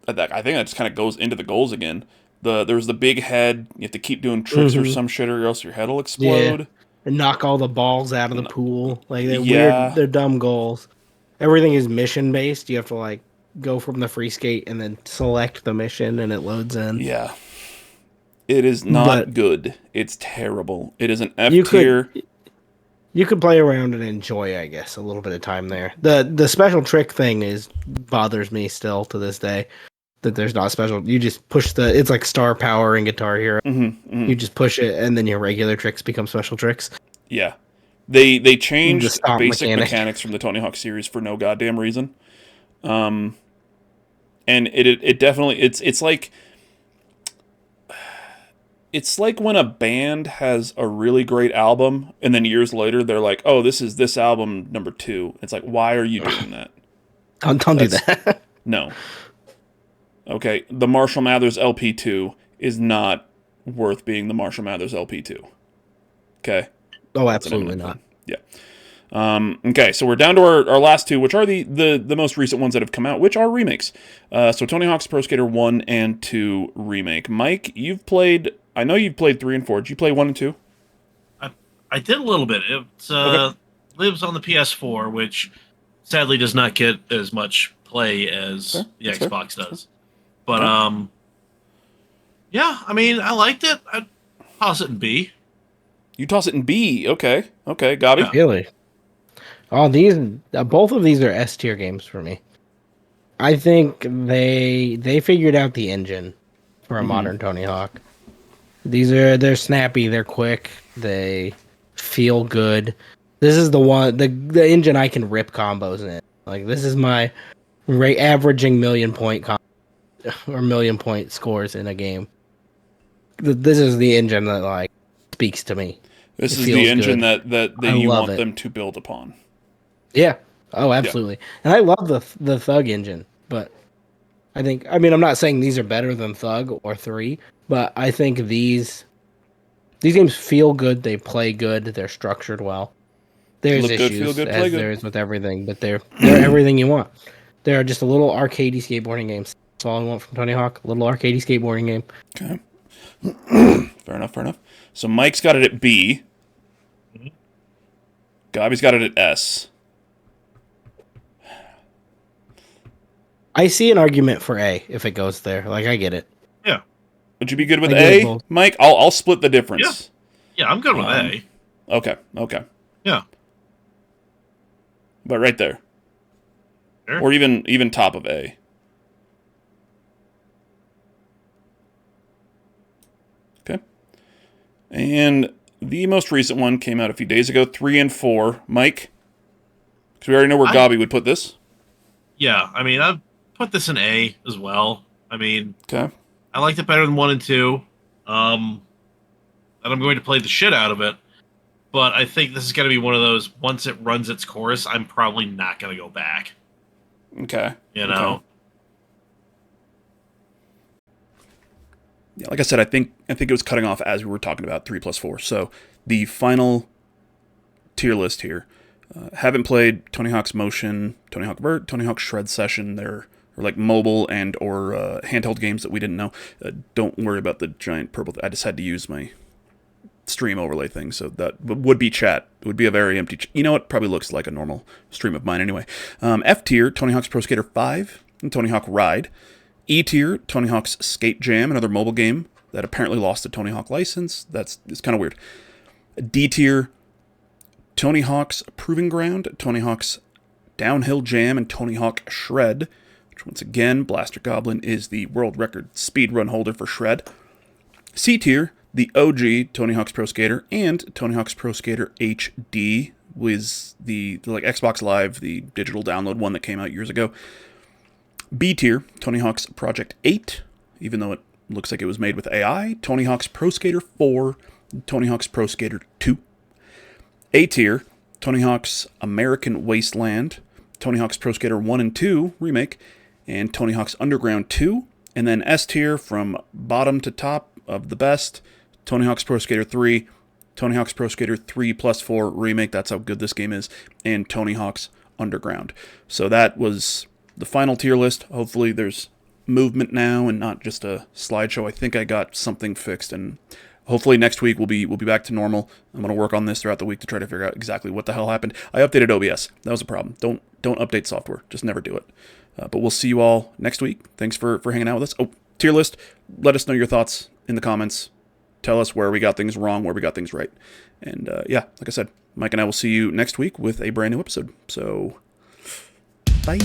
I think that just kind of goes into the goals again. There's the big head. You have to keep doing tricks or some shit, or else your head will explode. Yeah. And knock all the balls out of the pool. Like they're weird. They're dumb goals. Everything is mission based. You have to like go from the free skate and then select the mission, and it loads in. Yeah. It is not good. It's terrible. It is an F tier. You could play around and enjoy, I guess, a little bit of time there. The special trick thing bothers me still to this day. That there's not special. You just push it's like Star Power and Guitar Hero. You just push it, and then your regular tricks become special tricks. Yeah, they changed basic mechanics from the Tony Hawk series for no goddamn reason. And it definitely it's like when a band has a really great album, and then years later they're like, "Oh, this is this album number 2." It's like, why are you doing that? Don't do that. No. Okay, the Marshall Mathers LP2 is not worth being the Marshall Mathers LP2. Okay? Oh, absolutely not. Yeah. Okay, so we're down to our last two, which are the most recent ones that have come out, which are remakes. So Tony Hawk's Pro Skater 1 and 2 remake. Mike, I know you've played 3 and 4. Did you play 1 and 2? I did a little bit. It lives on the PS4, which sadly does not get as much play as the Xbox does. But, yeah, I mean, I liked it. I'd toss it in B. You toss it in B. Okay, Gobby. Yeah. Really? Oh, both of these are S tier games for me. I think they figured out the engine for a modern Tony Hawk. They're snappy, they're quick, they feel good. This is the engine I can rip combos in. Like this is my averaging million point scores in a game. This is the engine that like speaks to me. This is the engine that you want them to build upon. Yeah. Oh, absolutely. Yeah. And I love the Thug engine, but I'm not saying these are better than Thug or 3, but I think these games feel good, they play good, they're structured well. There's issues as there is with everything, but they're everything you want. They're just a little arcadey skateboarding games. That's all I want from Tony Hawk. A little arcadey skateboarding game. Okay. Fair enough. So Mike's got it at B. Gobby's got it at S. I see an argument for A if it goes there. Like, I get it. Yeah. Would you be good with A, Mike? I'll split the difference. Yeah, I'm good with A. Okay. Yeah. But right there. Sure. Or even top of A. Okay. And the most recent one came out a few days ago, 3 and 4. Mike? Because we already know where Gobby would put this. Yeah, I mean, I'd put this in A as well. I mean, okay. I liked it better than 1 and 2. And I'm going to play the shit out of it. But I think this is going to be one of those, once it runs its course, I'm probably not going to go back. Okay. You know? yeah, like I said, I think it was cutting off as we were talking about 3+4. So the final tier list here. Haven't played Tony Hawk's Motion, Tony Hawk Vert, Tony Hawk Shred Session. They're like mobile and or handheld games that we didn't know. Don't worry about the giant purple. I just had to use my stream overlay thing, so that would be chat. It would be a very empty. You know, it probably looks like a normal stream of mine anyway. F tier, Tony Hawk's Pro Skater 5 and Tony Hawk Ride. E tier, Tony Hawk's Skate Jam, another mobile game that apparently lost the Tony Hawk license. It's kind of weird. D tier, Tony Hawk's Proving Ground, Tony Hawk's Downhill Jam, and Tony Hawk Shred, which once again, Blaster Goblin is the world record speedrun holder for Shred. C tier, the OG Tony Hawk's Pro Skater and Tony Hawk's Pro Skater HD was the like Xbox Live, the digital download one that came out years ago. B tier, Tony Hawk's Project 8, even though it looks like it was made with AI, Tony Hawk's Pro Skater 4, and Tony Hawk's Pro Skater 2. A tier, Tony Hawk's American Wasteland, Tony Hawk's Pro Skater 1 and 2 remake, and Tony Hawk's Underground 2. And then S tier, from bottom to top of the best, Tony Hawk's Pro Skater 3, Tony Hawk's Pro Skater 3+4 remake, that's how good this game is, and Tony Hawk's Underground. So that was the final tier list. Hopefully there's movement now and not just a slideshow. I think I got something fixed, and hopefully next week we'll be back to normal. I'm going to work on this throughout the week to try to figure out exactly what the hell happened. I updated OBS. That was a problem. Don't update software. Just never do it. But we'll see you all next week. Thanks for hanging out with us. Oh, tier list. Let us know your thoughts in the comments. Tell us where we got things wrong, where we got things right. And yeah, like I said, Mike and I will see you next week with a brand new episode. So, bye.